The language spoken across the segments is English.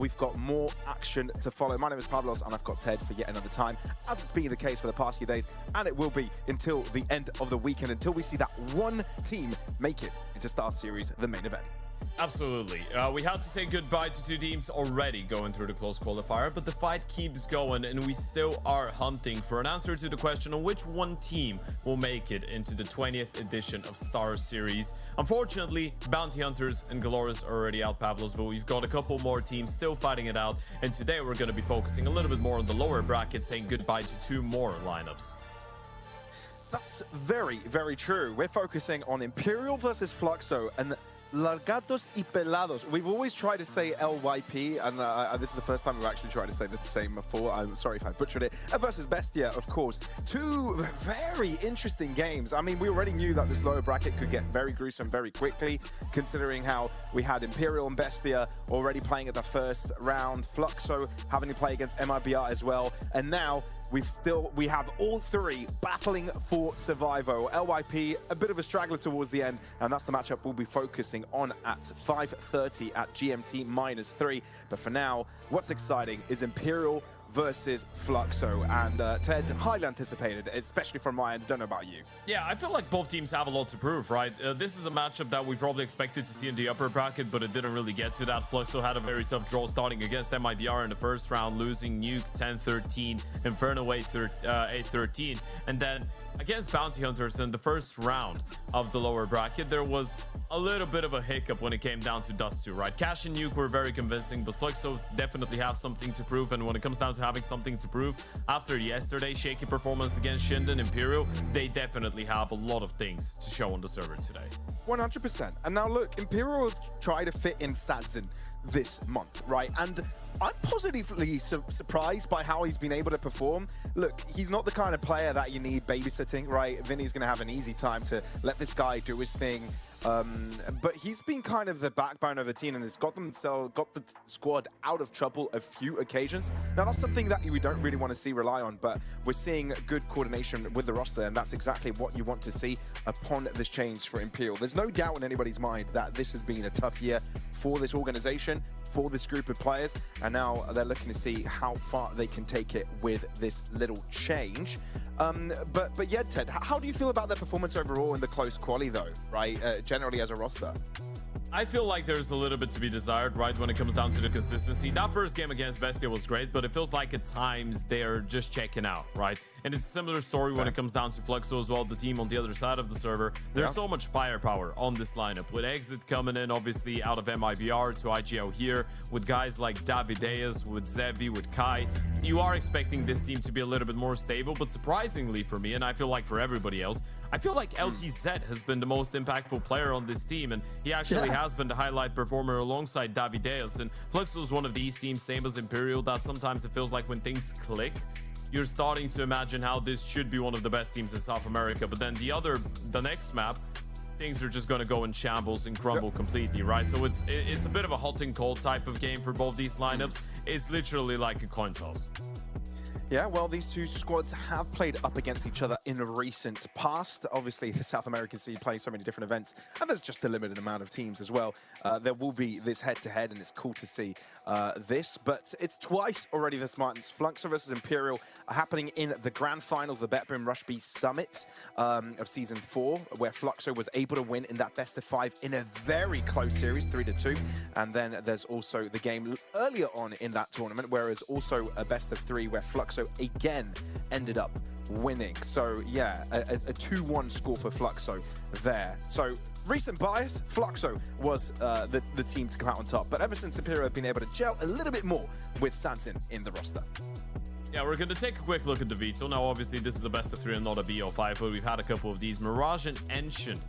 We've got more action to follow. My name is Pavlos, and I've got Ted for yet another time, as it's been the case for the past few days, and it will be until the end of the weekend, until we see that one team make it into StarSeries, the main event. Absolutely. We had to say goodbye to two teams already going through the close qualifier, but the fight keeps going, and we still are hunting for an answer to the question on which one team will make it into the 20th edition of StarSeries. Unfortunately, Bounty Hunters and Galores are already out, Pavlos, but we've got a couple more teams still fighting it out, and today we're going to be focusing a little bit more on the lower bracket, saying goodbye to two more lineups. That's very, very true. We're focusing on Imperial versus Fluxo and Largatos y Pelados. We've always tried to say LYP, and this is the first time we've actually tried to say the same before. I'm sorry if I butchered it. Versus Bestia, of course. Two very interesting games. I mean, we already knew that this lower bracket could get very gruesome very quickly, considering how we had Imperial and Bestia already playing at the first round, Fluxo having to play against MIBR as well, and now we have all three battling for survival. LYP, a bit of a straggler towards the end, and that's the matchup we'll be focusing on at 5:30 at GMT -3. But for now, what's exciting is Imperial versus Fluxo, and Ted, highly anticipated, especially from my end. Don't know about you. Yeah, I feel like both teams have a lot to prove, right? This is a matchup that we probably expected to see in the upper bracket, but it didn't really get to that. Fluxo had a very tough draw starting against MIBR in the first round, losing Nuke 10-13, Inferno 8-13, and then against Bounty Hunters in the first round of the lower bracket, there was a little bit of a hiccup when it came down to Dust 2, right? Cash and Nuke were very convincing, but Fluxo definitely have something to prove, and when it comes down to having something to prove, after yesterday's shaky performance against Shinden Imperial, they definitely have a lot of things to show on the server today. 100%. And now look, Imperial have tried to fit in Sadzin this month, right? And I'm positively surprised by how he's been able to perform. Look, he's not the kind of player that you need babysitting, right? Vinny's going to have an easy time to let this guy do his thing. But he's been kind of the backbone of the team and has got the squad out of trouble a few occasions. Now, that's something that we don't really want to see rely on, but we're seeing good coordination with the roster, and that's exactly what you want to see upon this change for Imperial. There's no doubt in anybody's mind that this has been a tough year for this organization, for this group of players, and now they're looking to see how far they can take it with this little change. But yeah, Ted, how do you feel about their performance overall in the close quali, though, right? Generally as a roster? I feel like there's a little bit to be desired, right, when it comes down to the consistency. That first game against Bestia was great, but it feels like at times they're just checking out, right? And it's a similar story when it comes down to Fluxo as well, the team on the other side of the server. There's so much firepower on this lineup, with Exit coming in, obviously, out of MIBR to IGL here, with guys like Davideus, with Zevi, with Kai. You are expecting this team to be a little bit more stable, but surprisingly for me, and I feel like for everybody else, I feel like LTZ has been the most impactful player on this team, and he actually has been the highlight performer alongside Davideus. And Fluxo is one of these teams, same as Imperial, that sometimes it feels like when things click, you're starting to imagine how this should be one of the best teams in South America. But then the next map, things are just going to go in shambles and crumble completely, right? So it's a bit of a hot and cold type of game for both these lineups. It's literally like a coin toss. Yeah, well, these two squads have played up against each other in the recent past. Obviously, the South American scene plays so many different events, and there's just a limited amount of teams as well. There will be this head-to-head, and it's cool to see this, but it's twice already this month. Fluxo versus Imperial are happening in the grand finals, the BetBrim Rush B Summit of Season 4, where Fluxo was able to win in that best-of-5 in a very close series, 3-2. And then there's also the game earlier on in that tournament, where there's also a best-of-3 where Fluxo again ended up winning. So yeah, a 2-1 score for Fluxo there. So recent bias, Fluxo was the team to come out on top, but ever since Imperial have been able to gel a little bit more with Sansin in the roster. Yeah, we're going to take a quick look at the veto. Now, obviously, this is a best-of-3 and not a BO5, but we've had a couple of these. Mirage and Ancient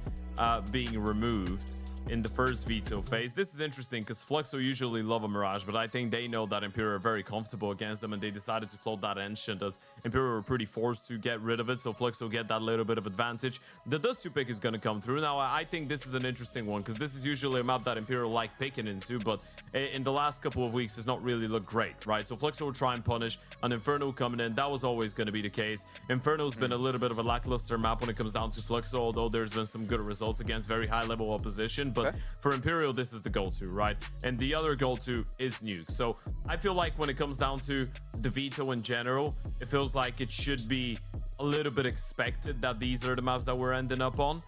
being removed in the first veto phase. This is interesting because Fluxo usually love a Mirage, but I think they know that Imperial are very comfortable against them, and they decided to float that Ancient as Imperial were pretty forced to get rid of it, so Fluxo get that little bit of advantage. The Dust 2 pick is going to come through. Now, I think this is an interesting one because this is usually a map that Imperial like picking into, but in the last couple of weeks, it's not really looked great, right? So Fluxo will try and punish an Inferno coming in. That was always going to be the case. Inferno's been a little bit of a lackluster map when it comes down to Fluxo, although there's been some good results against very high-level opposition. decision, but for Imperial, this is the go-to, right? And the other go-to is Nuke. So I feel like when it comes down to the veto in general, it feels like it should be a little bit expected that these are the maps that we're ending up on.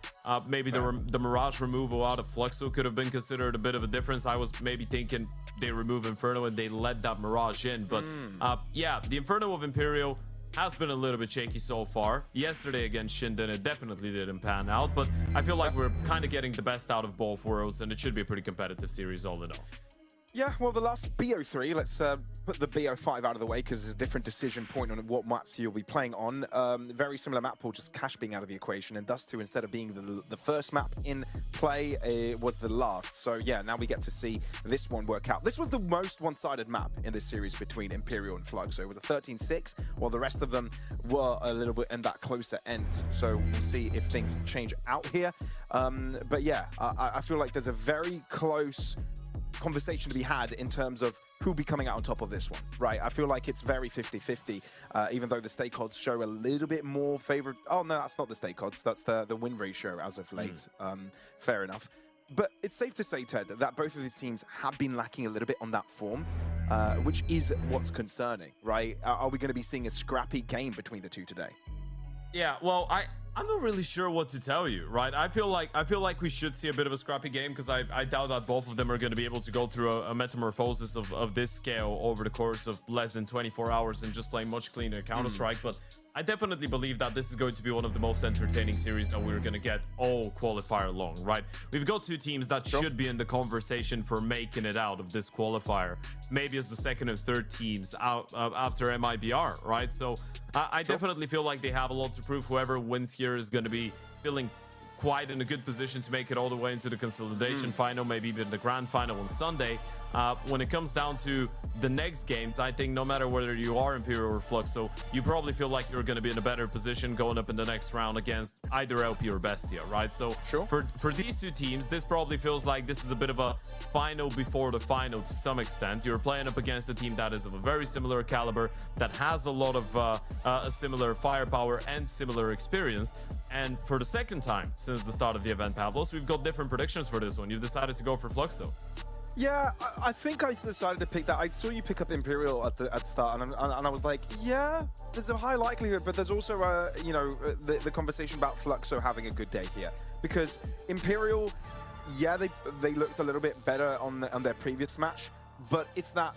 Maybe the Mirage removal out of Fluxo could have been considered a bit of a difference. I was maybe thinking they remove Inferno and they let that Mirage in, but yeah, the Inferno of Imperial has been a little bit shaky so far. Yesterday against Shinden, it definitely didn't pan out, but I feel like we're kind of getting the best out of both worlds, and it should be a pretty competitive series all in all. Yeah, well, the last BO3, let's put the BO5 out of the way because it's a different decision point on what maps you'll be playing on. Very similar map pool, just Cash being out of the equation, and Dust 2, instead of being the first map in play, it was the last. So yeah, now we get to see this one work out. This was the most one-sided map in this series between Imperial and Fluxo. It was a 13-6, while the rest of them were a little bit in that closer end. So we'll see if things change out here. But yeah, I feel like there's a very close conversation to be had in terms of who'll be coming out on top of this one, right? I feel like it's very 50-50, even though the stake odds show a little bit more favor. Oh no, that's not the stake odds, that's the win ratio as of late. Fair enough. But it's safe to say, Ted, that both of these teams have been lacking a little bit on that form, which is what's concerning, right? Are we going to be seeing a scrappy game between the two today? Yeah, well, I'm not really sure what to tell you, right? I feel like we should see a bit of a scrappy game because I doubt that both of them are going to be able to go through a metamorphosis of this scale over the course of less than 24 hours and just play much cleaner Counter-Strike. But I definitely believe that this is going to be one of the most entertaining series that we're going to get all qualifier long, right? We've got two teams that should be in the conversation for making it out of this qualifier, maybe as the second and third teams out after MIBR, right? So I definitely feel like they have a lot to prove. Whoever wins here is going to be feeling quite in a good position to make it all the way into the consolidation final, maybe even the grand final on Sunday. When it comes down to the next games, I think no matter whether you are Imperial or Fluxo, you probably feel like you're going to be in a better position going up in the next round against either LP or Bestia, right? So for these two teams, this probably feels like this is a bit of a final before the final to some extent. You're playing up against a team that is of a very similar caliber, that has a lot of a similar firepower and similar experience. And for the second time since the start of the event, Pavlos, we've got different predictions for this one. You've decided to go for Fluxo. Yeah, I think I decided to pick that. I saw you pick up Imperial at the start, and I was like, yeah, there's a high likelihood, but there's also the conversation about Fluxo having a good day here, because Imperial, yeah, they looked a little bit better on their previous match, but it's that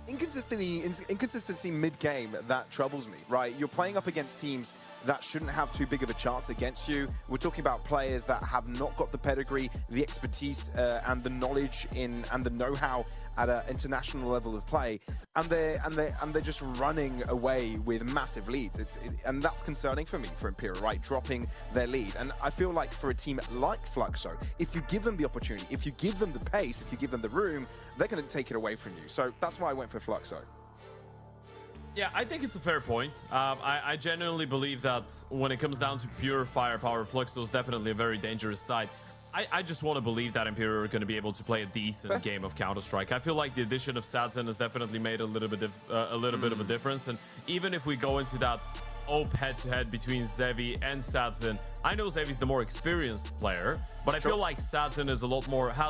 inconsistency mid-game that troubles me, right? You're playing up against teams that shouldn't have too big of a chance against you. We're talking about players that have not got the pedigree, the expertise, and the knowledge and the know-how at an international level of play, and they're just running away with massive leads. And that's concerning for me, for Imperial, right? Dropping their lead. And I feel like for a team like Fluxo, if you give them the opportunity, if you give them the pace, if you give them the room, they're going to take it away from you. So that's why I went for Fluxo. Yeah, I think it's a fair point. I genuinely believe that when it comes down to pure firepower, Fluxo is definitely a very dangerous side. I just want to believe that Imperial are going to be able to play a decent game of Counter-Strike. I feel like the addition of Sadzen has definitely made a little bit of a difference. And even if we go into that OP head-to-head between Zevi and Sadzen, I know Zevi's the more experienced player, but I feel like Sadzen is has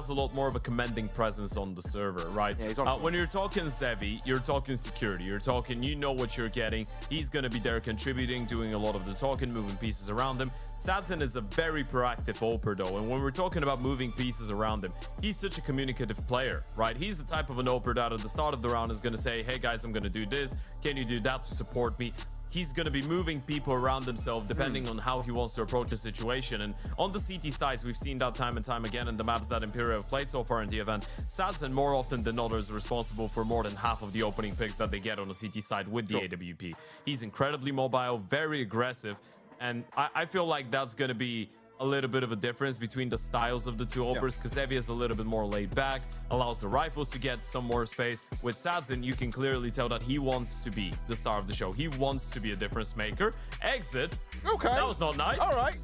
a lot more of a commanding presence on the server, right? Yeah, he's on when you're talking Zevi, you're talking security, you're talking, you know what you're getting. He's going to be there contributing, doing a lot of the talking, moving pieces around him. Sadzen is a very proactive oper though, and when we're talking about moving pieces around him, he's such a communicative player, right? He's the type of an oper that at the start of the round is going to say, hey guys, I'm going to do this, can you do that to support me? He's going to be moving people around himself depending on how he wants to approach a situation. And on the CT sides, we've seen that time and time again in the maps that Imperial have played so far in the event. Sadzen more often than not is responsible for more than half of the opening picks that they get on the CT side with the AWP. He's incredibly mobile, very aggressive, and I feel like that's going to be a little bit of a difference between the styles of the two opers, because Zevi is a little bit more laid back, allows the rifles to get some more space. With Sadzen, you can clearly tell that he wants to be the star of the show. He wants to be a difference maker. Exit. Okay. That was not nice. All right.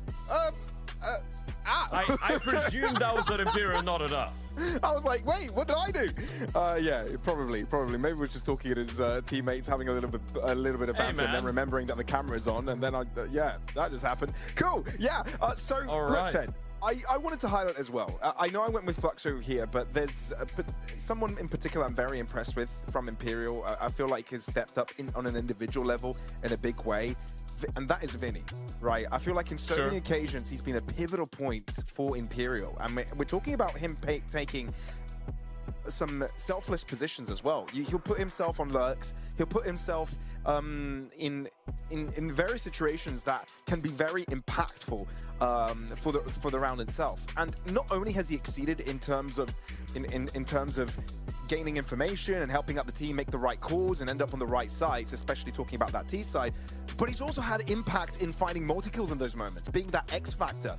I presume that was at Imperial, not at us. I was like, wait, what did I do? Yeah, probably. Maybe we're just talking at his teammates, having a little bit of banter, and then remembering that the camera is on, and then yeah, that just happened. Cool. Yeah. So look, Ted, I wanted to highlight as well. I know I went with Fluxo here, but there's someone in particular I'm very impressed with from Imperial. I feel like has stepped up on an individual level in a big way, and that is Vinny, right? I feel like in so many occasions he's been a pivotal point for Imperial, and we're talking about him taking some selfless positions as well. He'll put himself on lurks. He'll put himself in various situations that can be very impactful for the round itself. And not only has he exceeded in terms of gaining information and helping out the team make the right calls and end up on the right sides, especially talking about that T side, but he's also had impact in finding multi-kills in those moments, being that X factor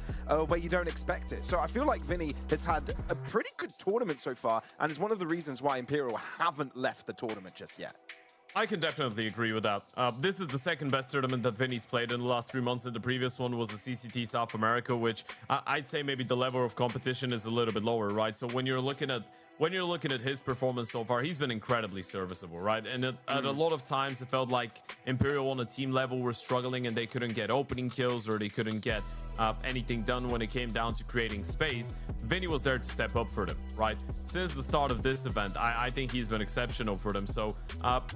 where you don't expect it. So I feel like Vinny has had a pretty good tournament so far, and is one of the reasons why Imperial haven't left the tournament just yet. I can definitely agree with that. This is the second best tournament that Vinny's played in the last 3 months, and the previous one was the CCT South America, which I'd say maybe the level of competition is a little bit lower, right? So when you're looking at his performance so far, he's been incredibly serviceable, right? And at a lot of times it felt like Imperial on a team level were struggling and they couldn't get opening kills, or they couldn't get anything done when it came down to creating space. Vinny was there to step up for them, right? Since the start of this event, I think he's been exceptional for them. So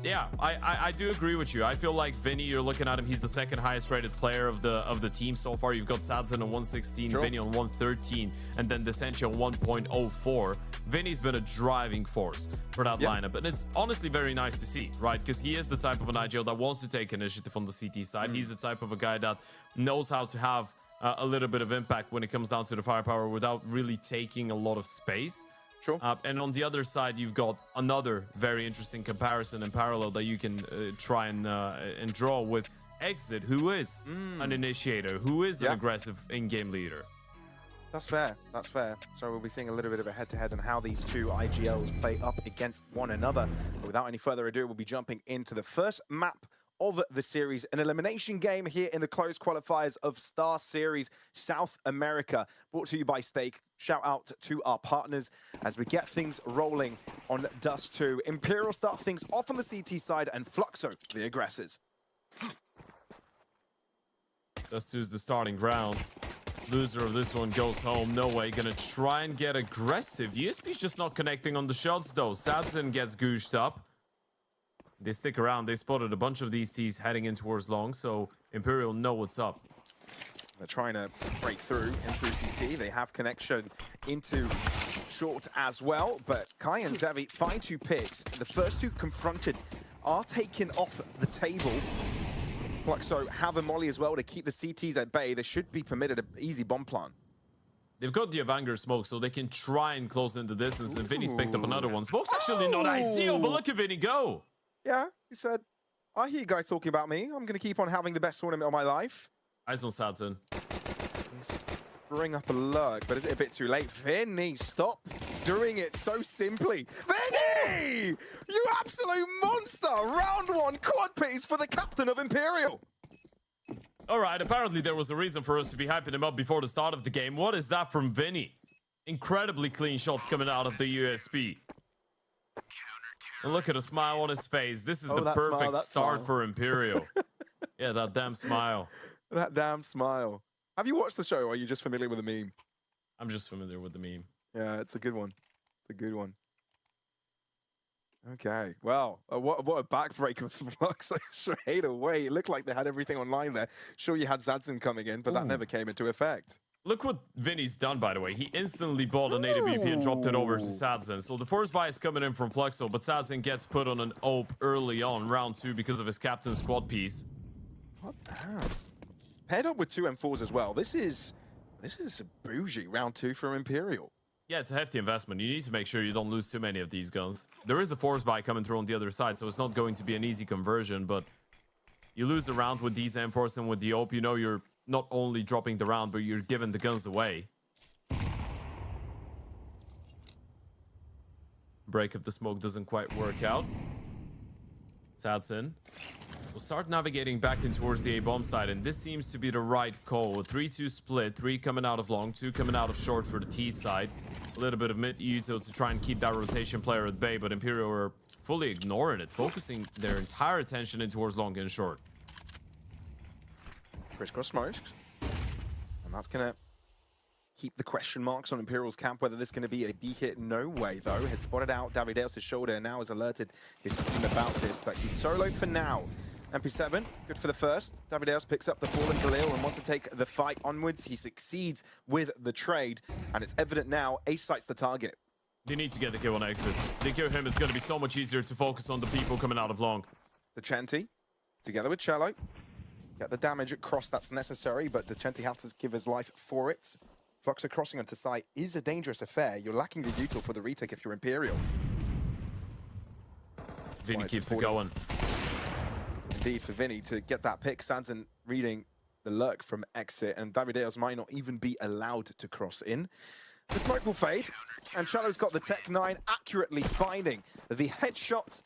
yeah, I do agree with you. I feel like Vinny, you're looking at him, he's the second highest rated player of the team so far. You've got Sadzen on 116, Vinny on 113, and then Descentia on 1.04. Vinny's been a driving force for that lineup, and it's honestly very nice to see, right? Because he is the type of an IGL that wants to take initiative on the CT side. He's the type of a guy that knows how to have a little bit of impact when it comes down to the firepower without really taking a lot of space. And on the other side, you've got another very interesting comparison and parallel that you can try and draw with Exit, who is an initiator, who is an aggressive in-game leader. That's fair. That's fair. So we'll be seeing a little bit of a head-to-head on how these two IGLs play up against one another. But without any further ado, we'll be jumping into the first map of the series, an elimination game here in the closed qualifiers of StarSeries South America, brought to you by Stake. Shout out to our partners as we get things rolling on Dust 2. Imperial start things off on the CT side, and Fluxo, the aggressors. Dust 2 is the starting round. Loser of this one goes home. No way. Gonna try and get aggressive. USP's just not connecting on the shots though. Sadzen gets gooshed up. They stick around. They spotted a bunch of these T's heading in towards long, so Imperial know what's up. They're trying to break through in through CT. They have connection into short as well, but Kai and Zevi find 2 picks. The first 2 confronted are taken off the table. Fluxo have a molly as well to keep the CTs at bay. They should be permitted an easy bomb plant. They've got the Avenger smoke, so they can try and close in the distance, and Vinny's picked up another one. Smoke's actually not ideal, but look at Vinny go. Yeah, he said, I hear you guys talking about me. I'm going to keep on having the best tournament of my life. Eyes on Sadzen. He's bring up a lurk, but is it a bit too late? Vinny, stop doing it so simply. Vinny! You absolute monster! Round 1 quad piece for the captain of Imperial. All right, apparently there was a reason for us to be hyping him up before the start of the game. What is that from Vinny? Incredibly clean shots coming out of the USP. And look at the smile on his face. This is the perfect start for Imperial. Yeah, that damn smile. That damn smile. Have you watched the show, or are you just familiar with the meme? I'm just familiar with the meme. Yeah, it's a good one. It's a good one. Okay, well, what a backbreaker for Fluxo straight away. It looked like they had everything online there. Sure, you had Zadzen coming in, but that never came into effect. Look what Vinny's done, by the way. He instantly bought an AWP and dropped it over to Sadzen. So the first buy is coming in from Fluxo, but Sadzen gets put on an AWP early on, round 2, because of his captain's squad piece. What the hell? Paired up with 2 M4s as well. This is a bougie round 2 from Imperial. Yeah, it's a hefty investment. You need to make sure you don't lose too many of these guns. There is a force buy coming through on the other side, so it's not going to be an easy conversion, but you lose a round with these M4s and with the AWP, you know you're not only dropping the round, but you're giving the guns away. Break if the smoke doesn't quite work out. Sadzen will start navigating back in towards the A-bomb side, and this seems to be the right call. A 3-2 split, 3 coming out of long, 2 coming out of short for the T side. A little bit of mid-util to try and keep that rotation player at bay, but Imperial are fully ignoring it, focusing their entire attention in towards long and short. Crisscross smokes. And that's gonna keep the question marks on Imperial's camp. Whether this is going to be a B hit, no way though. Has spotted out Davideus' shoulder and now has alerted his team about this, but he's solo for now. MP7, good for the first. Davideus picks up the fallen Galil and wants to take the fight onwards. He succeeds with the trade, and it's evident now Ace sights the target. They need to get the kill on exit. They kill him, it's going to be so much easier to focus on the people coming out of long. The Chanty, together with Cello, get the damage across that's necessary, but the Chanty has to give his life for it. Fluxo crossing onto site is a dangerous affair. You're lacking the util for the retake if you're Imperial. Vinny keeps it going. Indeed, for Vinny to get that pick. Sanson reading the lurk from exit, and Davideus might not even be allowed to cross in. The smoke will fade, and Cello's got the Tech 9 accurately finding the headshot,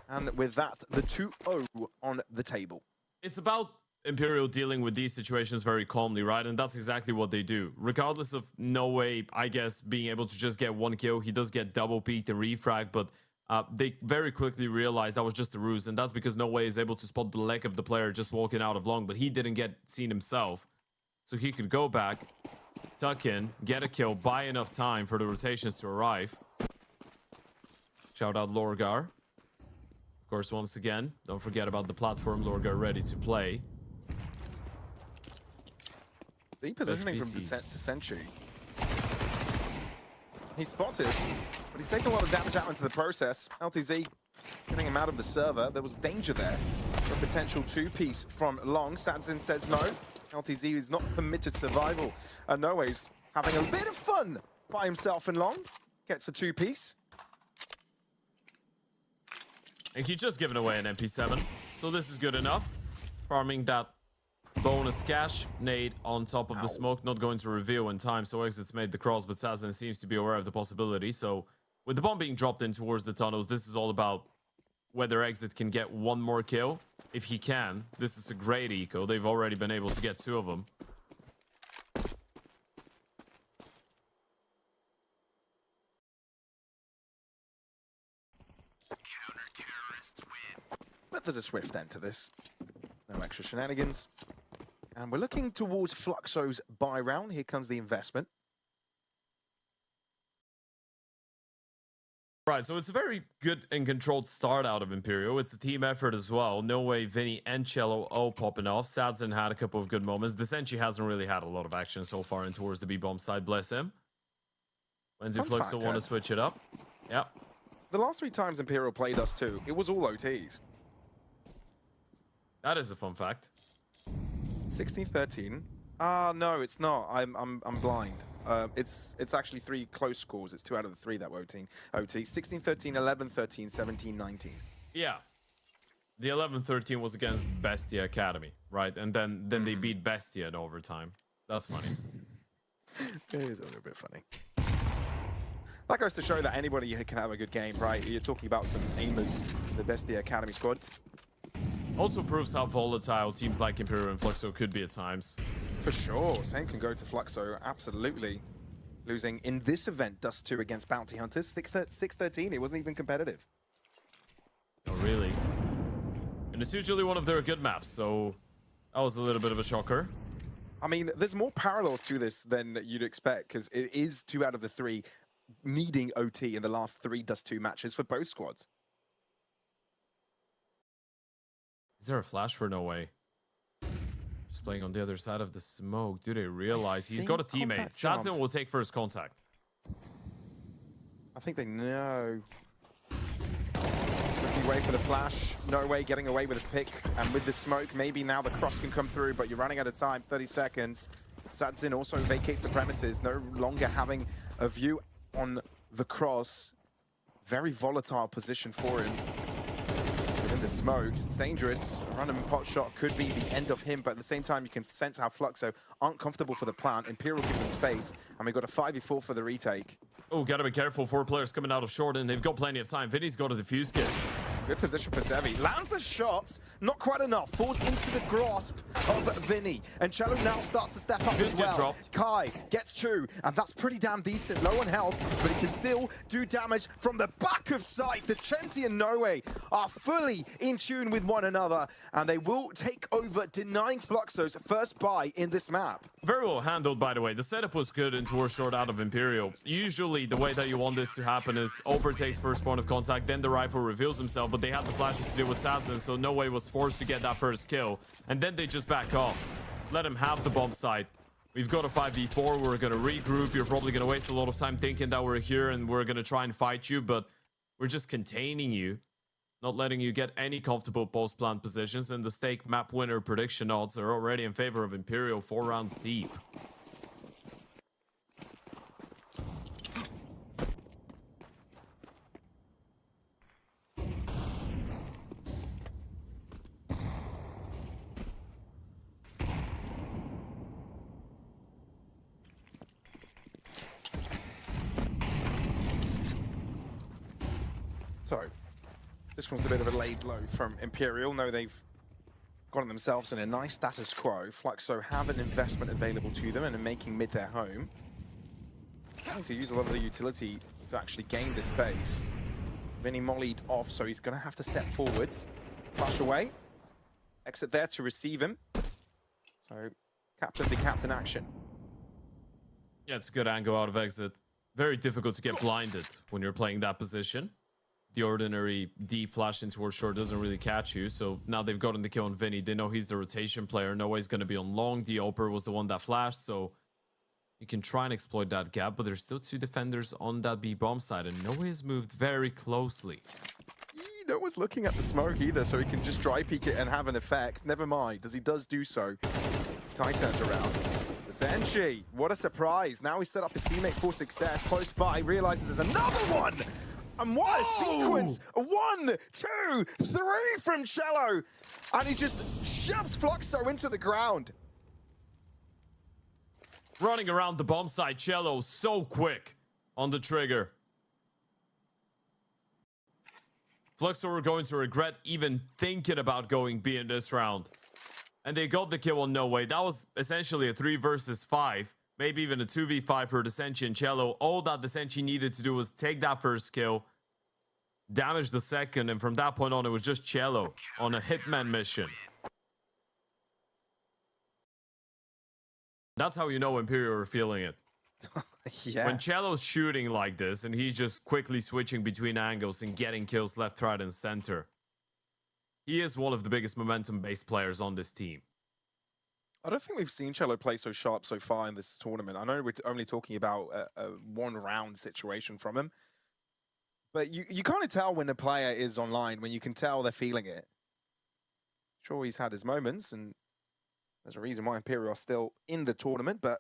and with that, the 2-0 on the table. It's about Imperial dealing with these situations very calmly, right? And that's exactly what they do. Regardless of no way, I guess, being able to just get one kill, he does get double peeked and refrag, but they very quickly realized that was just a ruse, and that's because No Way is able to spot the leg of the player just walking out of long, but he didn't get seen himself. So he could go back, tuck in, get a kill, buy enough time for the rotations to arrive. Shout out Lorgar. Of course, once again, don't forget about the platform, Lorgar ready to play. The positioning from Descent to Sentry. He's spotted, but he's taken a lot of damage out into the process. LTZ getting him out of the server. There was danger there for a potential two-piece from Long. Sanson says no. LTZ is not permitted survival. And No Way's having a bit of fun by himself and Long. Gets a two-piece. And he's just given away an MP7, so this is good enough. Farming that bonus cash nade on top of the smoke, not going to reveal in time, so Exit's made the cross, but Sazin seems to be aware of the possibility. So with the bomb being dropped in towards the tunnels, this is all about whether Exit can get one more kill. If he can, this is a great eco. They've already been able to get two of them. But there's a swift end to this. No extra shenanigans. And we're looking towards Fluxo's buy round. Here comes the investment. Right, so it's a very good and controlled start out of Imperial. It's a team effort as well. No Way, Vinny, and Cello all popping off. Sadzin had a couple of good moments. Desenchi hasn't really had a lot of action so far in towards the B-bomb side, bless him. When's Fluxo want to switch it up? Yep. The last 3 times Imperial played us too, it was all OTs. That is a fun fact. 16-13. No, it's not. I'm blind. It's actually 3 close scores. It's 2 out of the 3 that were OT. 16-13, 11-13, 17-19. Yeah. The 11-13 was against Bestia Academy, right? And then they beat Bestia in overtime. That's funny. It is a little bit funny. That goes to show that anybody can have a good game, right? You're talking about some aimers, the Bestia Academy squad. Also proves how volatile teams like Imperial and Fluxo could be at times. For sure. Same can go to Fluxo, absolutely. Losing in this event, Dust 2 against Bounty Hunters. 6-13, it wasn't even competitive. Oh, really? And it's usually one of their good maps, so that was a little bit of a shocker. I mean, there's more parallels to this than you'd expect, because it is 2 out of the 3 needing OT in the last 3 Dust 2 matches for both squads. Is there a flash for No Way? Just playing on the other side of the smoke. Do they realize he's got a teammate? Sadzin will take first contact. I think they know. Looking away for the flash. No Way getting away with a pick. And with the smoke, maybe now the cross can come through, but you're running out of time. 30 seconds. Sadzin also vacates the premises, no longer having a view on the cross. Very volatile position for him. In the smokes, it's dangerous. A random pot shot could be the end of him, but at the same time, you can sense how Fluxo aren't comfortable for the plant. Imperial give them space, and we've got a 5v4 for the retake. Oh, gotta be careful. 4 players coming out of short, and they've got plenty of time. Vinny's got a defuse kit. Good position for Zevi. Lands the shot, not quite enough. Falls into the grasp of Vinny. And Cello now starts to step up as well. Dropped. Kai gets 2, and that's pretty damn decent. Low on health, but he can still do damage from the back of sight. The Chenti and Noe are fully in tune with one another, and they will take over, denying Fluxo's first buy in this map. Very well handled, by the way. The setup was good into a short out of Imperial. Usually, the way that you want this to happen is Oper takes first point of contact, then the rifle reveals himself, but they had the flashes to deal with Sadzen, so No Way was forced to get that first kill. And then they just back off. Let him have the bomb site. We've got a 5v4. We're going to regroup. You're probably going to waste a lot of time thinking that we're here and we're going to try and fight you, but we're just containing you, not letting you get any comfortable post-plant positions, and the stake map winner prediction odds are already in favor of Imperial 4 rounds deep. So, this one's a bit of a laid low from Imperial. No, they've gotten themselves in a nice status quo. Fluxo have an investment available to them and are making mid their home. Having to use a lot of the utility to actually gain this space. Vinny mollied off, so he's going to have to step forwards. Flash away. Exit there to receive him. So, captain the captain action. Yeah, it's a good angle out of exit. Very difficult to get blinded when you're playing that position. The ordinary deep flash into short doesn't really catch you, so now they've gotten the kill on Vinny. They know he's the rotation player. No Way's going to be on long. The Oper was the one that flashed, so you can try and exploit that gap, but there's still 2 defenders on that B bomb side, and No Way has moved very closely. No one's looking at the smoke either, so he can just dry peek it and have an effect. Never mind, as he does do so. Kai turns around. Zenchi, what a surprise. Now he's set up his teammate for success. Close by, realizes there's another one! And what a sequence! 1, 2, 3 from Cello! And he just shoves Fluxo into the ground. Running around the bomb site, Cello so quick on the trigger. Fluxo are going to regret even thinking about going B in this round. And they got the kill on No Way. That was essentially a 3 versus 5. Maybe even a 2v5 for Desenchi and Cello. All that Desenchi needed to do was take that first kill, damage the second, and from that point on, it was just Cello on a hitman mission. That's how you know Imperial are feeling it. Yeah. When Cello's shooting like this, and he's just quickly switching between angles and getting kills left, right, and center. He is one of the biggest momentum-based players on this team. I don't think we've seen Cello play so sharp so far in this tournament. I know we're only talking about a 1-round situation from him. But you kind of tell when a player is online, when you can tell they're feeling it. Sure, he's had his moments, and there's a reason why Imperial are still in the tournament, but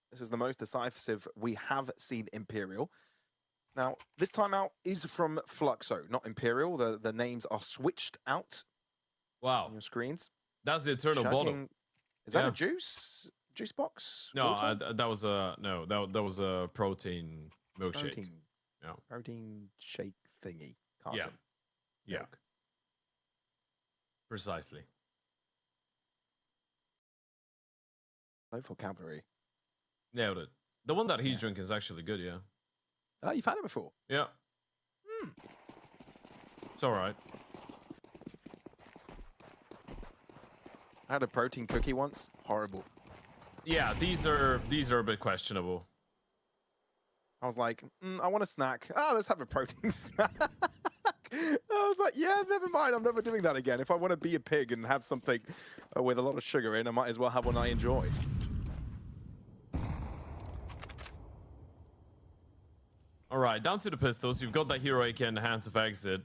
this is the most decisive we have seen Imperial. Now, this timeout is from Fluxo, not Imperial. The names are switched out Wow. on your screens. That's the eternal bottom. Is that a juice box? No, that was a that was a protein milkshake. Protein shake thingy. Carton. Yeah. Milk. Precisely. No vocabulary. Nailed it. The one that he's drinking is actually good, yeah. Oh, you've had it before? Yeah. It's all right. I had a protein cookie once. Horrible. Yeah, these are a bit questionable. I was like, I want a snack. Ah, let's have a protein snack. I was like, yeah, never mind. I'm never doing that again. If I want to be a pig and have something with a lot of sugar in, I might as well have one I enjoy. All right, down to the pistols. You've got that hero AK in the hands of exit.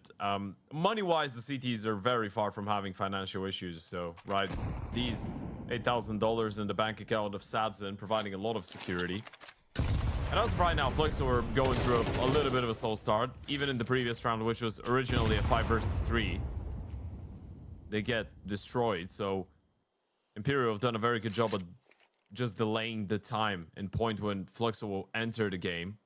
Money-wise, the CTs are very far from having financial issues. So, right, these $8,000 in the bank account of Sadzen providing a lot of security. And as of right now, Fluxo are going through a little bit of a slow start. Even in the previous round, which was originally a 5 versus 3, they get destroyed. So Imperial have done a very good job at just delaying the time and point when Fluxo will enter the game.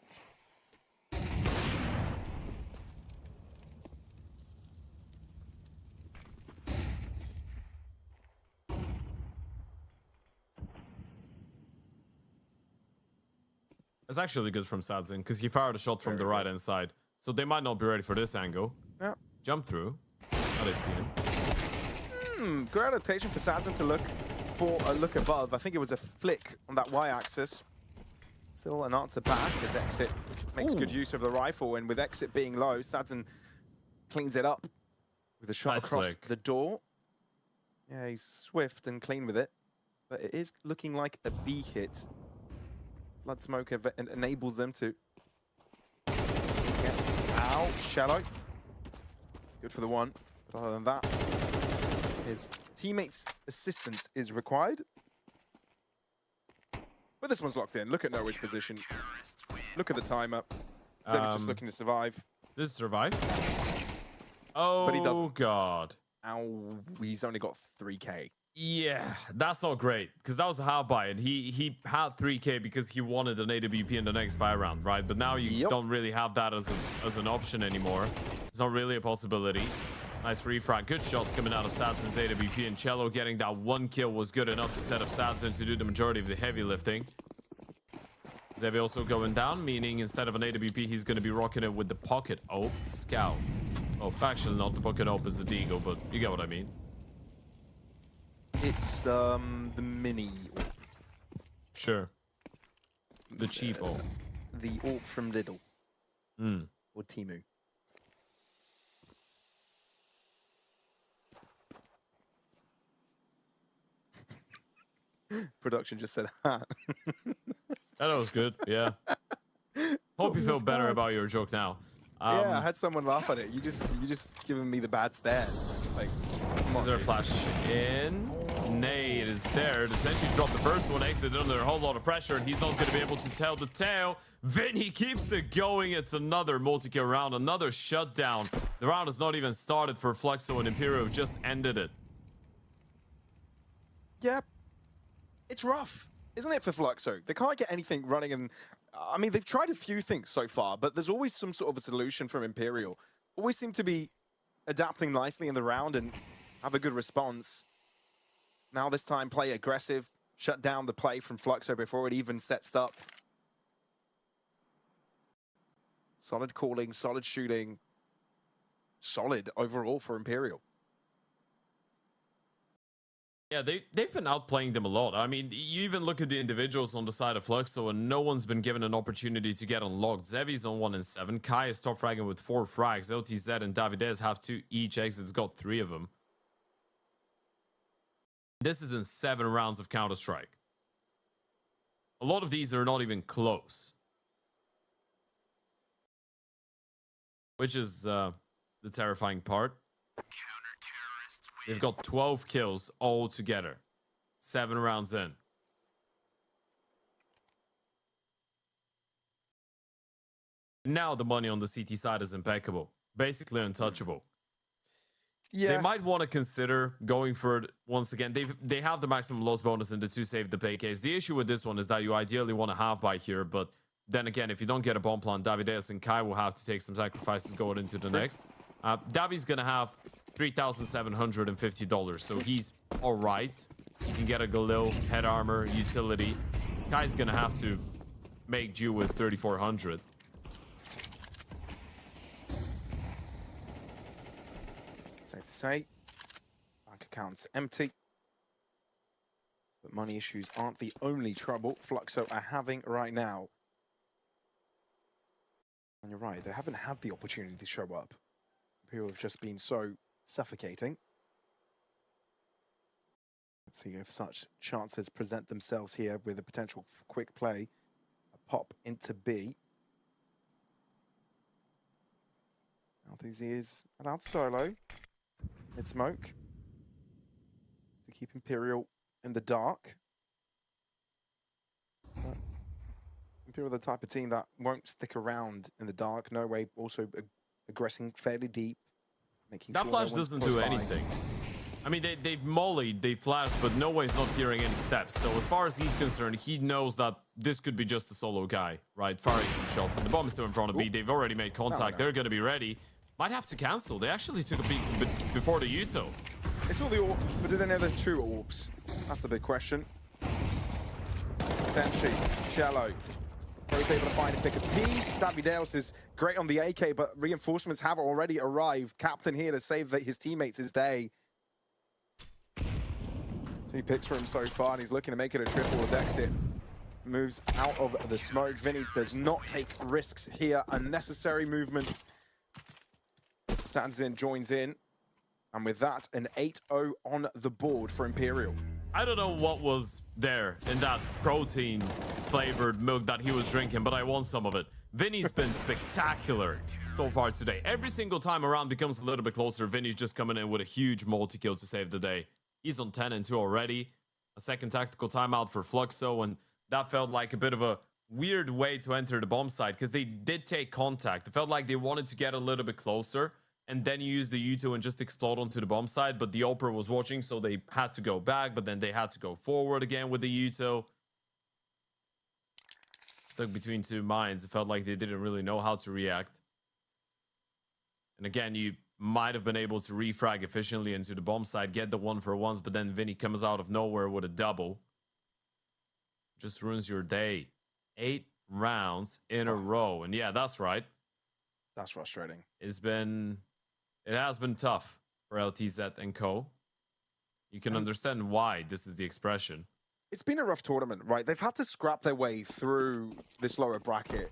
It's actually good from Sadzin because he fired a shot from the right hand side. So they might not be ready for this angle. Yeah. Jump through. Now they see him. Good adaptation for Sadzin to look for a look above. I think it was a flick on that Y-axis. Still an answer back as Exit makes good use of the rifle. And with Exit being low, Sadzin cleans it up with a shot across the door. Yeah, he's swift and clean with it. But it is looking like a B hit. Blood smoke enables them to get out. Shallow. Good for the one. But other than that, his teammates' assistance is required. But this one's locked in. Look at Noah's position. Look at the timer. Zevi's just looking to survive. This is survive. Oh, but he doesn't. God. Ow, he's only got 3K. Yeah, that's not great because that was a half buy and he had 3K because he wanted an AWP in the next buy round, right? But now you don't really have that as an option anymore. It's not really a possibility. Nice refrag. Good shots coming out of Sadzin's AWP, and Cello getting that one kill was good enough to set up Sadzin to do the majority of the heavy lifting. Zevi also going down, meaning instead of an AWP, he's going to be rocking it with the pocket op scout. Oh, actually not the pocket op is the deagle, but you get what I mean. It's the mini AWP. Sure. The cheap AWP. The AWP from Lidl. Or Temu. Production just said, ha. That was good, yeah. Hope you feel better about your joke now. Yeah, I had someone laugh at it. You just giving me the bad stare. Like, come on, is there a flash in? Nade is there. The Sentry's dropped the first one, exited under a whole lot of pressure, and he's not going to be able to tell the tale. Vinny keeps it going. It's another multi-kill round, another shutdown. The round has not even started for Fluxo, and Imperial just ended it. Yep. It's rough, isn't it, for Fluxo? They can't get anything running, and I mean, they've tried a few things so far, but there's always some sort of a solution from Imperial. Always seem to be adapting nicely in the round and have a good response. Now this time, play aggressive, shut down the play from Fluxo before it even sets up. Solid calling, solid shooting, solid overall for Imperial. Yeah, they've been outplaying them a lot. I mean, you even look at the individuals on the side of Fluxo, and no one's been given an opportunity to get unlocked. Zevi's on 1 and 7. Kai is top fragging with 4 frags. LTZ and Davidez have 2 each. Exit's got 3 of them. This is in 7 rounds of Counter-Strike. A lot of these are not even close. Which is the terrifying part. They've got 12 kills all together. 7 rounds in. Now the money on the CT side is impeccable. Basically untouchable. Yeah. They might want to consider going for it once again. They have the maximum loss bonus in the 2 save the pay case. The issue with this one is that you ideally want to half buy here, but then again, if you don't get a bomb plant, Davideus and Kai will have to take some sacrifices going into the next. Davi's going to have $3,750, so he's all right. You can get a Galil, head armor, utility. Kai's going to have to make do with 3,400. Safe to say, bank account's empty. But money issues aren't the only trouble Fluxo are having right now. And you're right, they haven't had the opportunity to show up. Imperial have just been so suffocating. Let's see if such chances present themselves here with a potential quick play. A pop into B. LTZ is allowed solo. Mid smoke. To keep Imperial in the dark. But Imperial are the type of team that won't stick around in the dark. No way, also aggressing fairly deep. That flash doesn't do anything. I mean, they've mollied, they flashed, but no way is not hearing any steps. So as far as he's concerned, he knows that this could be just a solo guy, right? Firing some shots, and the bomb is still in front of B. They've already made contact. They're going to be ready. Might have to cancel. They actually took a peek before the Uto. They saw the AWP, but did they know the 2 AWPs? That's the big question. Sentry, Shallow. Both able to find and pick a piece. Davideus is great on the AK, but reinforcements have already arrived. Captain here to save his teammates his day. 2 picks for him so far, and he's looking to make it a triple as exit moves out of the smoke. Vinny does not take risks here. Unnecessary movements. Sanzin joins in. And with that, an 8-0 on the board for Imperial. I don't know what was there in that protein-flavored milk that he was drinking, but I want some of it. Vinny's been spectacular so far today. Every single time around becomes a little bit closer. Vinny's just coming in with a huge multi-kill to save the day. He's on 10 and 2 already. A second tactical timeout for Fluxo, and that felt like a bit of a weird way to enter the bomb site because they did take contact. It felt like they wanted to get a little bit closer and then use the U2 and just explode onto the bomb site, but the Oprah was watching, so they had to go back, but then they had to go forward again with the U2. Stuck between 2 mines. It felt like they didn't really know how to react. And again, you might have been able to refrag efficiently into the bomb site, get the 1-for-1s, but then Vinny comes out of nowhere with a double. Just ruins your day. 8 rounds in a row. And yeah, that's right. That's frustrating. It has been tough for LTZ and co. You can understand why this is the expression. It's been a rough tournament, right? They've had to scrap their way through this lower bracket.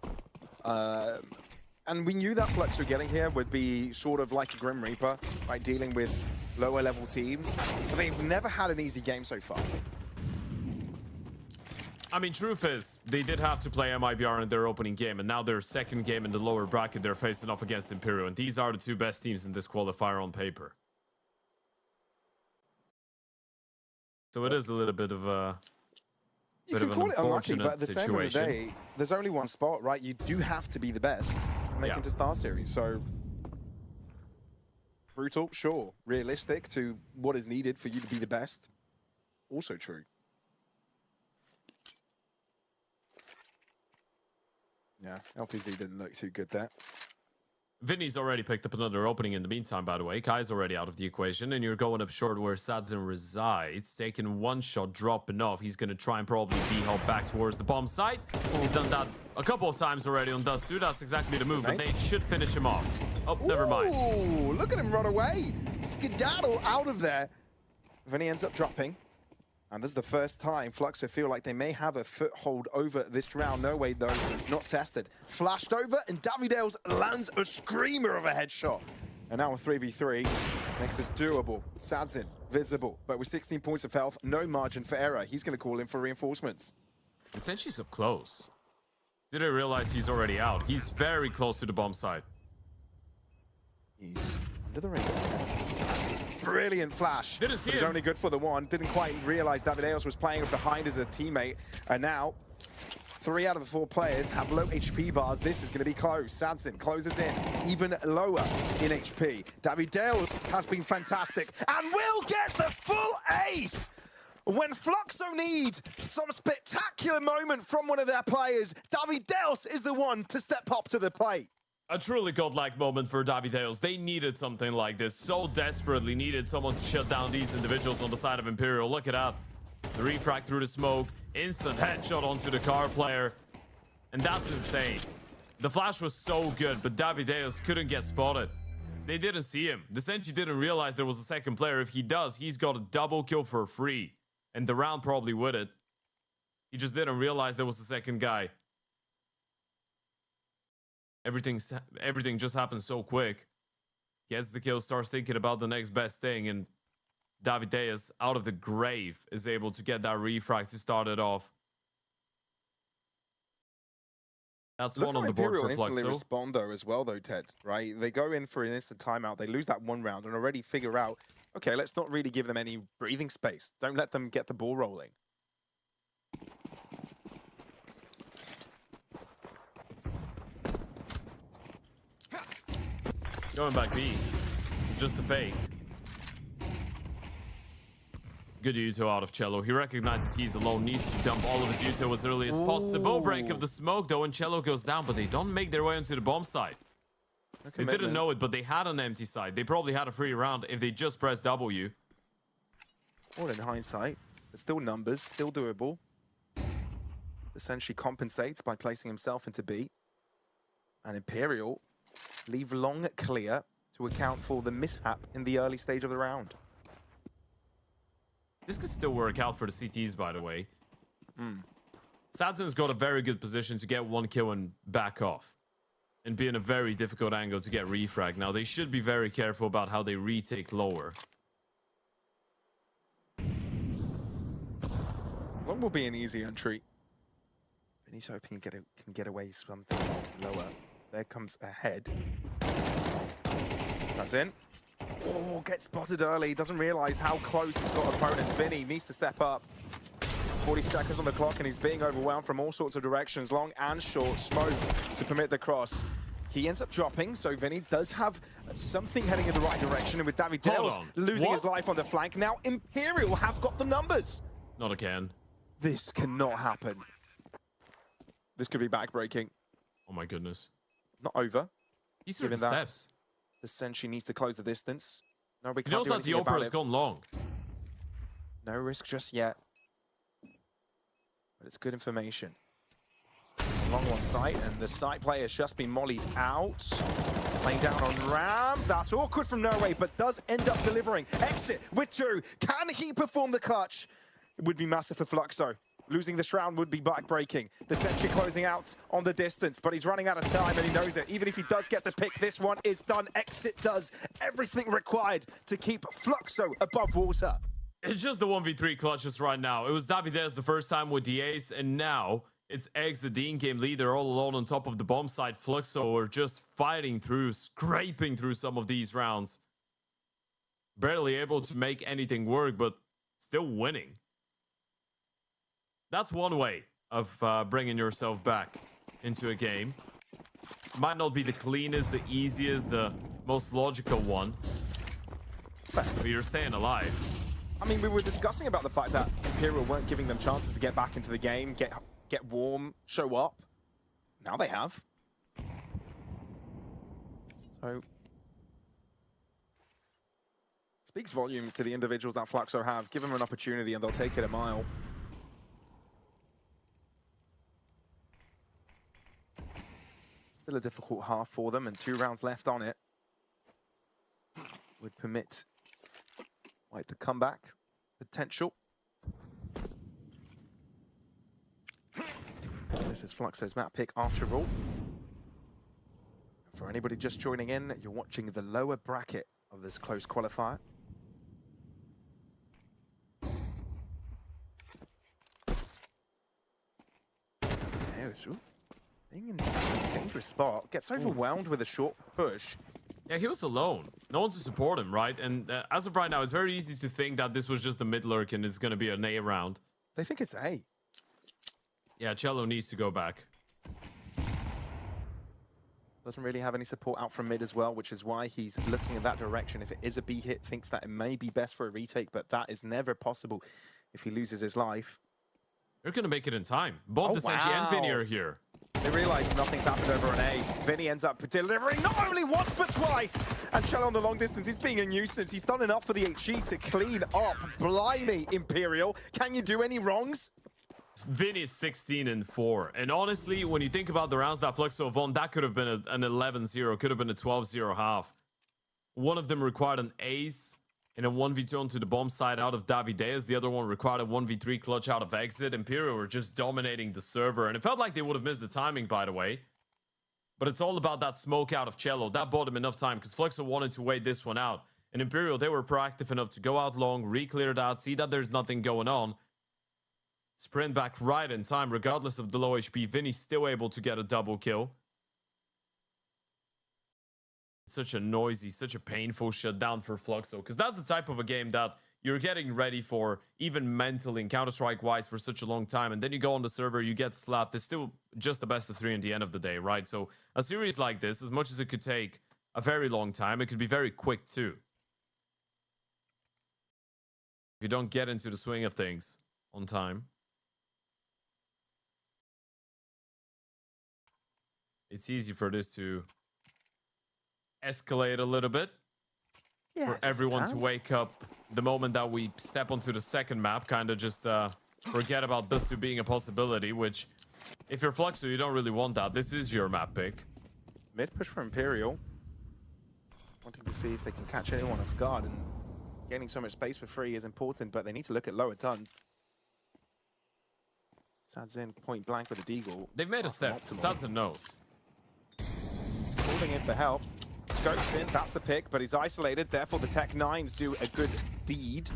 And we knew that Fluxo getting here would be sort of like a Grim Reaper, right? Dealing with lower level teams. But they've never had an easy game so far. I mean, truth is, they did have to play MIBR in their opening game, and now their second game in the lower bracket, they're facing off against Imperial, and these are the 2 best teams in this qualifier on paper. So it is a little bit of a You can call it unlucky, but at the same of the day, there's only one spot, right? You do have to be the best to make it to StarSeries. So brutal, sure. Realistic to what is needed for you to be the best. Also true. Yeah, LPZ didn't look too good there. Vinny's already picked up another opening in the meantime, by the way. Kai's already out of the equation, and you're going up short where Sadzin resides. Taking 1 shot, dropping off. He's going to try and probably B-hop back towards the bomb site. He's done that a couple of times already on Dust2. That's exactly the move, but they should finish him off. Oh, never mind. Ooh, look at him run away. Skedaddle out of there. Vinny ends up dropping. And this is the first time Fluxo feel like they may have a foothold over this round. No way, though. Not tested. Flashed over, and Davideus lands a screamer of a headshot. And now a 3v3 makes this doable. Sadzin, visible, but with 16 points of health, no margin for error. He's going to call in for reinforcements. Essentially's up close. Didn't realize he's already out. He's very close to the bomb site. He's under the radar. Brilliant flash. Didn't see him. It's only good for the 1. Didn't quite realize Davideus was playing behind as a teammate. And now, 3 out of the 4 players have low HP bars. This is going to be close. Sadzin closes in, even lower in HP. Davideus has been fantastic and will get the full ace. When Fluxo needs some spectacular moment from one of their players, Davideus is the one to step up to the plate. A truly godlike moment for Davideus. They needed something like this. So desperately needed someone to shut down these individuals on the side of Imperial. Look at that. The refract through the smoke. Instant headshot onto the car player. And that's insane. The flash was so good, but Davideus couldn't get spotted. They didn't see him. The Senshi didn't realize there was a second player. If he does, he's got a double kill for free. And the round probably would it. He just didn't realize there was a second guy. Everything just happens so quick. Gets the kill, starts thinking about the next best thing, and Davideus, out of the grave, is able to get that refract to start it off. That's one on the board for Fluxo. Instantly respond though as well though, Ted, right? They go in for an instant timeout, they lose that 1 round and already figure out, okay, let's not really give them any breathing space. Don't let them get the ball rolling. Going back B. Just a fake. Good Yuto out of Cello. He recognizes he's alone, needs to dump all of his Yuto as early as possible. Break of the smoke though, and Cello goes down, but they don't make their way onto the bomb site. They didn't know it, but they had an empty site. They probably had a free round if they just pressed W. All in hindsight. It's still numbers, still doable. essentially compensates by placing himself into B. And Imperial leave long clear to account for the mishap in the early stage of the round. This could still work out for the CTs, by the way. Sadzen's got a very good position to get 1 kill and back off. And be in a very difficult angle to get refrag. Now, they should be very careful about how they retake lower. One will be an easy entry. And he's hoping he can get away something lower. There comes a head. That's in. Oh, gets spotted early. Doesn't realize how close he's got opponents. Vinny needs to step up. 40 seconds on the clock, and he's being overwhelmed from all sorts of directions, long and short. Smoke to permit the cross. He ends up dropping, so Vinny does have something heading in the right direction. And with David Dales losing his life on the flank, now Imperial have got the numbers. Not again. This cannot happen. This could be backbreaking. Oh my goodness. Not over. These are the steps. The Senshi needs to close the distance. No, we He can't knows do that anything the about Opera has it. gone long. No risk just yet. But it's good information. Along one site, and the site player has just been mollied out. Playing down on Ram. That's awkward from Norway, but does end up delivering. Exit with 2. Can he perform the clutch? It would be massive for Fluxo. Losing this round would be backbreaking. The Sentry closing out on the distance, but he's running out of time and he knows it. Even if he does get the pick, this one is done. Exit does everything required to keep Fluxo above water. It's just the 1v3 clutches right now. It was Davides the first time with the ace, and now it's Exit, the in-game leader, all alone on top of the bomb site. Fluxo are just fighting through, scraping through some of these rounds. Barely able to make anything work, but still winning. That's one way of bringing yourself back into a game. Might not be the cleanest, the easiest, the most logical one, but you're staying alive. I mean, we were discussing about the fact that Imperial weren't giving them chances to get back into the game, get warm, show up. Now they have. So, speaks volumes to the individuals that Fluxo have. Give them an opportunity and they'll take it a mile. Still a difficult half for them, and 2 rounds left on it. Would permit White the comeback potential. This is Fluxo's map pick after all. For anybody just joining in, you're watching the lower bracket of this close qualifier. There's being in a dangerous spot, gets overwhelmed with a short push. Yeah, he was alone. No one to support him, right? And as of right now, it's very easy to think that this was just the mid lurk and it's going to be an A round. They think it's A. Yeah, Cello needs to go back. Doesn't really have any support out from mid as well, which is why he's looking in that direction. If it is a B hit, thinks that it may be best for a retake, but that is never possible if he loses his life. They're going to make it in time. Both the Senshi and Vinny are here. They realize nothing's happened over an A. Vinny ends up delivering not only once, but twice. And Cello on the long distance is being a nuisance. He's done enough for the HE to clean up. Blimey, Imperial. Can you do any wrongs? Vinny is 16-4. And honestly, when you think about the rounds that Fluxo have won, that could have been an 11-0, could have been a 12-0 half. One of them required an ace and a 1v2 onto the bomb side out of Davideus. The other one required a 1v3 clutch out of Exit. Imperial were just dominating the server. And it felt like they would have missed the timing, by the way. But it's all about that smoke out of Cello. That bought him enough time because Fluxo wanted to wait this one out. And Imperial, they were proactive enough to go out long, re-clear that, see that there's nothing going on. Sprint back right in time, regardless of the low HP. Vinny's still able to get a double kill. Such a noisy, such a painful shutdown for Fluxo, because that's the type of a game that you're getting ready for, even mentally and Counter-Strike wise, for such a long time. And then you go on the server, you get slapped. It's still just the best of 3 in the end of the day, right? So a series like this, as much as it could take a very long time, it could be very quick too. If you don't get into the swing of things on time. It's easy for this to escalate a little bit. Yeah, for everyone to wake up the moment that we step onto the second map, kind of just forget about this to being a possibility, which if you're Fluxo, you don't really want that. This is your map pick. Mid push for Imperial. Wanting to see if they can catch anyone off guard, and gaining so much space for free is important, but they need to look at lower tons. Sad's in point blank with a deagle. They've made a step. Sad's knows. He's calling in for help. Scopes in, that's the pick, but he's isolated, therefore the Tech 9s do a good deed.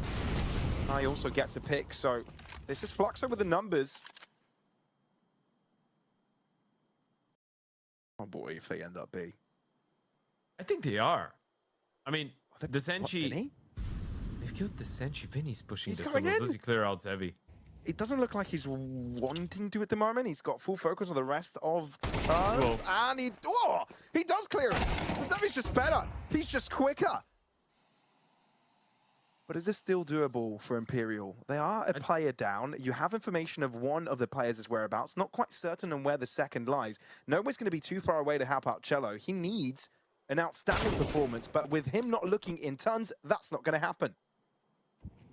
I also gets a pick, so this is Fluxo with the numbers. Oh boy, if they end up B. I think they are. I mean, the Senshi... Vinny? They've killed the Senshi. Vinny's pushing He's the going tunnels. in. Does he clear out Zevi? It doesn't look like he's wanting to at the moment. He's got full focus on the rest of turns, and he does clear it. Zevi's just better. He's just quicker. But is this still doable for Imperial? They are a player down. You have information of one of the players' whereabouts. Not quite certain on where the second lies. Nobody's going to be too far away to help out Cello. He needs an outstanding performance, but with him not looking in tons, that's not going to happen.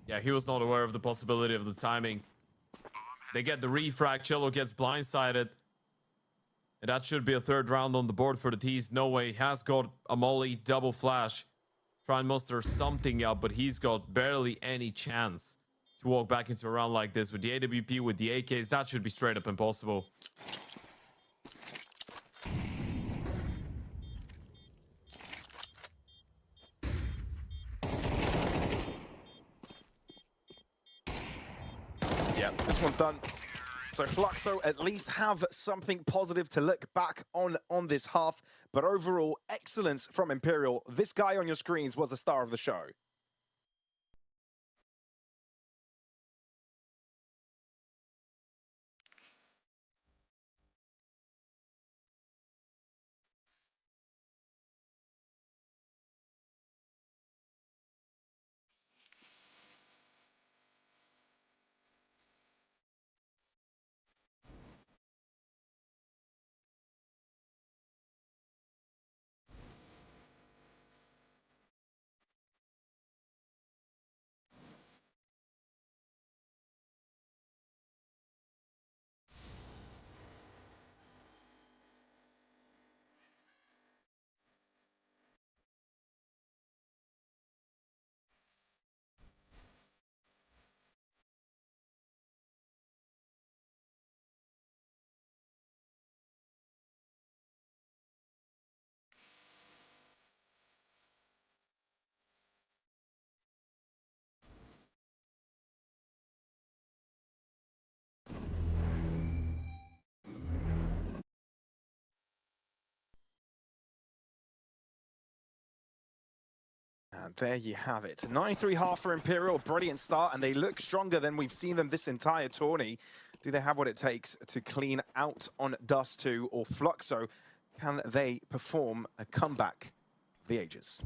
Yeah, he was not aware of the possibility of the timing. They get the refrag. Cello gets blindsided. And that should be a third round on the board for the T's. No way. He has got a molly, double flash. Try and muster something up, but he's got barely any chance to walk back into a round like this. With the AWP, with the AKs, that should be straight up impossible. Yeah, this one's done. So Fluxo at least have something positive to look back on this half. But overall, excellence from Imperial. This guy on your screens was the star of the show. And there you have it. 9-3 half for Imperial. Brilliant start, and they look stronger than we've seen them this entire tourney. Do they have what it takes to clean out on Dust 2 or Fluxo? Can they perform a comeback of the ages?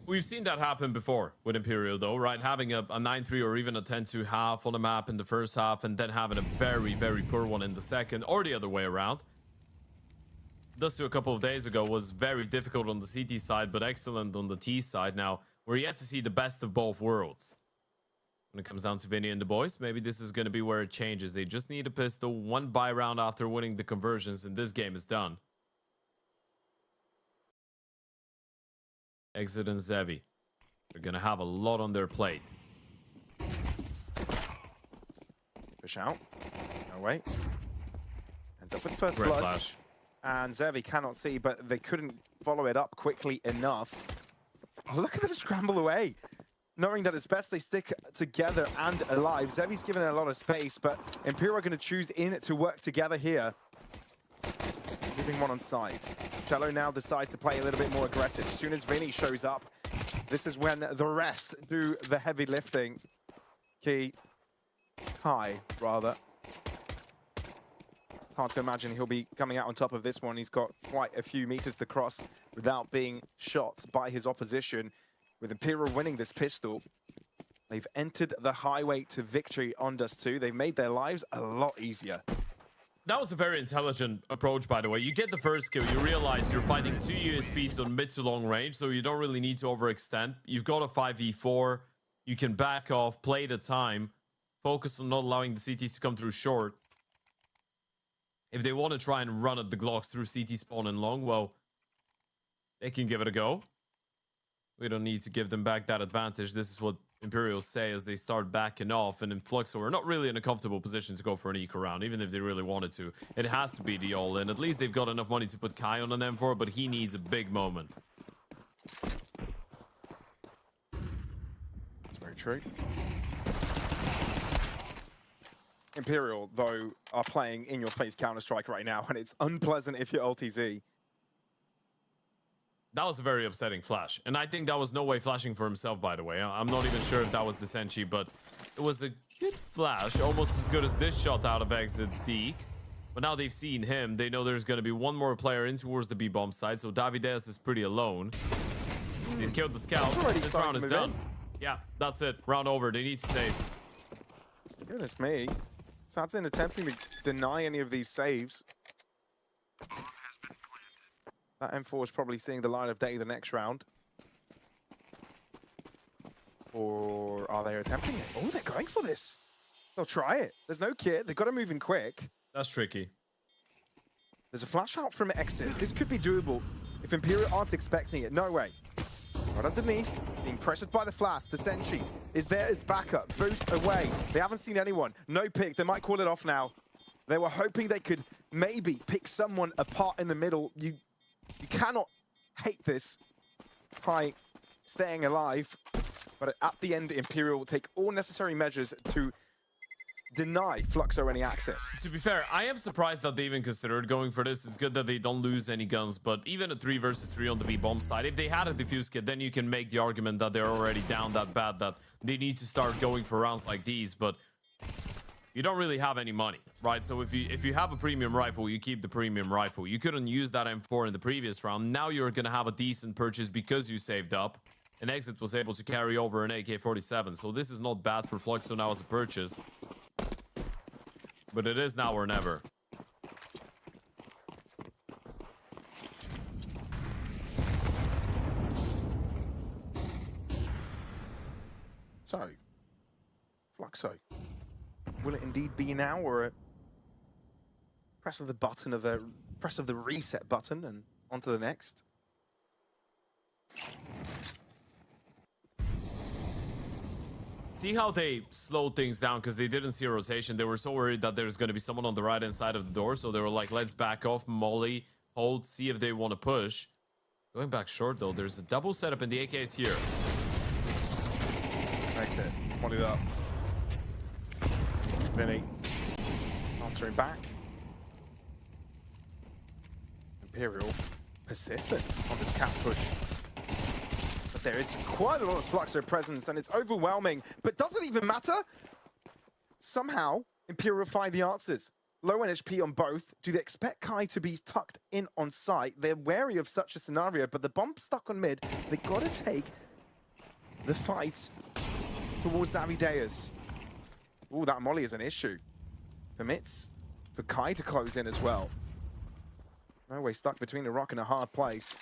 We've seen that happen before with Imperial, though, right? Having a 9-3 or even a 10-2 half on the map in the first half, and then having a very, very poor one in the second, or the other way around. Dust 2 a couple of days ago was very difficult on the CT side, but excellent on the T side. Now, we're yet to see the best of both worlds. When it comes down to Vinny and the boys, maybe this is going to be where it changes. They just need a pistol. One buy round after winning the conversions, and this game is done. Exit and Zevi. They're going to have a lot on their plate. Push out. No way. Ends up with first Great blood. flash. And Zevi cannot see, but they couldn't follow it up quickly enough. Oh, look at them scramble away. Knowing that it's best they stick together and alive. Zevi's given it a lot of space, but Imperial are going to choose in to work together here. Leaving one on side. Cello now decides to play a little bit more aggressive. As soon as Vinny shows up, this is when the rest do the heavy lifting. Kai, rather. Hard to imagine he'll be coming out on top of this one. He's got quite a few meters to cross without being shot by his opposition. With Imperial winning this pistol, they've entered the highway to victory on Dust 2. They've made their lives a lot easier. That was a very intelligent approach, by the way. You get the first kill, you realize you're fighting two USPs on mid to long range, so you don't really need to overextend. You've got a 5v4, you can back off, play the time, focus on not allowing the CTs to come through short. If they want to try and run at the Glocks through CT spawn and long, well, they can give it a go. We don't need to give them back that advantage. This is what Imperial say as they start backing off, and in Fluxo are not really in a comfortable position to go for an eco round, even if they really wanted to. It has to be the all-in. At least they've got enough money to put Kai on an M4, but he needs a big moment. That's very true. Imperial, though, are playing in-your-face Counter-Strike right now, and it's unpleasant if you're LTZ. That was a very upsetting flash. And I think that was no way flashing for himself, by the way. I'm not even sure if that was the Senshi, but it was a good flash. Almost as good as this shot out of Exit's Deke. But now they've seen him. They know there's going to be one more player in towards the B-bomb side. So Davideus is pretty alone. He's killed the scout. This round is done. Yeah, that's it. Round over. They need to save. Goodness me. Satsin attempting to deny any of these saves. That M4 is probably seeing the light of day the next round. Or are they attempting it? Oh, they're going for this. They'll try it. There's no kit. They've got to move in quick. That's tricky. There's a flash out from Exit. This could be doable if Imperial aren't expecting it. No way. Right underneath, being pressured by the flash. The Senshi is there as backup. Boost away. They haven't seen anyone. No pick. They might call it off now. They were hoping they could maybe pick someone apart in the middle. You cannot hate this. Kai staying alive. But at the end, Imperial will take all necessary measures to deny Fluxo any access. To be fair, I am surprised that they even considered going for this. It's good that they don't lose any guns, but even a 3 versus 3 on the B-bomb side, if they had a defuse kit, then you can make the argument that they're already down that bad that they need to start going for rounds like these, but you don't really have any money, right? So if you have a premium rifle, you keep the premium rifle. You couldn't use that M4 in the previous round. Now you're going to have a decent purchase because you saved up. And Exit was able to carry over an AK-47, so this is not bad for Fluxo now as a purchase. But it is now or never. So, Fluxo, will it indeed be now, or a press of the reset button and onto the next? See how they slowed things down because they didn't see a rotation. They were so worried that there's going to be someone on the right-hand side of the door. So they were like, let's back off, molly, hold, see if they want to push. Going back short, though, there's a double setup and the AK is here. Exit. Mollied up. Vinny answering back. Imperial persistent on this cap push. There is quite a lot of Fluxo presence, and it's overwhelming, but does it even matter? Somehow, Imperial find the answers. Low NHP on both. Do they expect Kai to be tucked in on site? They're wary of such a scenario, but the bomb stuck on mid. They got to take the fight towards Davideus. Oh, that molly is an issue. Permits for Kai to close in as well. No way, stuck between a rock and a hard place.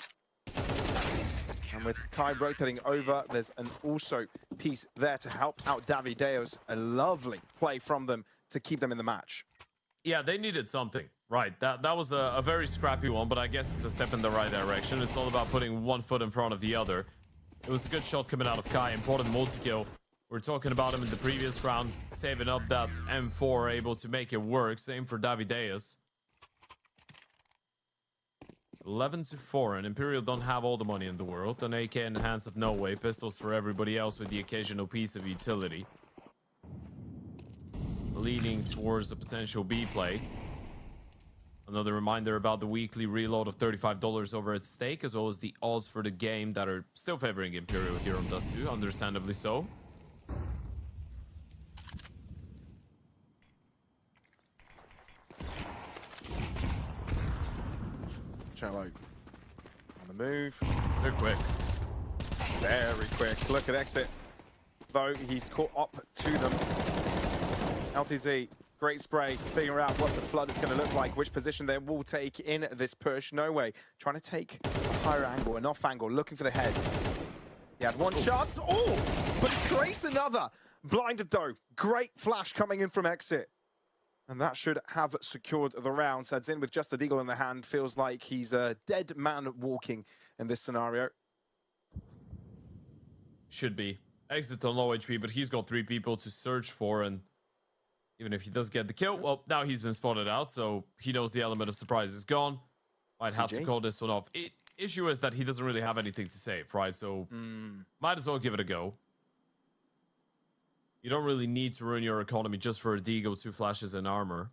And with Kai rotating over, there's an also piece there to help out Davideus. A lovely play from them to keep them in the match. Yeah, they needed something. Right, that was a very scrappy one, but I guess it's a step in the right direction. It's all about putting one foot in front of the other. It was a good shot coming out of Kai, important multi-kill. We were talking about him in the previous round, saving up that M4, able to make it work. Same for Davideus. 11-4, and Imperial don't have all the money in the world. An AK in the hands of no way. Pistols for everybody else with the occasional piece of utility. Leading towards a potential B play. Another reminder about the weekly reload of $35 over at stake, as well as the odds for the game that are still favoring Imperial here on Dust 2, understandably so. Cello on the move. They're quick. Very quick. Look at Exit. Though he's caught up to them. LTZ, great spray. Figure out what the flood is going to look like, which position they will take in this push. No way. Trying to take a higher angle, an off angle, looking for the head. He had one chance. Oh, but he creates another. Blinded though. Great flash coming in from exit. And that should have secured the round. Sad's in with just a deagle in the hand. Feels like he's a dead man walking in this scenario. Should be. Exit on low HP, but he's got 3 people to search for, and even if he does get the kill, well, now he's been spotted out, so he knows the element of surprise is gone. Might have to call this one off. Issue is that he doesn't really have anything to save, right? So might as well give it a go. You don't really need to ruin your economy just for a deagle, 2 flashes, and armor.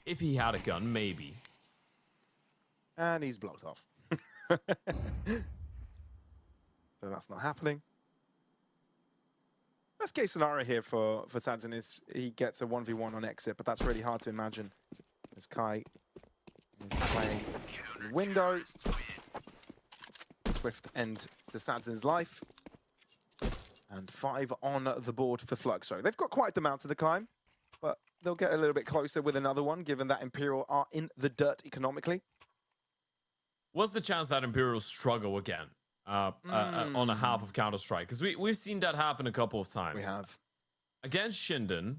If he had a gun, maybe. And he's blocked off. So that's not happening. Best case scenario here for Sadzin is he gets a 1v1 on exit, but that's really hard to imagine. As Kai is playing the window. Swift end to Sadzin's life. And 5 on the board for Fluxo. They've got quite the mountain to climb, but they'll get a little bit closer with another one, given that Imperial are in the dirt economically. What's the chance that Imperial struggle again on a half of Counter-Strike? Because we've seen that happen a couple of times. We have. Against Shinden,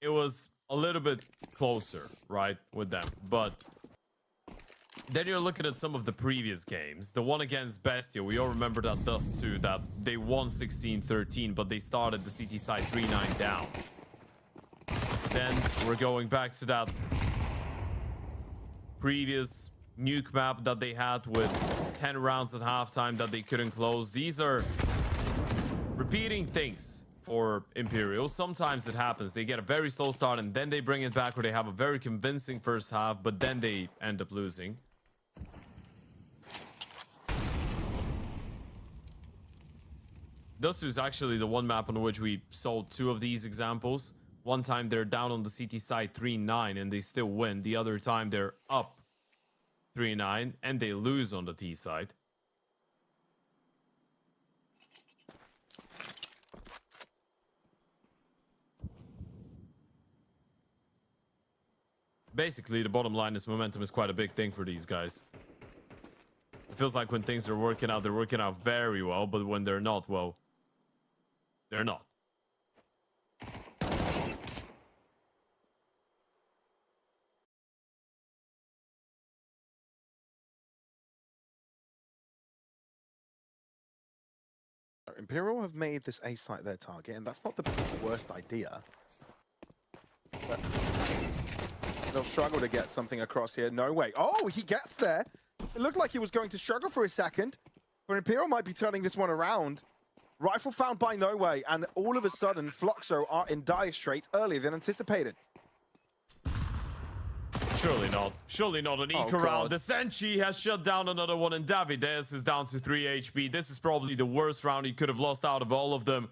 it was a little bit closer, right, with them. But then you're looking at some of the previous games. The one against Bestia, we all remember that Dust 2, that they won 16-13, but they started the CT side 3-9 down. Then we're going back to that previous Nuke map that they had with 10 rounds at halftime that they couldn't close. These are repeating things for Imperial. Sometimes it happens. They get a very slow start and then they bring it back, where they have a very convincing first half, but then they end up losing. Dust 2 is actually the one map on which we saw 2 of these examples. One time they're down on the CT side 3-9 and they still win. The other time they're up 3-9 and they lose on the T side. Basically, the bottom line is momentum is quite a big thing for these guys. It feels like when things are working out, they're working out very well, but when they're not, well, they're not. Imperial have made this A site their target, and that's not the worst idea. But they'll struggle to get something across here. No way. Oh, he gets there. It looked like he was going to struggle for a second, but Imperial might be turning this one around. Rifle found by No Way, and all of a sudden, Fluxo are in dire straits earlier than anticipated. Surely not. Surely not an eco round. The Senchi has shut down another one, and Davides is down to 3 HP. This is probably the worst round he could have lost out of all of them.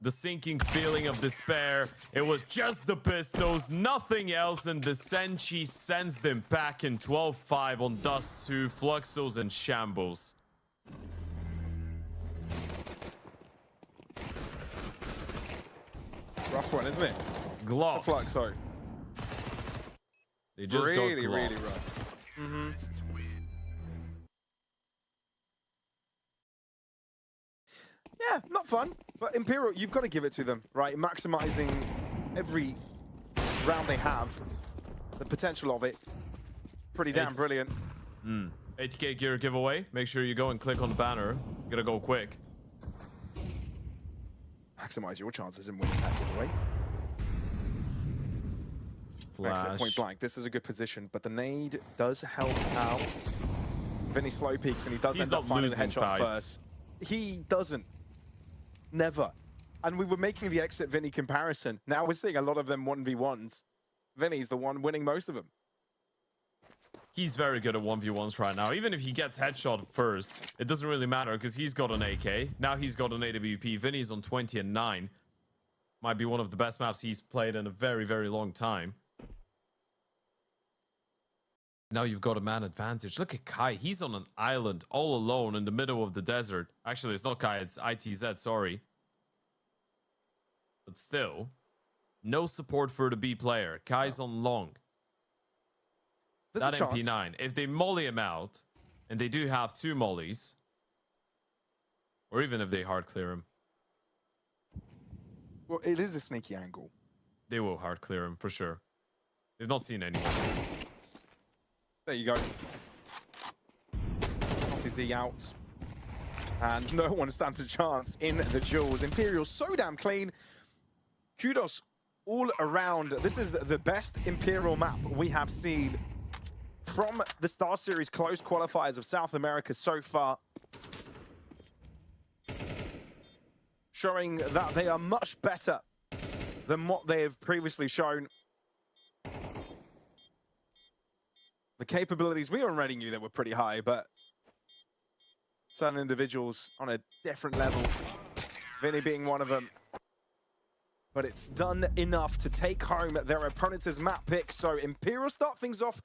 The sinking feeling of despair. It was just the pistols, nothing else, and the Senchi sends them back in 12-5 on Dust 2, Fluxos, and Shambles. Rough one, isn't it? Glocked. Fluxo. They just really, got really rough. Yeah, not fun. But Imperial, you've got to give it to them, right? Maximizing every round they have. The potential of it. Pretty damn brilliant. 80k gear giveaway. Make sure you go and click on the banner. Gotta go quick. Maximize your chances in winning that giveaway. Exit point blank. This is a good position, but the nade does help out. Vinny slow peaks, and he does end up finding the headshot first. He doesn't. Never. And we were making the exit Vinny comparison. Now we're seeing a lot of them 1v1s. Vinny's the one winning most of them. He's very good at 1v1s right now. Even if he gets headshot first, it doesn't really matter because he's got an AK. Now he's got an AWP. Vinny's on 20 and 9. Might be one of the best maps he's played in a very, very long time. Now you've got a man advantage. Look at Kai. He's on an island all alone in the middle of the desert. Actually, it's not Kai. It's ITZ, sorry. But still, no support for the B player. Kai's on long. That MP9. If they molly him out, and they do have 2 mollies, or even if they hard clear him, Well, it is a sneaky angle. They will hard clear him for sure. They've not seen anyone. There you go. Z out. And no one stands a chance in the duels. Imperial so damn clean. Kudos all around. This is the best Imperial map we have seen from the StarSeries close qualifiers of South America so far. Showing that they are much better than what they have previously shown. The capabilities, we already knew they were pretty high, but certain individuals on a different level, Vinny being one of them. But it's done enough to take home their opponent's map pick. So Imperial start things off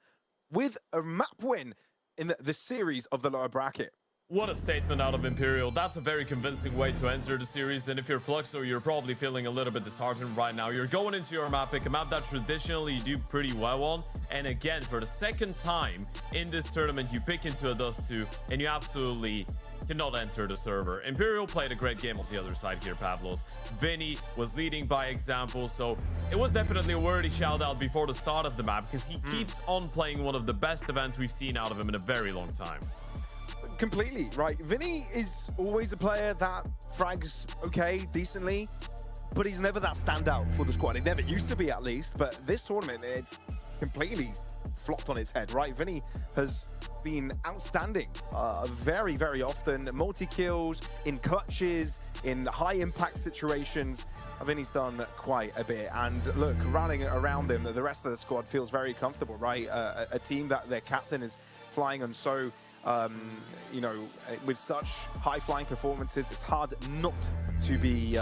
with a map win in the series of the lower bracket. What a statement out of Imperial. That's a very convincing way to enter the series. And if you're Fluxo, you're probably feeling a little bit disheartened right now. You're going into your map pick, a map that traditionally you do pretty well on. And again, for the second time in this tournament, you pick into a Dust 2 and you absolutely cannot enter the server. Imperial played a great game on the other side here, Pavlos. Vinny was leading by example, so it was definitely a worthy shout out before the start of the map because he keeps on playing one of the best events we've seen out of him in a very long time. Completely, right? Vinny is always a player that frags okay, decently, but he's never that standout for the squad. It never used to be, at least, but this tournament, it's completely flopped on its head, right? Vinny has been outstanding very, very often. Multi-kills, in clutches, in high-impact situations. Vinny's done quite a bit. And look, rallying around him, the rest of the squad feels very comfortable, right? A team that their captain is flying on so you know, with such high-flying performances, it's hard not to be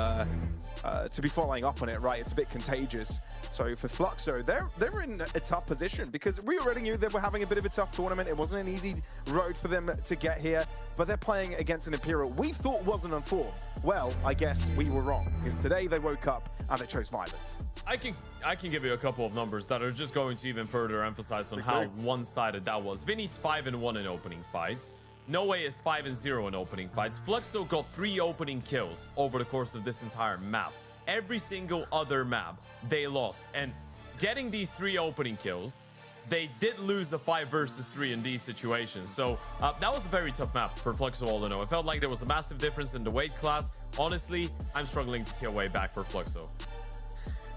following up on it, right? It's a bit contagious. So for Fluxo, they're in a tough position because we already knew they were having a bit of a tough tournament. It wasn't an easy road for them to get here, but they're playing against an Imperial we thought wasn't on form. Well, I guess we were wrong because today they woke up and they chose violence. I can give you a couple of numbers that are just going to even further emphasize on how one-sided that was. Vinny's 5-1 in opening fights. No Way is 5-0 in opening fights. Fluxo got 3 opening kills over the course of this entire map. Every single other map, they lost. And getting these 3 opening kills, they did lose a 5 versus 3 in these situations. So that was a very tough map for Fluxo all in all. It felt like there was a massive difference in the weight class. Honestly, I'm struggling to see a way back for Fluxo.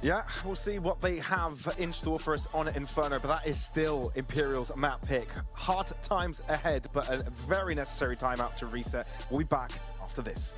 Yeah, we'll see what they have in store for us on Inferno, but that is still Imperial's map pick. Hard times ahead, but a very necessary timeout to reset. We'll be back after this.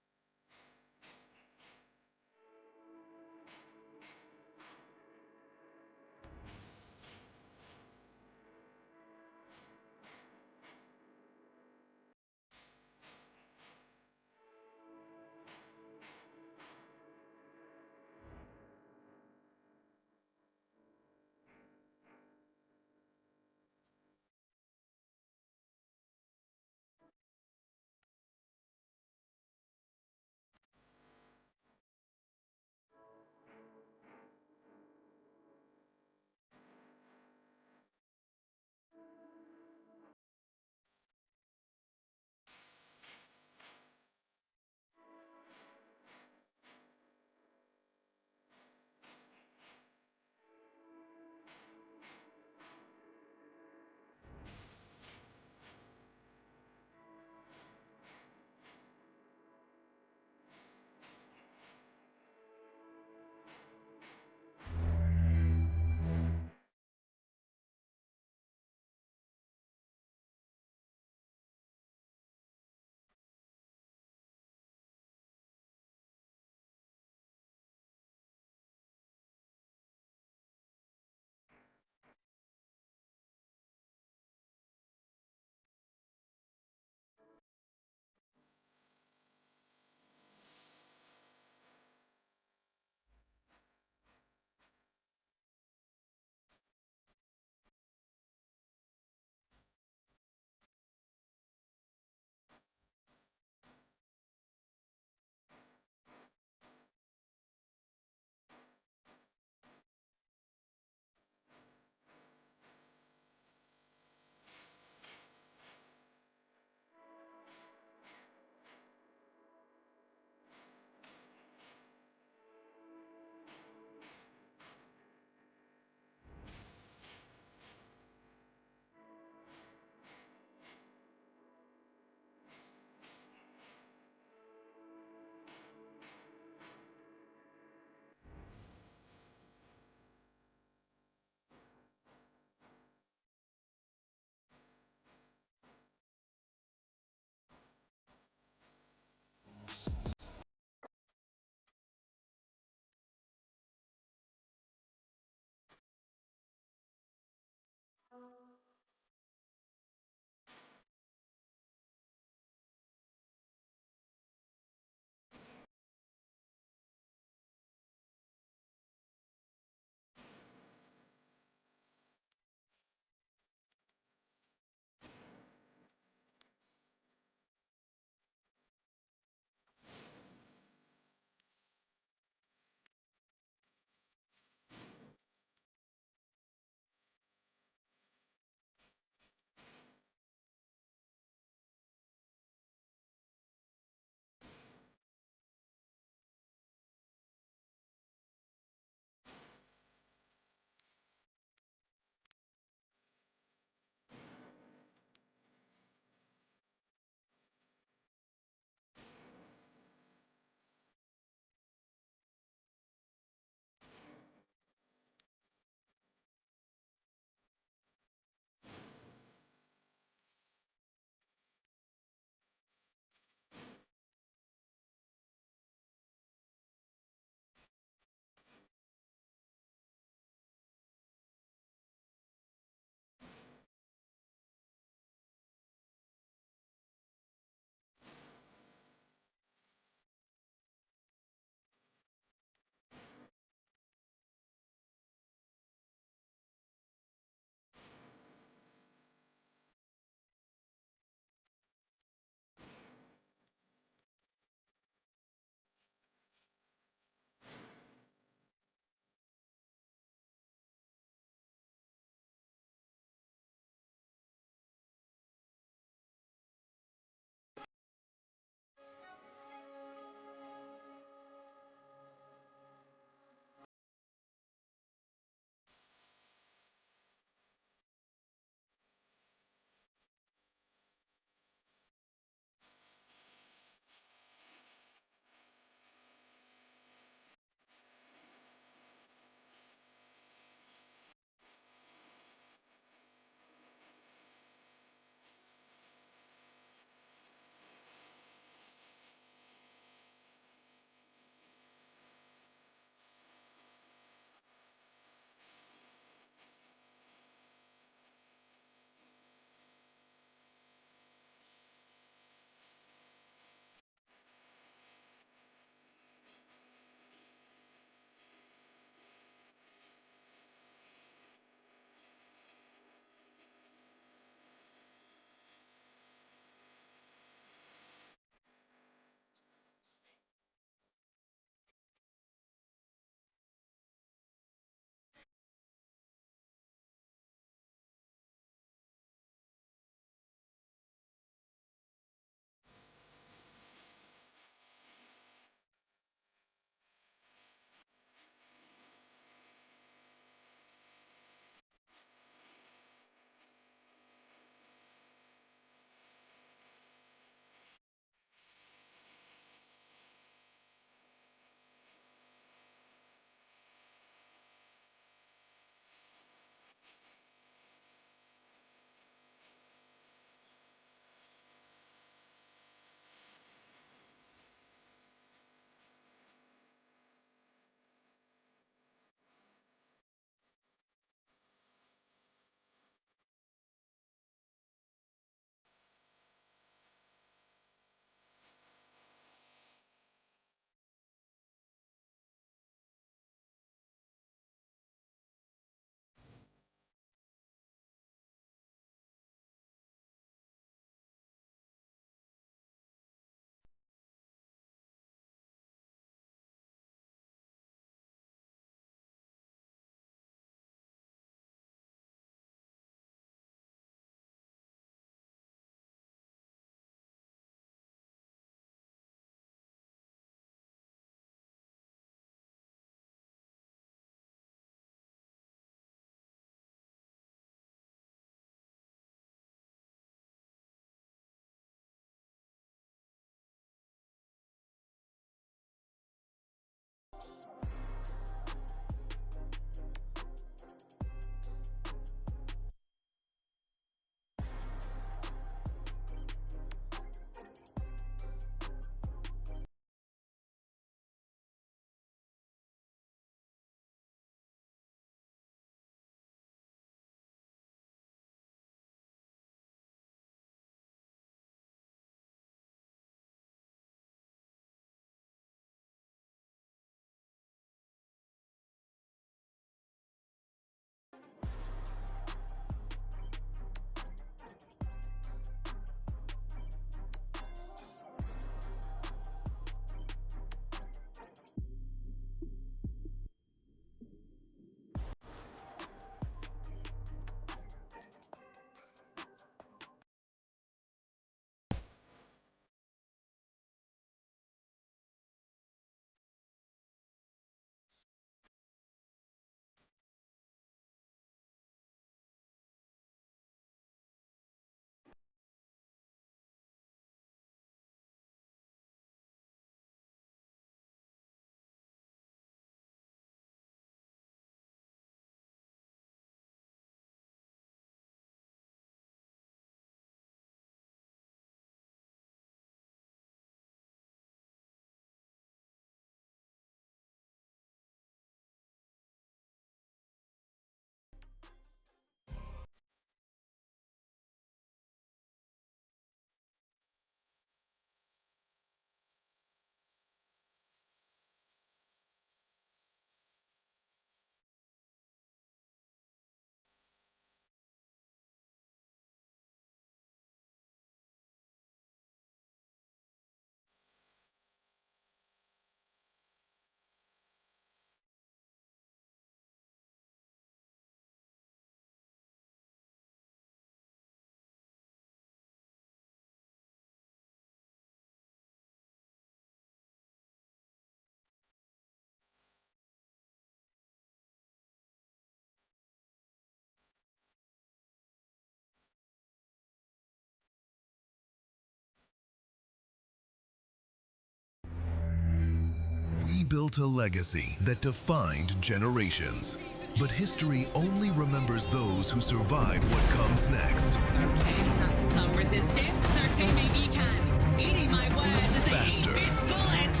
built a legacy that defined generations. But history only remembers those who survive what comes next. That's some resistance. Certainly maybe you can. Eating my words as Faster. they eat its bullets.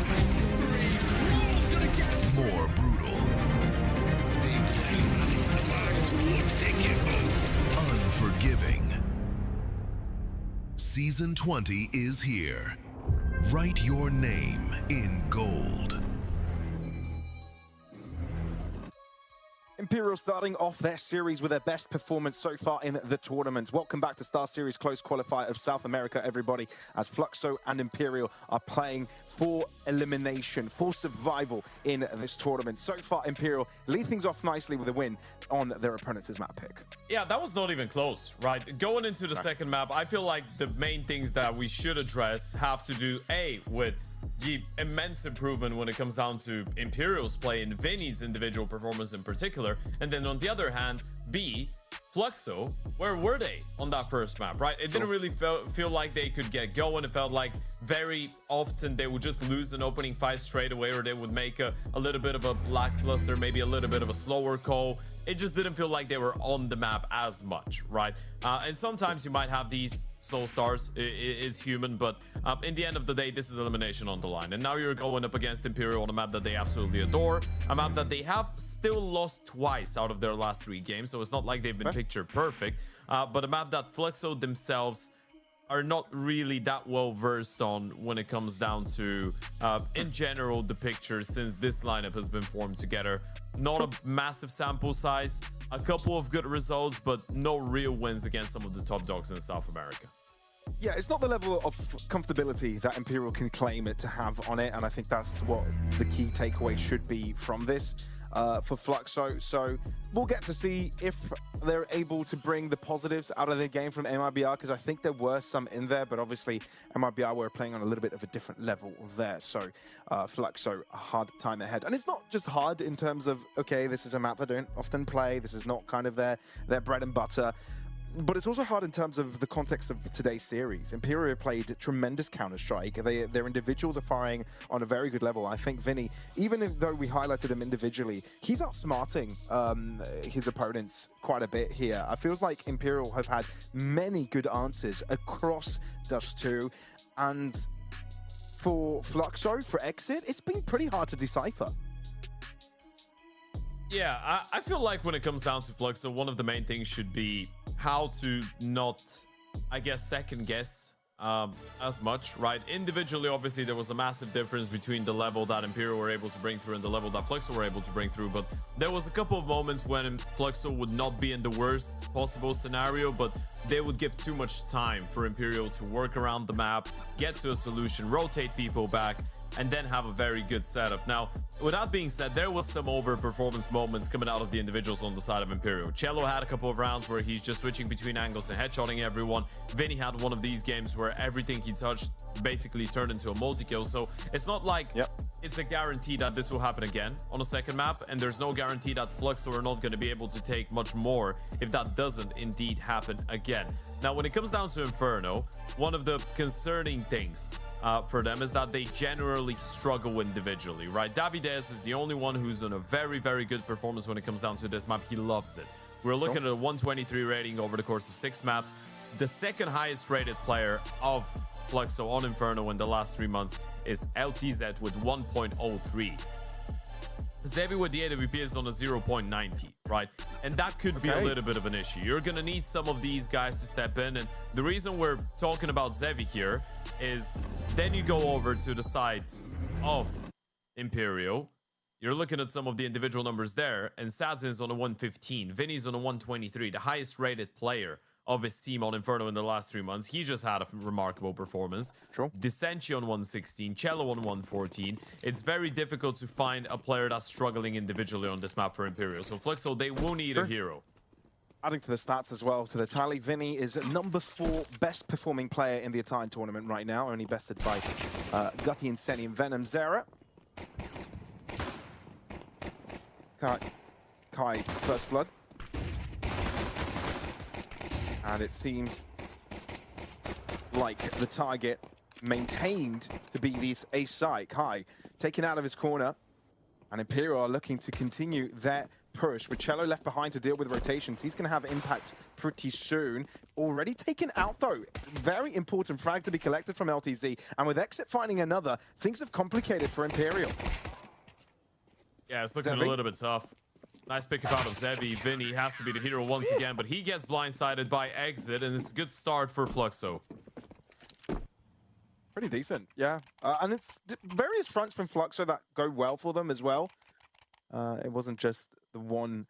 More brutal. Unforgiving. Season 20 is here. Write your name in gold. Imperial starting off their series with their best performance so far in the tournament. Welcome back to StarSeries Close Qualifier of South America, everybody, as Fluxo and Imperial are playing for elimination, for survival in this tournament. So far, Imperial lead things off nicely with a win on their opponent's map pick. Yeah, that was not even close, right? Going into the second map, I feel like the main things that we should address have to do, A, with the immense improvement when it comes down to Imperial's play and Vinny's individual performance in particular. And then on the other hand, B, Fluxo, where were they on that first map, right? It didn't really feel like they could get going. It felt like very often they would just lose an opening fight straight away, or they would make a little bit of a lackluster, maybe a little bit of a slower call. It just didn't feel like they were on the map as much, right? And sometimes you might have these slow starts. It is human, but in the end of the day, this is elimination on the line. And now you're going up against Imperial on a map that they absolutely adore, a map that they have still lost twice out of their last 3 games, so it's not like they've been picture perfect, but a map that Fluxo themselves are not really that well versed on when it comes down to in general the picture, since this lineup has been formed together. Not a massive sample size, a couple of good results, but no real wins against some of the top dogs in South America. Yeah, it's not the level of comfortability that Imperial can claim it to have on it, and I think that's what the key takeaway should be from this for Fluxo. So we'll get to see if they're able to bring the positives out of the game from MIBR, because I think there were some in there, but obviously MIBR were playing on a little bit of a different level there. So Fluxo, a hard time ahead. And it's not just hard in terms of, okay, this is a map they don't often play, this is not kind of their bread and butter, but it's also hard in terms of the context of today's series. Imperial have played tremendous Counter-Strike. Their individuals are firing on a very good level. I think Vinny, even though we highlighted him individually, he's outsmarting his opponents quite a bit here. It feels like Imperial have had many good answers across Dust 2, and for Fluxo, for Exit, it's been pretty hard to decipher. Yeah, I feel like when it comes down to Fluxo, one of the main things should be how to not, I guess, second guess as much, right? Individually, obviously, there was a massive difference between the level that Imperial were able to bring through and the level that Fluxo were able to bring through. But there was a couple of moments when Fluxo would not be in the worst possible scenario, but they would give too much time for Imperial to work around the map, get to a solution, rotate people back, and then have a very good setup. Now, with that being said, there was some over-performance moments coming out of the individuals on the side of Imperial. Cello had a couple of rounds where he's just switching between angles and headshotting everyone. Vinny had one of these games where everything he touched basically turned into a multi-kill. So it's not like it's a guarantee that this will happen again on a second map, and there's no guarantee that Fluxo are not going to be able to take much more if that doesn't indeed happen again. Now, when it comes down to Inferno, one of the concerning things for them is that they generally struggle individually, right? Davides is the only one who's on a very, very good performance when it comes down to this map. He loves it. We're looking at a 123 rating over the course of 6 maps. The second highest rated player of Fluxo on Inferno in the last 3 months is LTZ with 1.03. Zevi with the AWP is on a 0.90, right? And that could be a little bit of an issue. You're going to need some of these guys to step in. And the reason we're talking about Zevi here is then you go over to the side of Imperial. You're looking at some of the individual numbers there. And Sadzin is on a 115. Vinny's on a 123, the highest rated player of his team on Inferno in the last 3 months. He just had a remarkable performance. Disenchi on 116, Cello on 114. It's very difficult to find a player that's struggling individually on this map for Imperial. So Fluxo, they will need a hero. Adding to the stats as well, to the tally, Vinny is number 4 best performing player in the entire tournament right now, only bested by Gutty and Seni and Venom Zera. Kai, first blood. And it seems like the target maintained to be this ace side. Kai taken out of his corner. And Imperial are looking to continue their push. With Cello left behind to deal with rotations, he's going to have impact pretty soon. Already taken out, though. Very important frag to be collected from LTZ. And with Exit finding another, things have complicated for Imperial. Yeah, it's looking a little bit tough. Nice pick out of Zevi. Vinny has to be the hero once again, but he gets blindsided by Exit, and it's a good start for Fluxo. Pretty decent, yeah. And it's various fronts from Fluxo that go well for them as well. It wasn't just the one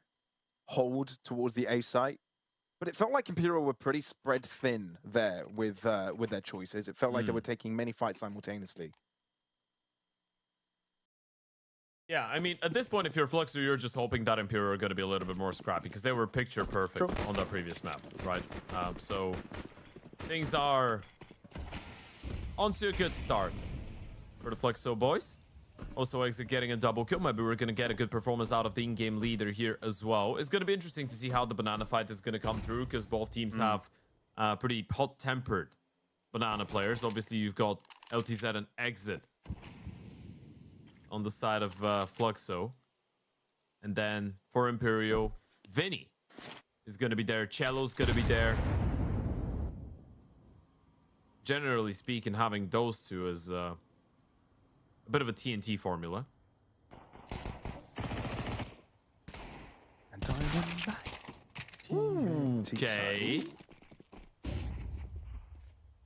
hold towards the A site, but it felt like Imperial were pretty spread thin there with their choices. It felt like they were taking many fights simultaneously. Yeah, I mean, at this point, if you're Fluxo, you're just hoping that Imperial are going to be a little bit more scrappy because they were picture perfect on the previous map, right? So things are onto a good start for the Fluxo boys. Also, Exit getting a double kill. Maybe we're going to get a good performance out of the in-game leader here as well. It's going to be interesting to see how the banana fight is going to come through because both teams have pretty hot-tempered banana players. Obviously, you've got LTZ and Exit on the side of Fluxo. And then for Imperial, Vinny is going to be there. Cello's going to be there. Generally speaking, having those two is a bit of a TNT formula. And Diamond back. Okay.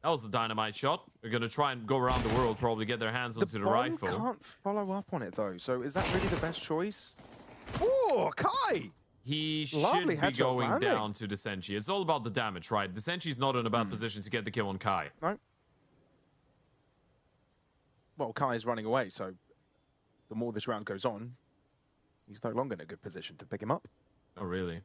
That was a dynamite shot. They're going to try and go around the world, probably get their hands onto the rifle. Can't follow up on it, though. So is that really the best choice? Oh, Kai! He Lovely should be headshots going landing. down to the Senshi. It's all about the damage, right? The Senshi's not in a bad position to get the kill on Kai. No. Well, Kai is running away, so the more this round goes on, he's no longer in a good position to pick him up. Oh, really?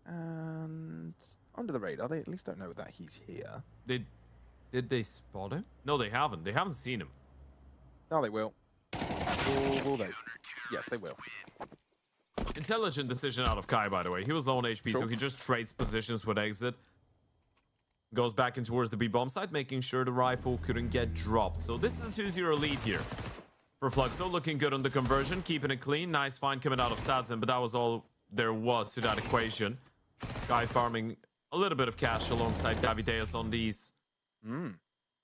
And under the radar, they at least don't know that he's here. Did they spot him? No, they haven't. They haven't seen him. No, they will. Will they? Yes, they will. Intelligent decision out of Kai, by the way. He was low on HP, so he just trades positions with Exit. Goes back in towards the B-bomb site, making sure the rifle couldn't get dropped. So this is a 2-0 lead here for Fluxo. Looking good on the conversion, keeping it clean. Nice find coming out of Sadzen, but that was all there was to that equation. Kai farming a little bit of cash alongside Davideus on these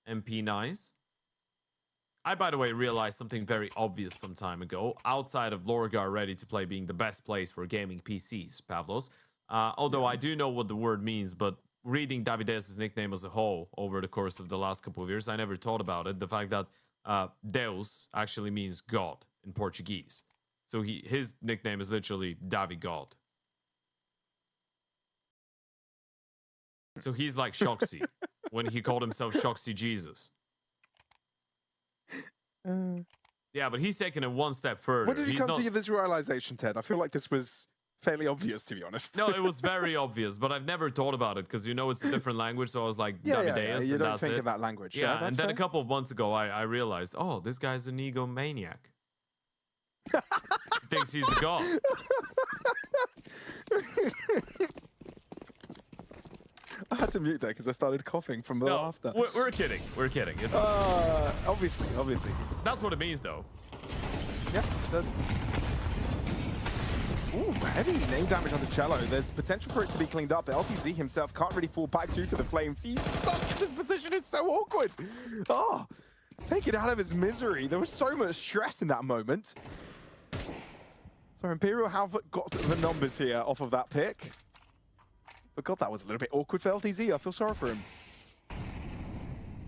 MP9s. I, by the way, realized something very obvious some time ago. Outside of Lorgar ready to play being the best place for gaming PCs, Pavlos. Although I do know what the word means, but reading Davideus' nickname as a whole over the course of the last couple of years, I never thought about it. The fact that Deus actually means God in Portuguese. So his nickname is literally Davi God. So he's like Shoxy when he called himself Shoxy Jesus. Yeah, but he's taken it one step further. When did you come to this realization, Ted? I feel like this was fairly obvious, to be honest. No, it was very obvious, but I've never thought about it because, you know, it's a different language. So I was like, yeah, Davideus, you and don't that's think it. of that language. Yeah, that's and then fair. a couple of months ago, I realized, oh, this guy's an egomaniac. He thinks he's a god. I had to mute that because I started coughing from the laughter. We're kidding. We're kidding. It's, obviously. that's what it means, though. Yeah, it does. Ooh, heavy name damage on the Cello. There's potential for it to be cleaned up. LTZ himself can't really fall back due to the flames. He's stuck in this position. It's so awkward. Oh, take it out of his misery. There was so much stress in that moment. So Imperial have got the numbers here off of that pick. But God, that was a little bit awkward for LTZ. I feel sorry for him.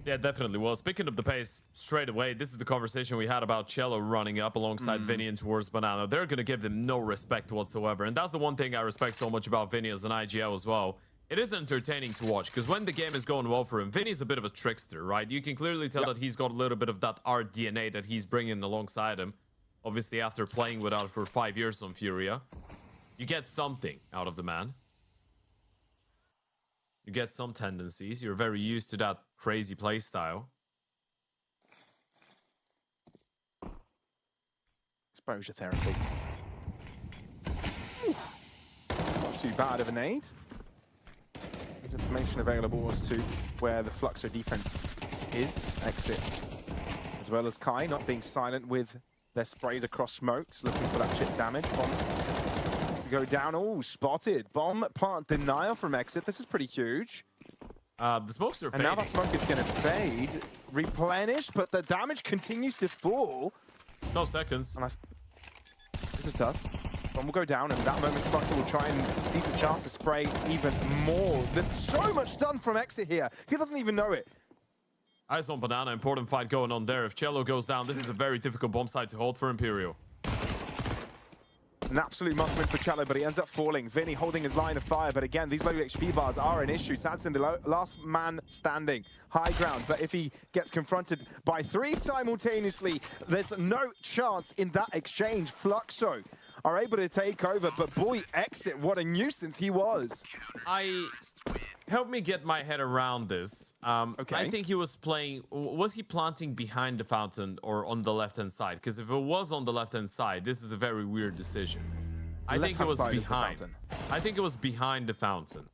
Yeah, definitely. Well, picking up the pace straight away, this is the conversation we had about Cello running up alongside Vinny and towards Banana. They're going to give them no respect whatsoever. And that's the one thing I respect so much about Vinny as an IGL as well. It is entertaining to watch because when the game is going well for him, Vinny's a bit of a trickster, right? You can clearly tell that he's got a little bit of that art DNA that he's bringing alongside him. Obviously, after playing without for 5 years on Furia, you get something out of the man. You get some tendencies. You're very used to that crazy play style. Exposure therapy. Not too bad of a nade. There's information available as to where the Fluxo defense is. Exit. As well as Kai not being silent with Their sprays across smokes, looking for that chip damage. Bomb go down. Oh, spotted. Bomb plant denial from exit. This is pretty huge. The smokes are And fading. now that smoke is going to fade, replenish, but the damage continues to fall. No seconds. And this is tough. Bomb will go down, and at that moment, Fluxo will try and seize the chance to spray even more. There's so much done from exit here. He doesn't even know it. Eyes on Banana, important fight going on there. If Cello goes down, this is a very difficult bomb site to hold for Imperial. An absolute must-win for Cello, but he ends up falling. Vinny holding his line of fire, but again, these low HP bars are an issue. Sanson, the last man standing, high ground, but if he gets confronted by 3 simultaneously, there's no chance in that exchange. Fluxo are able to take over, but boy, exit, what a nuisance he was. Help me get my head around this. Okay. I think he was playing... Was he planting behind the fountain or on the left-hand side? Because if it was on the left-hand side, this is a very weird decision. I think it was behind. I think it was behind the fountain.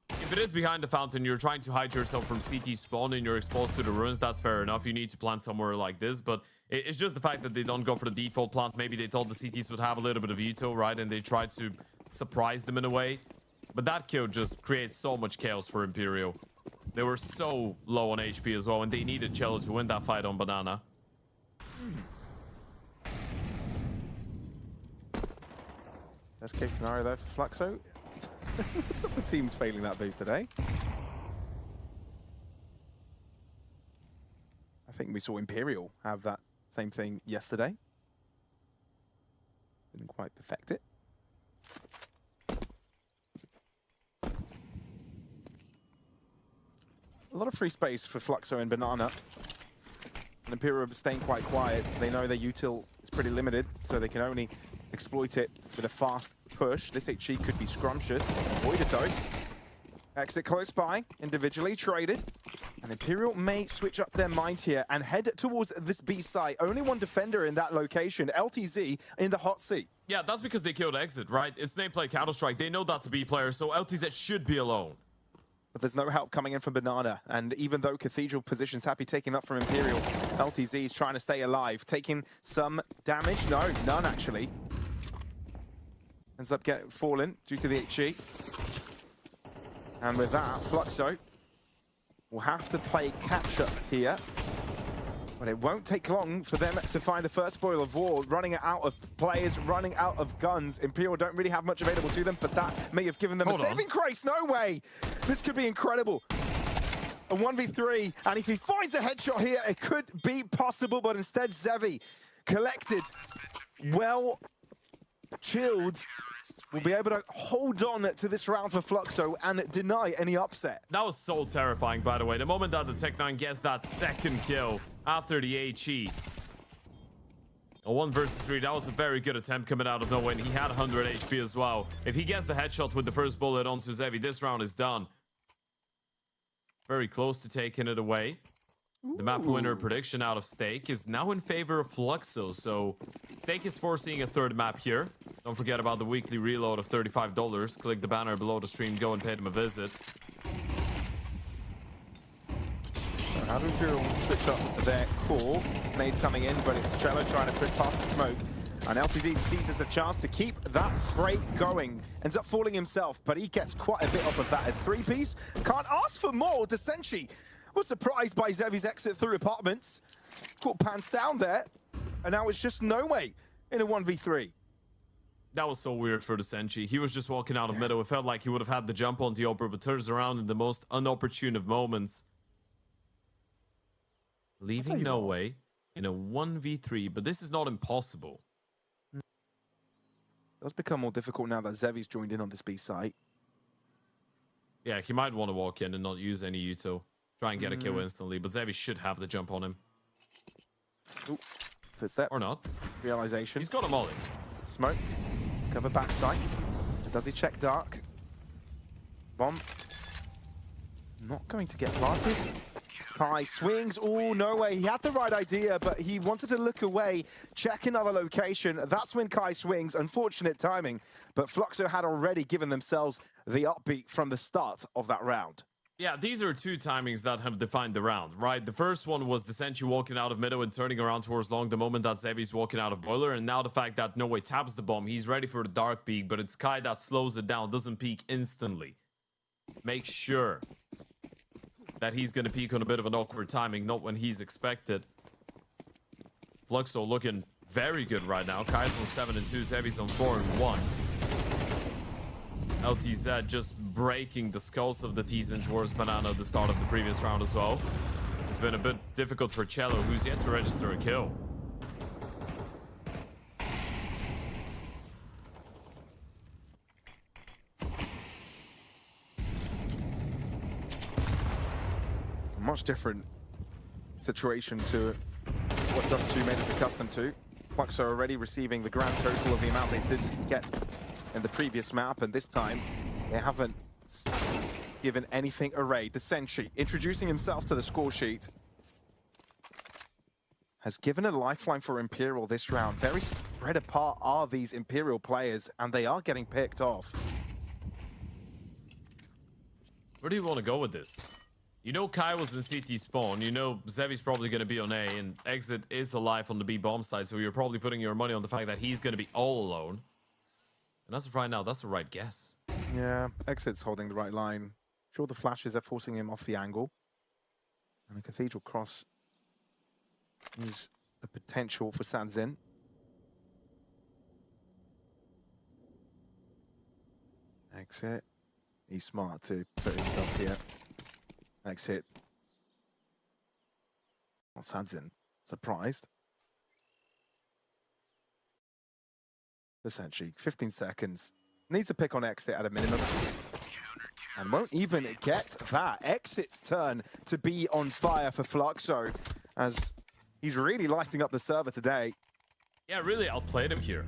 If it is behind the fountain, you're trying to hide yourself from CT spawn and you're exposed to the ruins, that's fair enough. You need to plant somewhere like this, but it's just the fact that they don't go for the default plant. Maybe they thought the CTs would have a little bit of veto, right? And they tried to surprise them in a way. But that kill just creates so much chaos for Imperial. They were so low on HP as well, and they needed Cello to win that fight on Banana. Best case scenario there for Fluxo. What's up with teams failing that boost today? I think we saw Imperial have that same thing yesterday. Didn't quite perfect it. A lot of free space for Fluxo and Banana. And Imperial staying quite quiet. They know their util is pretty limited, so they can only exploit it with a fast push. This HE could be scrumptious. Avoided though. Exit close by, individually traded. And Imperial may switch up their mind here and head towards this B site. Only one defender in that location, LTZ in the hot seat. Yeah, that's because they killed Exit, right? It's nameplate Counter-Strike. They know that's a B player, so LTZ should be alone. But there's no help coming in from Banana. And even though Cathedral position's happy taking up from Imperial, LTZ is trying to stay alive. Taking some damage. No, none actually. Ends up getting fallen due to the HE. And with that, Fluxo will have to play catch-up here. But it won't take long for them to find the first spoil of war. Running out of players, running out of guns. Imperial don't really have much available to them, but that may have given them a saving grace. No way! This could be incredible. A 1v3, and if he finds a headshot here, it could be possible, but instead Zevi, collected, well chilled, will be able to hold on to this round for Fluxo and deny any upset. That was so terrifying, by the way. The moment that the Tech9 gets that second kill after the HE. A 1 versus 3, that was a very good attempt coming out of nowhere, and he had 100 HP as well. If he gets the headshot with the first bullet onto Zevi, this round is done. Very close to taking it away. Ooh. The map winner prediction out of Stake is now in favor of Fluxo, so Stake is foreseeing a third map here. Don't forget about the weekly reload of $35. Click the banner below the stream, go and pay them a visit. How do Imperial switch up their call? Nade coming in, but it's Cello trying to put past the smoke. And LTZ seizes a chance to keep that spray going. Ends up falling himself, but he gets quite a bit off of that. A 3-piece. Can't ask for more. Desenchi was surprised by Zevi's exit through apartments. Caught pants down there. And now it's just no way in a 1v3. That was so weird for the Senchi. He was just walking out of middle. It felt like he would have had the jump on the Opera, but turns around in the most unopportune of moments. Leaving no way in a 1v3, but this is not impossible. It does become more difficult now that Zevi's joined in on this B site. Yeah, he might want to walk in and not use any util. Try and get a kill instantly, but Zevi should have the jump on him. Ooh, footstep. Or not. Realization. He's got a molly. Smoke. Cover backside. Does he check dark? Bomb. Not going to get planted. Kai swings. Oh, no way. He had the right idea, but he wanted to look away, check another location. That's when Kai swings. Unfortunate timing, but Fluxo had already given themselves the upbeat from the start of that round. Yeah, these are two timings that have defined the round, right? The first one was the Senshi walking out of middle and turning around towards long the moment that Zevi's walking out of boiler, and now the fact that No Way taps the bomb, he's ready for the dark peek, but it's Kai that slows it down, doesn't peek instantly. Make sure that he's gonna peek on a bit of an awkward timing, not when he's expected. Fluxo looking very good right now. Kai's on 7 and 2, Zevi's on 4 and 1. LTZ just breaking the skulls of the T's in towards Banana at the start of the previous round as well. It's been a bit difficult for Cello, who's yet to register a kill. A much different situation to what Dust 2 made us accustomed to. Fluxo already receiving the grand total of the amount they did get in the previous map, and this time they haven't given anything away. The Senshi, introducing himself to the score sheet, has given a lifeline for Imperial this round. Very spread apart are these Imperial players, and they are getting picked off. Where do you want to go with this? You know Kai was in CT spawn, you know Zevi's probably going to be on A, and Exit is alive on the B bomb side, so you're probably putting your money on the fact that he's going to be all alone. And as of right now, that's the right guess. Yeah, Exit's holding the right line. Sure, the flashes are forcing him off the angle. And a Cathedral Cross is a potential for Sanzin. Exit. He's smart to put himself here. Exit. Not Sanzin. Surprised. Essentially, 15 seconds. Needs to pick on Exit at a minimum. And won't even get that. Exit's turn to be on fire for Fluxo, as he's really lighting up the server today. Yeah, really outplayed him here.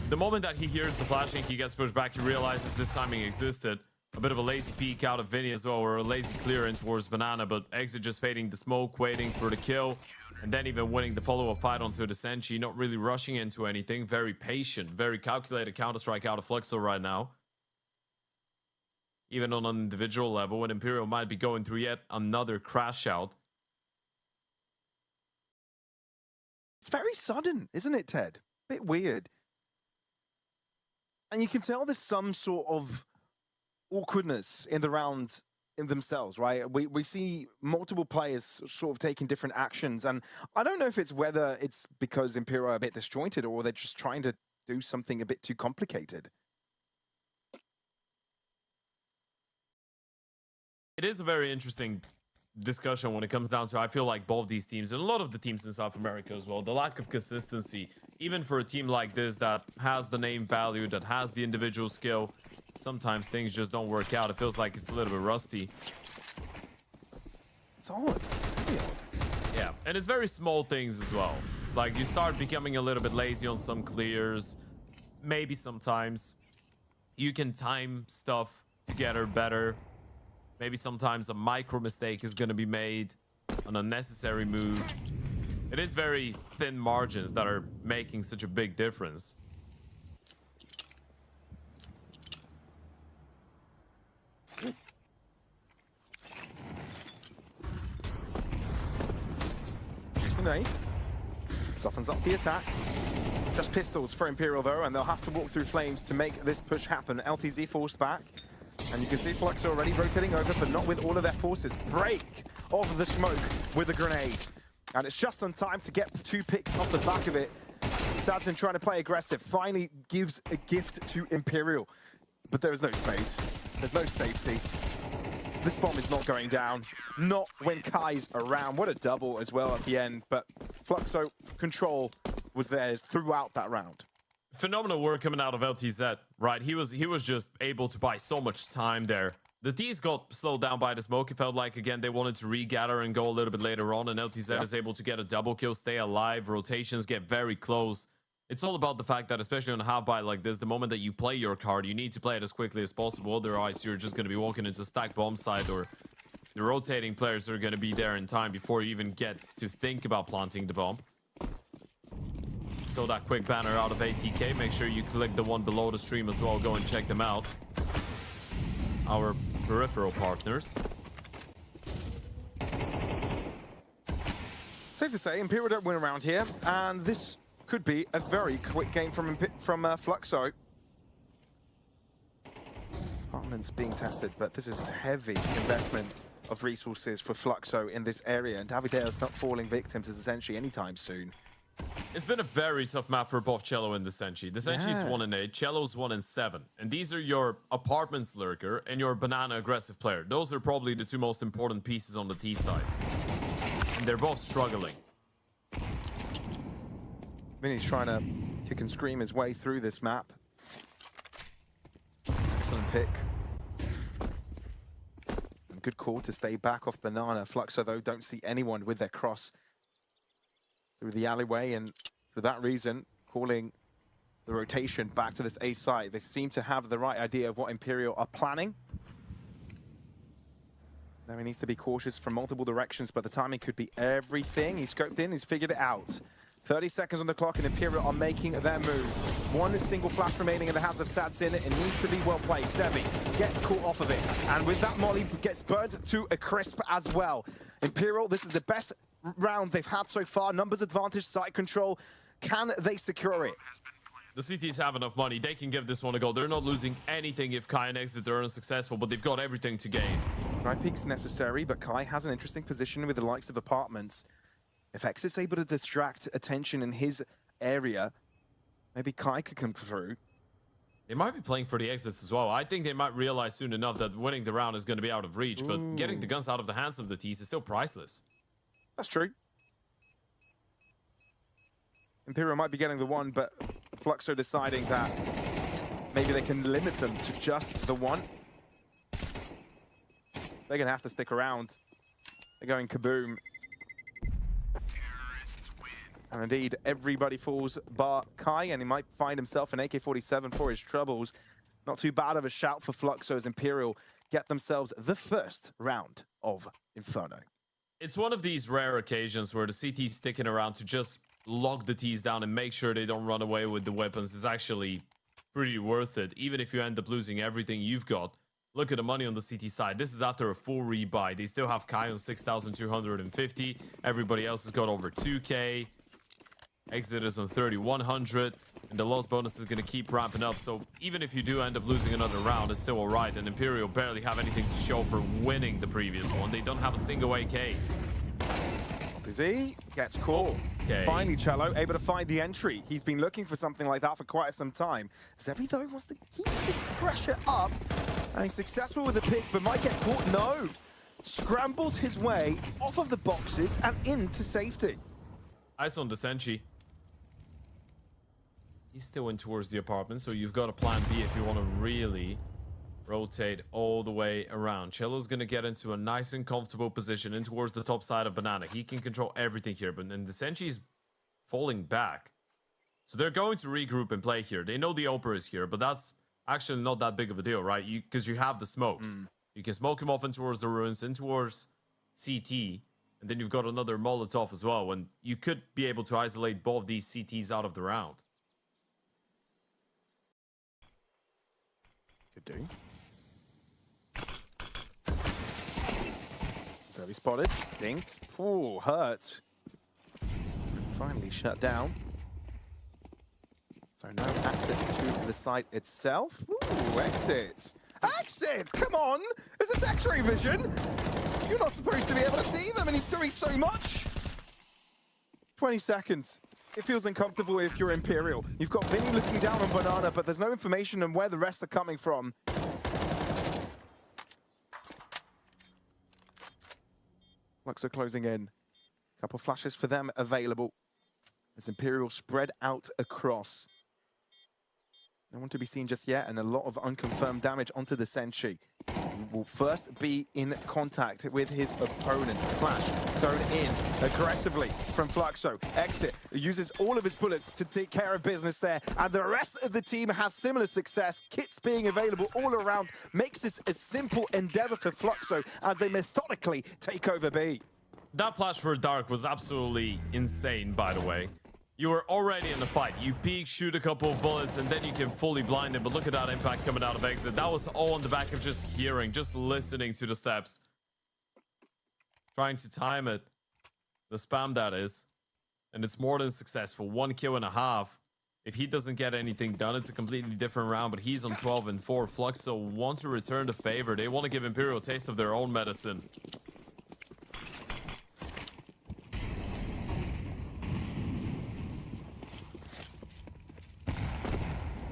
The moment that he hears the flashing, he gets pushed back, he realizes this timing existed. A bit of a lazy peek out of Vinny as well, or a lazy clear in towards Banana, but Exit just fading the smoke, waiting for the kill, and then even winning the follow-up fight onto the Senshi, not really rushing into anything. Very patient, very calculated Counter-Strike out of Fluxo right now. Even on an individual level, and Imperial might be going through yet another crash out. It's very sudden, isn't it, Ted? Bit weird. And you can tell there's some sort of awkwardness in the round in themselves, right? We see multiple players sort of taking different actions, and I don't know if it's whether it's because Imperial are a bit disjointed or they're just trying to do something a bit too complicated. It is a very interesting discussion when it comes down to, I feel like both these teams, and a lot of the teams in South America as well, the lack of consistency, even for a team like this that has the name value, that has the individual skill, sometimes things just don't work out. It feels like it's a little bit rusty. It's odd. Really odd. Yeah, and it's very small things as well. It's like you start becoming a little bit lazy on some clears. Maybe sometimes you can time stuff together better. Maybe sometimes a micro mistake is going to be made, an unnecessary move. It is very thin margins that are making such a big difference. Jason A softens up the attack. Just pistols for Imperial though, and they'll have to walk through flames to make this push happen. LTZ forced back. And you can see Fluxo already rotating over, but not with all of their forces. Break of the smoke with a grenade. And it's just on time to get 2 picks off the back of it. Sadson trying to play aggressive, finally gives a gift to Imperial. But there is no space. There's no safety. This bomb is not going down. Not when Kai's around. What a double as well at the end. But Fluxo control was theirs throughout that round. Phenomenal work coming out of LTZ, right? He was just able to buy so much time there. The D's got slowed down by the smoke. It felt like, again, they wanted to regather and go a little bit later on, and LTZ is able to get a double kill, stay alive, rotations get very close. It's all about the fact that, especially on a half-buy like this, the moment that you play your card, you need to play it as quickly as possible, otherwise you're just going to be walking into stack bomb side, or the rotating players are going to be there in time before you even get to think about planting the bomb. So that quick banner out of ATK, make sure you click the one below the stream as well, go and check them out. Our peripheral partners. Safe to say, Imperial don't win around here, and this could be a very quick game from Fluxo. Apartments being tested, but this is heavy investment of resources for Fluxo in this area, and Davideo's not falling victim to the Senshi anytime soon. It's been a very tough map for both Cello and the Senshi. The Senshi's 1-8, Cello's 1-7. And these are your apartments lurker and your banana aggressive player. Those are probably the two most important pieces on the T side. And they're both struggling. Vinny's trying to kick and scream his way through this map. Excellent pick. And good call to stay back off banana. Fluxo, though, don't see anyone with their cross through the alleyway, and for that reason, calling the rotation back to this A site. They seem to have the right idea of what Imperial are planning. Now he needs to be cautious from multiple directions, but the timing could be everything. He's scoped in, he's figured it out. 30 seconds on the clock, and Imperial are making their move. One single flash remaining in the hands of Sadsin. It needs to be well played. Sevi gets caught off of it, and with that molly, gets burned to a crisp as well. Imperial, this is the best round they've had so far. Numbers advantage, site control. Can they secure it? The CTs have enough money. They can give this one a go. They're not losing anything if Kai and Exit are unsuccessful, but they've got everything to gain. Dry peek's necessary, but Kai has an interesting position with the likes of apartments. If Exit's able to distract attention in his area, maybe Kai could come through. They might be playing for the exits as well. I think they might realize soon enough that winning the round is going to be out of reach, but getting the guns out of the hands of the T's is still priceless. That's true. Imperial might be getting the one, but Fluxo deciding that maybe they can limit them to just the one. They're going to have to stick around. They're going kaboom. And indeed, everybody falls bar Kai, and he might find himself an AK-47 for his troubles. Not too bad of a shout for Fluxo as Imperial get themselves the first round of Inferno. It's one of these rare occasions where the CT's sticking around to just lock the T's down and make sure they don't run away with the weapons is actually pretty worth it, even if you end up losing everything you've got. Look at the money on the CT side. This is after a full rebuy. They still have Kai on 6,250. Everybody else has got over 2K. Exit is on 3,100. And the loss bonus is going to keep ramping up. So even if you do end up losing another round, it's still all right. And Imperial barely have anything to show for winning the previous one. They don't have a single AK. Z gets caught. Okay. Finally, Cello able to find the entry. He's been looking for something like that for quite some time. Zevi, though, wants to keep this pressure up. And he's successful with the pick, but might get caught. No. Scrambles his way off of the boxes and into safety. Ice on the Senshi. He's still in towards the apartment, so you've got a plan B if you want to really rotate all the way around. Cello's going to get into a nice and comfortable position in towards the top side of Banana. He can control everything here, but then the Senshi's falling back. So they're going to regroup and play here. They know the Oper is here, but that's actually not that big of a deal, right? Because you have the smokes. You can smoke him off in towards the ruins, in towards CT, and then you've got another Molotov as well, and you could be able to isolate both these CTs out of the round. Could do. So he spotted, dinked. Oh, hurt. Finally shut down. So no access to the site itself. Ooh, exit. Exit! Come on! Is this X-ray vision? You're not supposed to be able to see them, and he's doing so much. 20 seconds. It feels uncomfortable if you're Imperial. You've got Vinny looking down on Banana, but there's no information on where the rest are coming from. Fluxo closing in. Couple flashes for them available. As Imperial spread out across. No one to be seen just yet, and a lot of unconfirmed damage onto the Senshi. Will first be in contact with his opponents. Flash thrown in aggressively from Fluxo. Exit uses all of his bullets to take care of business there, and the rest of the team has similar success. Kits being available all around makes this a simple endeavor for Fluxo as they methodically take over B. That flash for Dark was absolutely insane, by the way. You were already in the fight. You peek, shoot a couple of bullets, and then you can fully blind him. But look at that impact coming out of Exit. That was all on the back of just hearing, just listening to the steps. Trying to time it. The spam, that is. And it's more than successful. 1.5 kills. If he doesn't get anything done, it's a completely different round, but he's on 12-4. Fluxo want to return the favor. They want to give Imperial a taste of their own medicine.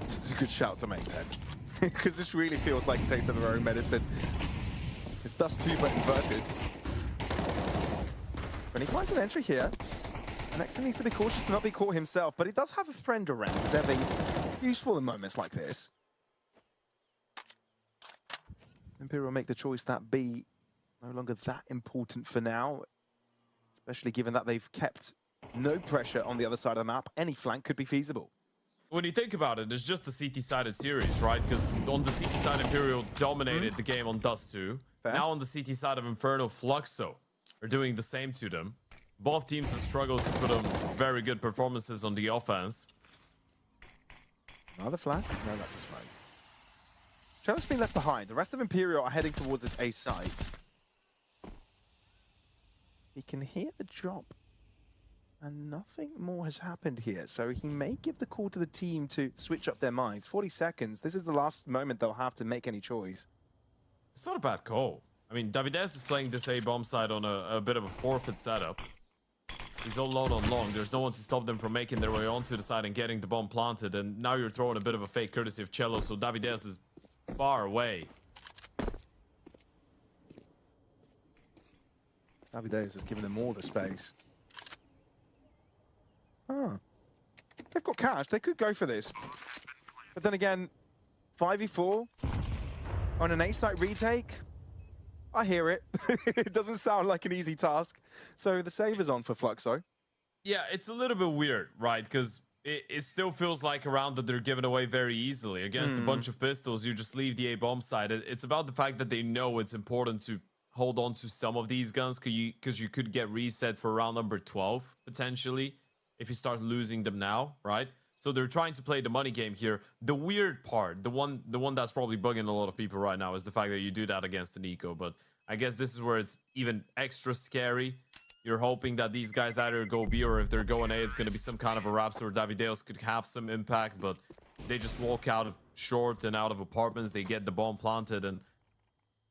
This is a good shout to make, Ted. Because this really feels like a taste of their own medicine. It's Dust 2, but inverted. When he finds an entry here, Nexa needs to be cautious to not be caught himself, but he does have a friend around. Zevi, useful in moments like this. Imperial make the choice that B no longer that important for now, especially given that they've kept no pressure on the other side of the map. Any flank could be feasible. When you think about it, it's just the CT-sided series, right? Because on the CT side, Imperial dominated the game on Dust 2. Fair. Now on the CT side of Inferno, Fluxo are doing the same to them. Both teams have struggled to put on very good performances on the offense. Another flash? No, that's a smoke. Chelo's been left behind. The rest of Imperial are heading towards this A site. He can hear the drop, and nothing more has happened here. So he may give the call to the team to switch up their minds. 40 seconds. This is the last moment they'll have to make any choice. It's not a bad call. I mean, Davides is playing this A-bomb side on a bit of a forfeit setup. He's all alone on long. There's no one to stop them from making their way onto the side and getting the bomb planted. And now you're throwing a bit of a fake courtesy of Cello, so Davides is far away. Davides has given them all the space. Ah. They've got cash. They could go for this. But then again, 5v4 on an A-site retake. I hear it. It doesn't sound like an easy task. So the save is on for Fluxo. Yeah, it's a little bit weird, right? Because it still feels like a round that they're giving away very easily. Against a bunch of pistols, you just leave the A-bomb side. It's about the fact that they know it's important to hold on to some of these guns because you could get reset for round number 12, potentially, if you start losing them now, right? So they're trying to play the money game here. The weird part, the one that's probably bugging a lot of people right now is the fact that you do that against an eco. But I guess this is where it's even extra scary. You're hoping that these guys either go B, or if they're going A, it's going to be some kind of a wrap, so Davideos could have some impact, but they just walk out of short and out of apartments. They get the bomb planted, and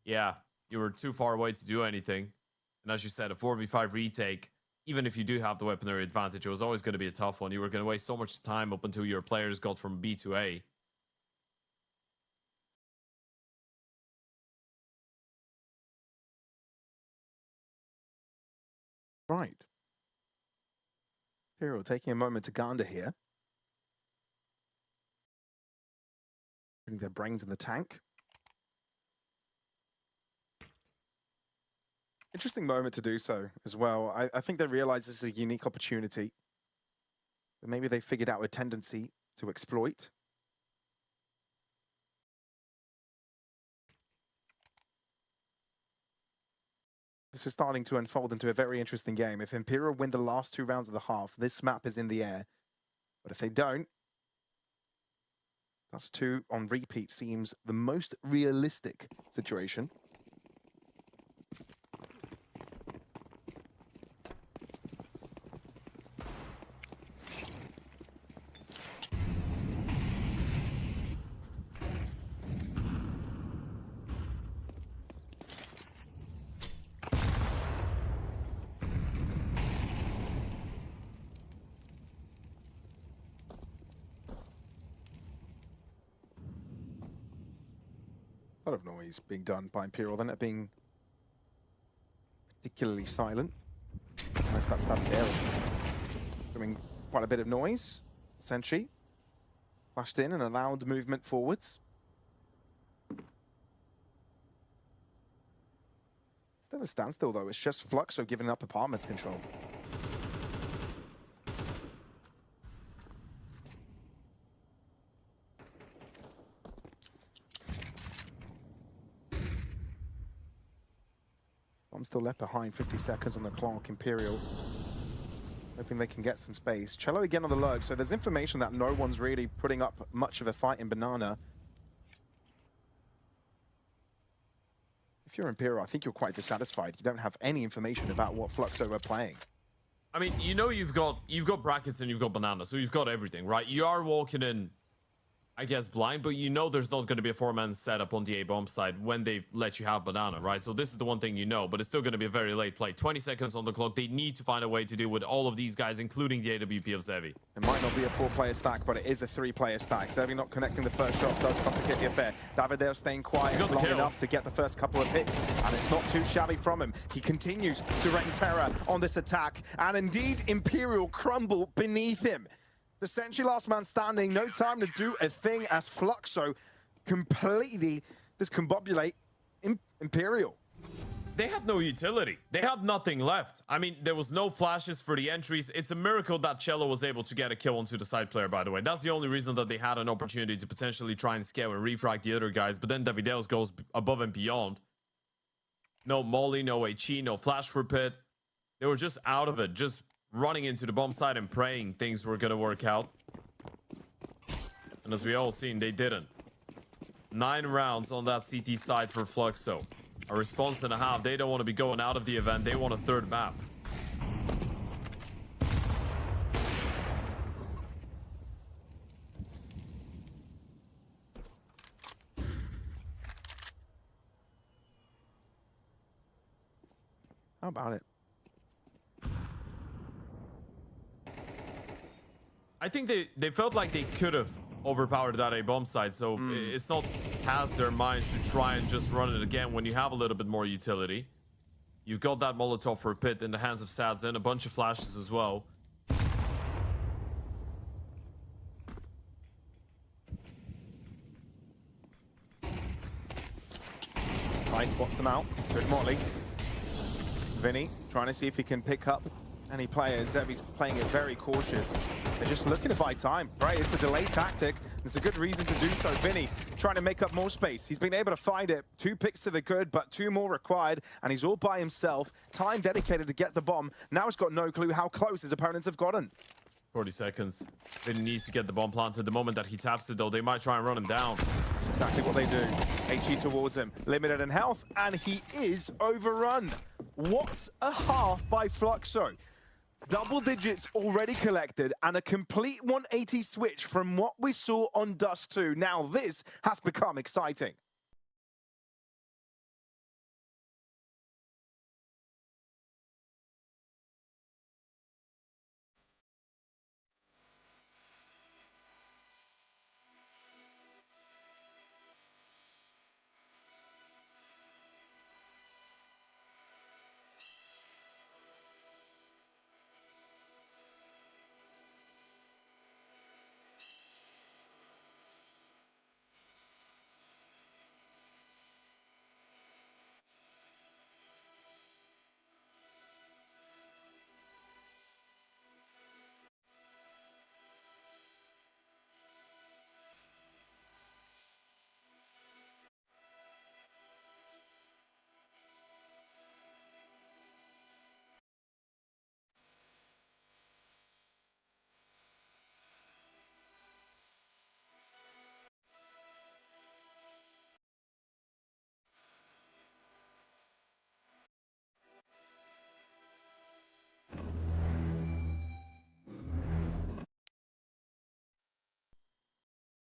yeah, you were too far away to do anything. And as you said, a 4v5 retake, even if you do have the weaponry advantage, it was always going to be a tough one. You were going to waste so much time up until your players got from B to A. Right. Imperial taking a moment to gander here. Putting their brains in the tank. Interesting moment to do so as well. I think they realize this is a unique opportunity. But maybe they figured out a tendency to exploit. This is starting to unfold into a very interesting game. If Imperial win the last 2 rounds of the half, this map is in the air. But if they don't, Dust 2 on repeat seems the most realistic situation. A lot of noise being done by Imperial, then it being particularly silent. Unless that's Davideos doing quite a bit of noise. Senshi flashed in and allowed movement forwards. Still a standstill though, it's just Fluxo giving up apartments control. I'm still left behind, 50 seconds on the clock. Imperial hoping they can get some space. Cello again on the lurk, so there's information that no one's really putting up much of a fight in Banana. If you're Imperial, I think you're quite dissatisfied. You don't have any information about what Fluxo are playing. I mean, you know, you've got brackets and you've got banana, so you've got everything, right? You are walking in, I guess, blind, but you know there's not going to be a 4-man setup on the A-bomb side when they let you have banana, right? So this is the one thing you know, but it's still going to be a very late play. 20 seconds on the clock. They need to find a way to deal with all of these guys, including the AWP of Zevi. It might not be a 4-player stack, but it is a 3-player stack. Zevi not connecting the first shot does complicate the affair. Davidale staying quiet long enough to get the first couple of picks, and it's not too shabby from him. He continues to rain terror on this attack, and indeed, Imperial crumble beneath him. The Sentry last man standing, no time to do a thing as Fluxo completely discombobulate Imperial. They had no utility. They had nothing left. I mean, there was no flashes for the entries. It's a miracle that Cello was able to get a kill onto the side player, by the way. That's the only reason that they had an opportunity to potentially try and scale and refrag the other guys, but then Davidales goes above and beyond. No molly, no HE, no flash for pit. They were just out of it, just running into the bomb side and praying things were gonna work out. And as we all seen, they didn't. 9 rounds on that CT side for Fluxo. A response and a half. They don't want to be going out of the event. They want a third map. How about it? I think they felt like they could have overpowered that A-bomb side, so it's not past their minds to try and just run it again when you have a little bit more utility. You've got that Molotov for pit in the hands of Sads and a bunch of flashes as well. Nice, spots them out. Good Motley. Vinny trying to see if he can pick up any players. Zevi's playing it very cautious. They're just looking to buy time, right? It's a delay tactic. It's a good reason to do so. Vinny trying to make up more space. He's been able to find it. 2 picks to the good, but 2 more required, and he's all by himself. Time dedicated to get the bomb. Now he's got no clue how close his opponents have gotten. 40 seconds. Vinny needs to get the bomb planted. The moment that he taps it, though, they might try and run him down. That's exactly what they do. HE towards him, limited in health, and he is overrun. What a half by Fluxo. Double digits already collected and a complete 180 switch from what we saw on Dust 2. Now this has become exciting.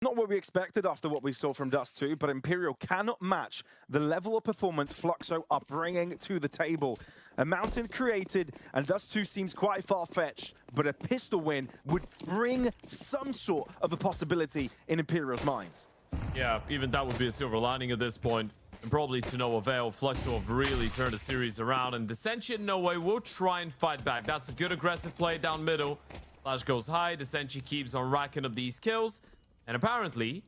Not what we expected after what we saw from Dust 2, but Imperial cannot match the level of performance Fluxo are bringing to the table. A mountain created, and Dust 2 seems quite far-fetched, but a pistol win would bring some sort of a possibility in Imperial's minds. Yeah, even that would be a silver lining at this point. And probably to no avail. Fluxo have really turned the series around, and Descentia, no way, will try and fight back. That's a good aggressive play down middle. Flash goes high. Descentia keeps on racking up these kills. And apparently,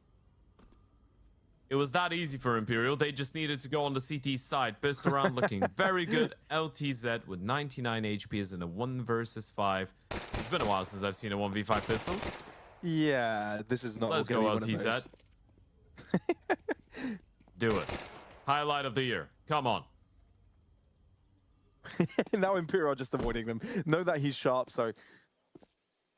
it was that easy for Imperial. They just needed to go on the CT side. Pissed around looking very good. LTZ with 99 HP is in a 1 versus 5. It's been a while since I've seen a 1v5 pistols. Yeah, this is not Let's go, LTZ. Do it. Highlight of the year. Come on. Now Imperial are just avoiding them. Know that he's sharp, so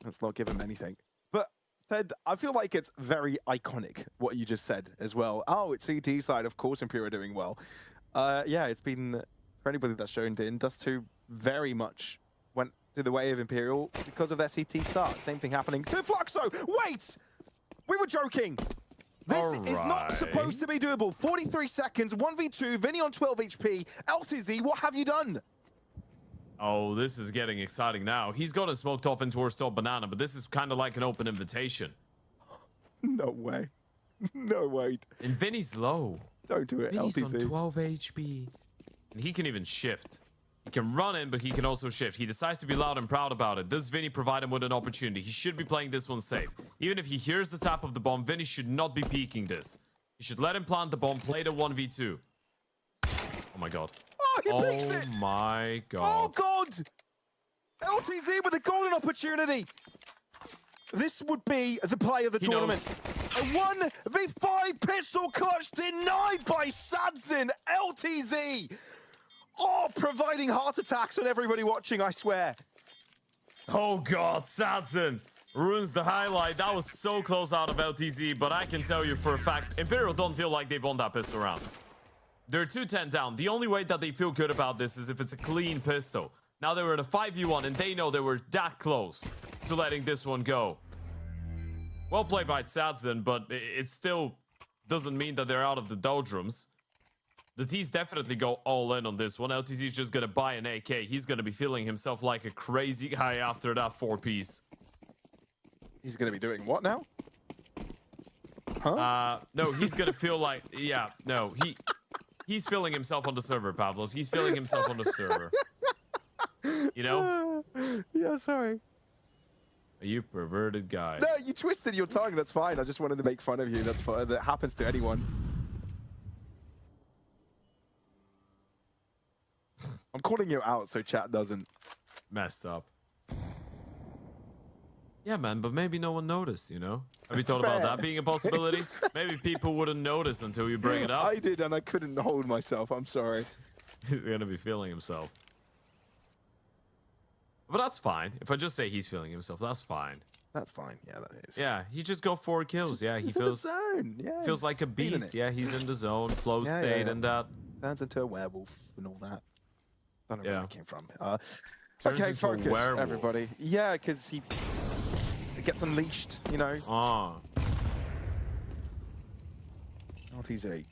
let's not give him anything. But Ted, I feel like it's very iconic what you just said as well. Oh, it's CT side, of course Imperial are doing well. Yeah, it's been, for anybody that's joined in, Dust 2 very much went to the way of Imperial because of their CT start. Same thing happening to Fluxo. Wait! We were joking. This is not supposed to be doable. 43 seconds, 1v2, Vinny on 12 HP. LTZ, what have you done? Oh, this is getting exciting now. He's got a smoked off in towards top banana, but this is kind of like an open invitation. No way. No way. And Vinny's low. Don't do it, Vinny's LTZ. on 12 HP. And he can even shift. He can run in, but he can also shift. He decides to be loud and proud about it. Does Vinny provide him with an opportunity? He should be playing this one safe. Even if he hears the tap of the bomb, Vinny should not be peeking this. He should let him plant the bomb, play the 1v2. Oh my god. Oh, he peeks it! Oh my god. Oh god! LTZ with a golden opportunity. This would be the play of the tournament. A 1v5 pistol clutch denied by Sadzin. LTZ. Oh, providing heart attacks on everybody watching, I swear. Oh god, Sadzin ruins the highlight. That was so close out of LTZ, but I can tell you for a fact, Imperial don't feel like they've won that pistol round. They're 2-10 down. The only way that they feel good about this is if it's a clean pistol. Now they were in a 5v1 and they know they were that close to letting this one go. Well played by Sadzin, but it still doesn't mean that they're out of the doldrums. The T's definitely go all in on this one. LTZ is just gonna buy an AK. He's gonna be feeling himself like a crazy guy after that 4-piece. He's gonna be doing what now? Huh? No, he's gonna feel like, yeah, no, he's feeling himself on the server, Pavlos. He's feeling himself on the server. You know? Yeah, sorry. You perverted guy. No, you twisted your tongue. That's fine. I just wanted to make fun of you. That's fine. That happens to anyone. I'm calling you out so chat doesn't. Messed up. Yeah, man, but maybe no one noticed, you know? Have you thought about that being a possibility? Maybe people wouldn't notice until you bring it up. I did, and I couldn't hold myself. I'm sorry. He's gonna be feeling himself. But that's fine. If I just say he's feeling himself, that's fine. That's fine. Yeah, that is. Yeah, he just got 4 kills. Yeah, he feels in the zone. Yeah, feels like a beast. Yeah, he's in the zone, flow state, and that. Turns into a werewolf and all that. I don't know where that came from. Turns Okay, into focus, a werewolf. everybody. Yeah, because he gets unleashed, you know. Ah. LTZ.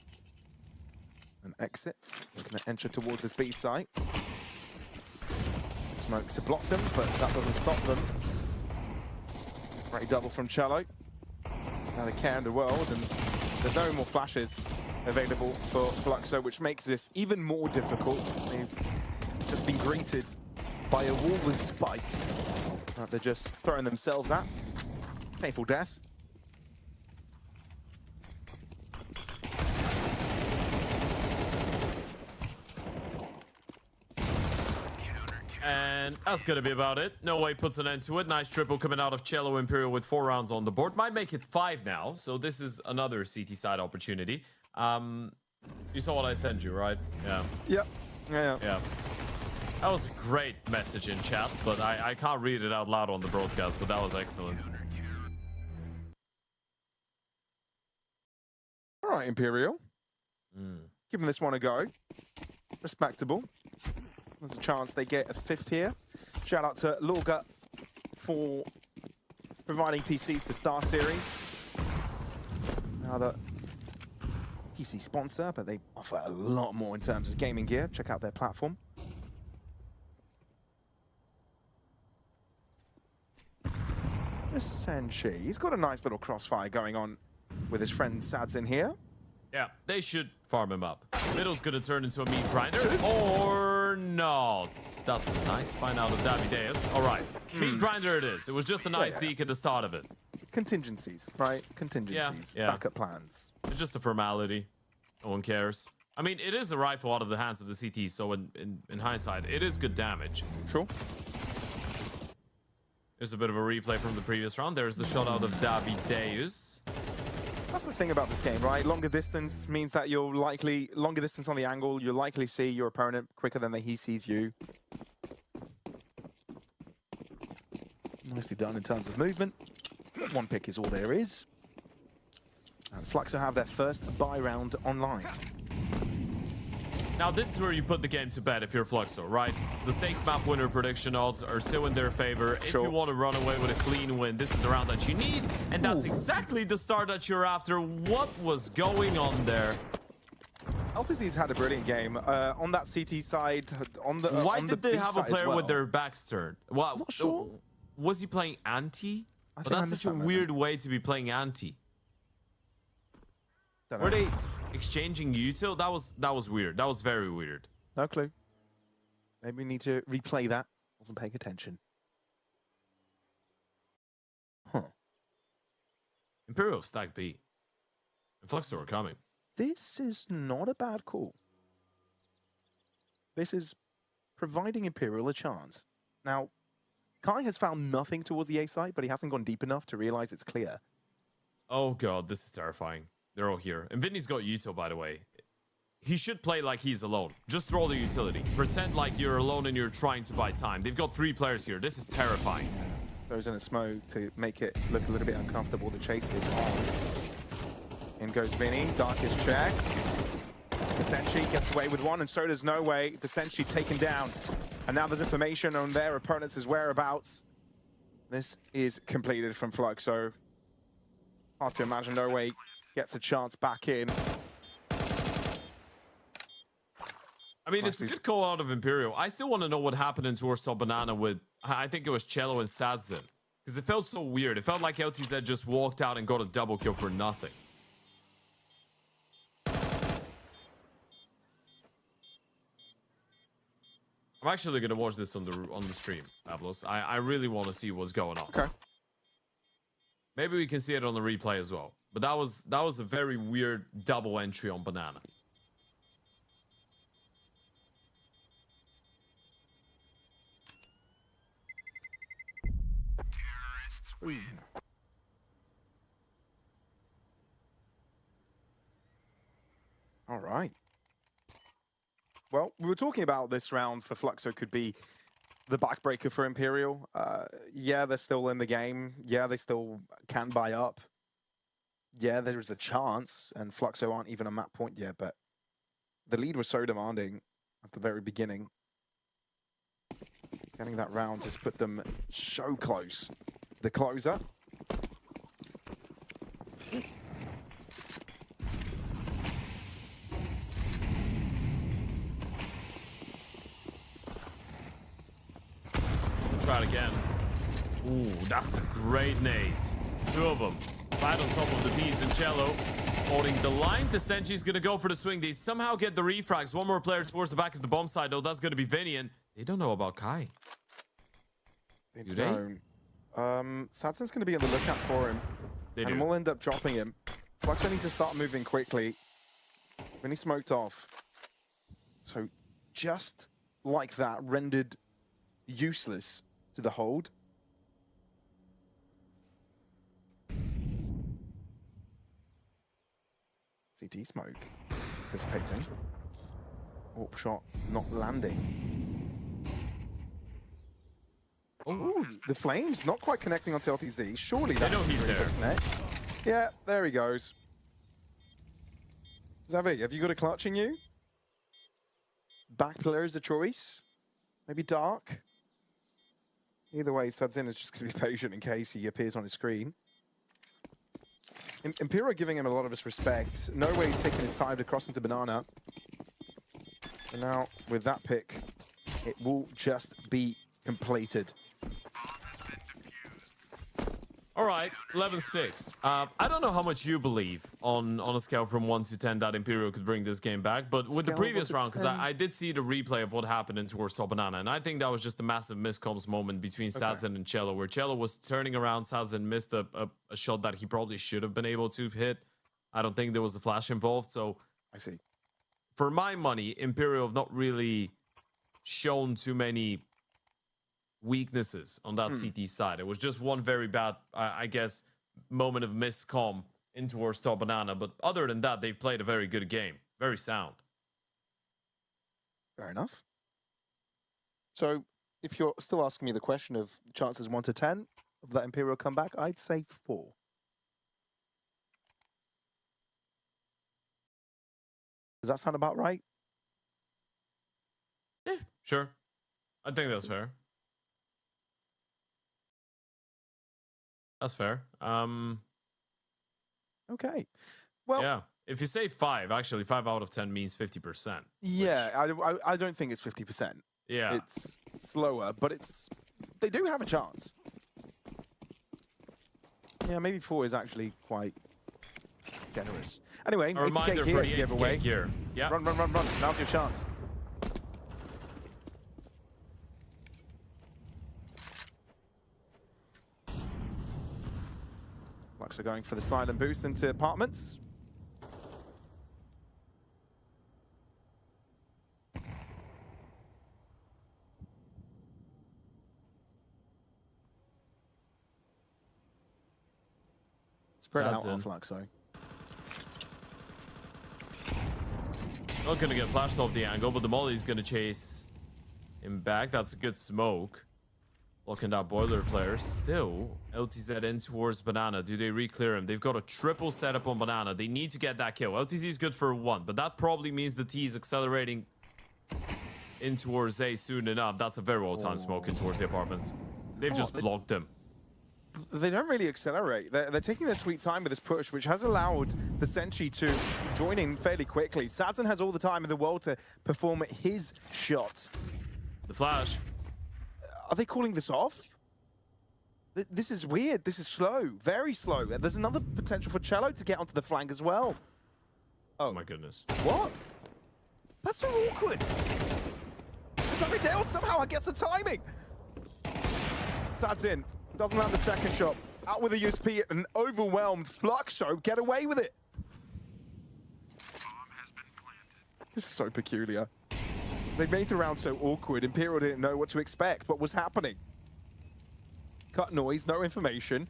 An exit. Looking to enter towards this B site. Smoke to block them, but that doesn't stop them. Great double from Cello. Now they care in the world, and there's no more flashes available for Fluxo, which makes this even more difficult. They've just been greeted by a wall with spikes that they're just throwing themselves at. Painful death. And that's gonna be about it. No way puts an end to it. Nice triple coming out of Cello Imperial with 4 rounds on the board. Might make it 5 now, so this is another CT side opportunity. You saw what I sent you, right? Yeah. Yep. Yeah. Yeah. That was a great message in chat, but I can't read it out loud on the broadcast, but that was excellent. All right, Imperial. Giving this one a go. Respectable. There's a chance they get a 5th here. Shout out to Lorga for providing PCs to StarSeries. Now the PC sponsor, but they offer a lot more in terms of gaming gear. Check out their platform. Senshi, he's got a nice little crossfire going on with his friend Sadzin here. Yeah, they should farm him up. Middle's gonna turn into a meat grinder, or not. That's a nice find out of Davideus. All right, meat grinder it is. It was just a nice deke at the start of it. Contingencies, right? Contingencies, Yeah. backup plans. It's just a formality. No one cares. I mean, it is a rifle out of the hands of the CT, so in hindsight, it is good damage. True. There's a bit of a replay from the previous round. There's the shot out of Davideus. That's the thing about this game, right? Longer distance means that you'll likely, longer distance on the angle, you'll likely see your opponent quicker than he sees you. Nicely done in terms of movement. 1 pick is all there is. And Fluxo have their first buy round online. Now, this is where you put the game to bed if you're Fluxo, right? The stake map winner prediction odds are still in their favor. If you want to run away with a clean win, this is the round that you need. And that's exactly the start that you're after. What was going on there? LTZ's had a brilliant game. On that CT side, on the Why on did the they B have a side as player well. with their backs turned? Well, Not sure. Was he playing anti? But think I that's missed such a that weird way to be playing anti. Don't know. Were they exchanging util? That was weird. That was very weird. No clue. Maybe we need to replay that. Wasn't paying attention. Huh. Imperial stack B. And Fluxo are coming. This is not a bad call. This is providing Imperial a chance. Now, Kai has found nothing towards the A side, but he hasn't gone deep enough to realize it's clear. Oh god, this is terrifying. They're all here. And Vinny's got util, by the way. He should play like he's alone. Just throw the utility. Pretend like you're alone and you're trying to buy time. They've got 3 players here. This is terrifying. Goes in a smoke to make it look a little bit uncomfortable. The chase is on. In goes Vinny. Darkest checks. Desenchi gets away with one, and so does No Way. Desenchi taken down. And now there's information on their opponents' whereabouts. This is completed from Fluxo. Hard to imagine No Way gets a chance back in. I mean, it's a good call out of Imperial. I still want to know what happened in towards Top Banana with, I think it was Cello and Sadzin. Because it felt so weird. It felt like LTZ just walked out and got a double kill for nothing. I'm actually going to watch this on the stream, Pavlos. I really want to see what's going on. Okay. Maybe we can see it on the replay as well. But that was a very weird double entry on Banana. All right. Well, we were talking about this round for Fluxo could be the backbreaker for Imperial. Yeah, they're still in the game. Yeah, they still can buy up. Yeah, there is a chance, and Fluxo aren't even a map point yet, but the lead was so demanding at the very beginning. Getting that round just put them so close to the closer. Try it again. Ooh, that's a great nade. 2 of them. Right on top of the D's and Cello. Holding the line. Desenchi's gonna go for the swing. They somehow get the refrags. One more player towards the back of the bomb side, though. That's gonna be Vinny, and they don't know about Kai. Do they? Satsun's going to be on the lookout for him. And we'll end up dropping him. Fluxo need to start moving quickly. When he smoked off. So just like that, rendered useless to the hold. CT smoke. Dissipating. Warp shot not landing. Oh, the flames not quite connecting onto LTZ. Surely that's know he's there. Next. Yeah, there he goes. Zavi, have you got a clutch in you? Back pillar is a choice. Maybe dark. Either way, Sadzin is just going to be patient in case he appears on his screen. Imperial giving him a lot of his respect. No way he's taking his time to cross into Banana. And now, with that pick, it will just be completed. All right, 11-6. I don't know how much you believe on a scale from 1 to 10 that Imperial could bring this game back, but with the previous round, because I did see the replay of what happened in towards Top Banana, and I think that was just a massive miscomms moment between Sadzin and Cello, where Cello was turning around, Sadzin missed a shot that he probably should have been able to hit. I don't think there was a flash involved, so... I see. For my money, Imperial have not really shown too many weaknesses on that CT side. It was just one very bad, I guess, moment of miscomm in towards Top Banana. But other than that, they've played a very good game. Very sound. Fair enough. So, if you're still asking me the question of chances 1 to 10 of that Imperial comeback, I'd say 4. Does that sound about right? Sure. I think that's fair. That's fair. Okay. Well, yeah. If you say 5, actually 5 out of 10 means 50%. yeah, I don't think it's 50%. Yeah. It's slower, but they do have a chance. Yeah, maybe 4 is actually quite generous. Anyway, A reminder 80k for gear the 80K giveaway. gear. Yeah. Run, run, run, run. Now's your chance. Fluxo going for the silent boost into apartments. Spread out on Fluxo. Not gonna get flashed off the angle, but the Molly's gonna chase him back. That's a good smoke. Looking that boiler player. Still, LTZ in towards Banana. Do they re-clear him? They've got a triple setup on Banana. They need to get that kill. LTZ is good for 1, but that probably means the T is accelerating in towards A soon enough. That's a very well-timed smoke in towards the apartments. They've just blocked him. They don't really accelerate. They're taking their sweet time with this push, which has allowed the Sentry to join in fairly quickly. Sadzin has all the time in the world to perform his shot. The flash. Are they calling this off? This is weird. This is slow. Very slow. There's another potential for Cello to get onto the flank as well. Oh my goodness. What? That's so awkward. Dale somehow gets the timing. Sadzin doesn't have the second shot. Out with a USP, an overwhelmed Fluxo. Get away with it. This is so peculiar. They made the round so awkward. Imperial didn't know what to expect. What was happening? Cut noise, no information.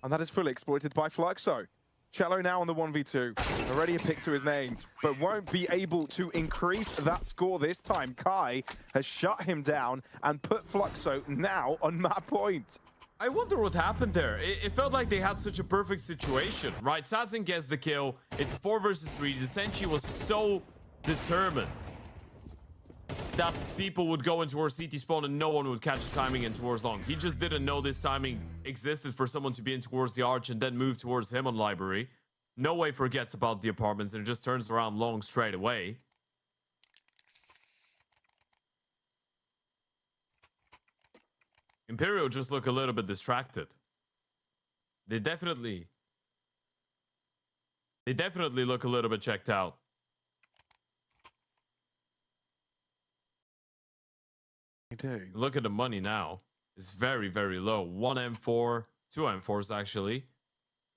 And that is fully exploited by Fluxo. Cello now on the 1v2. Already a pick to his name, but won't be able to increase that score this time. Kai has shut him down and put Fluxo now on map point. I wonder what happened there. It felt like they had such a perfect situation, right? Sadzin gets the kill. It's 4 versus 3. The Senshi was so determined that people would go in towards CT spawn and no one would catch the timing in towards long. He just didn't know this timing existed for someone to be in towards the arch and then move towards him on library. No way forgets about the apartments and just turns around long straight away. Imperial just look a little bit distracted. They definitely look a little bit checked out. Look at the money now. It's very, very low. 1 M4, 2 M4s actually.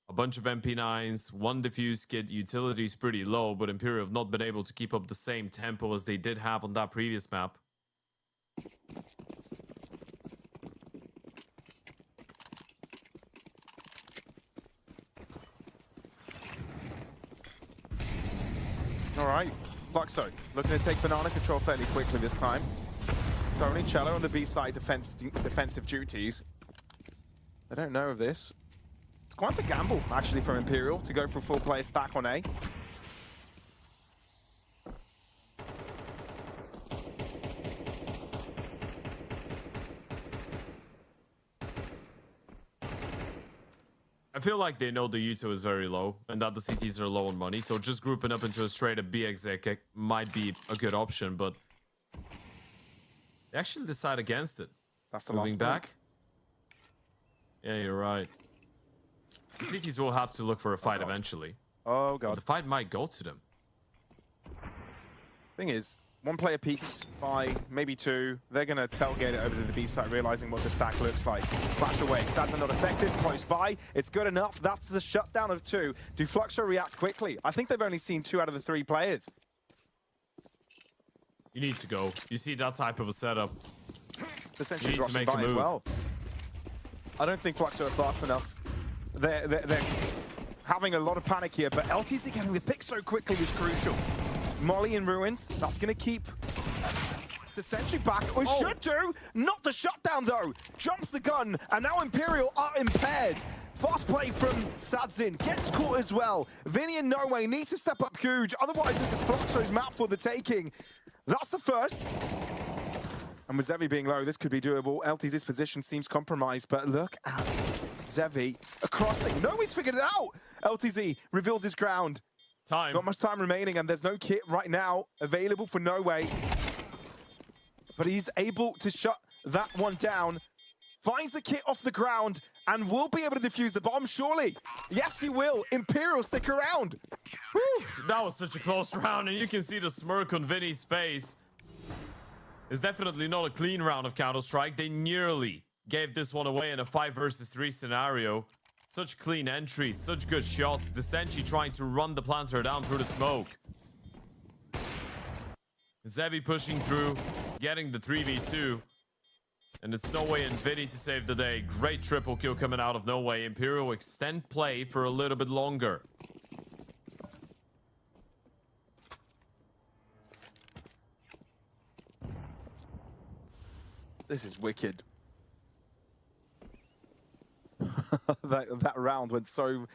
A bunch of MP9s, 1 diffuse kit. Utility is pretty low, but Imperial have not been able to keep up the same tempo as they did have on that previous map. All right, Fluxo looking to take banana control fairly quickly this time. It's only Cello on the B side defensive duties. They don't know of this. It's quite a gamble, actually, from Imperial to go for a full player stack on A. I feel like they know the Yuto is very low and that the CTs are low on money, so just grouping up into a straight up B exec might be a good option, but they actually decide against it. That's the Moving last back. Yeah, you're right. The CTs will have to look for a fight eventually. Oh, But God. the fight might go to them. Thing is, 1 player peeks by maybe 2. They're going to tailgate it over to the B side, realizing what the stack looks like. Flash away. Sadzin not effective. Close by. It's good enough. That's the shutdown of 2. Do Fluxo react quickly? I think they've only seen 2 out of the 3 players. You need to go. You see that type of a setup. The Sentry need to drops make by a as move. well. I don't think Fluxo are fast enough. They're having a lot of panic here, but LTZ getting the pick so quickly was crucial. Molly in ruins. That's going to keep the Sentry back. Or should do. Not the shutdown, though. Jumps the gun, and now Imperial are impaired. Fast play from Sadzin. Gets caught as well. Vinny and No Way need to step up huge. Otherwise, this is Fluxo's map for the taking. That's the first. And with Zevi being low, this could be doable. LTZ's position seems compromised, but look at Zevi. A crossing. No, he's figured it out. LTZ reveals his ground. Time. Not much time remaining, and there's no kit right now available for No Way. But he's able to shut that one down. Finds the kit off the ground and will be able to defuse the bomb, surely. Yes, he will. Imperial, stick around. Whew, that was such a close round, and you can see the smirk on Vinny's face. It's definitely not a clean round of Counter-Strike. They nearly gave this one away in a 5 versus 3 scenario. Such clean entries, such good shots. The Senshi trying to run the planter down through the smoke. Zevi pushing through, getting the 3v2. And it's No Way and Vinny to save the day. Great triple kill coming out of No Way. Imperial extend play for a little bit longer. This is wicked. that round went so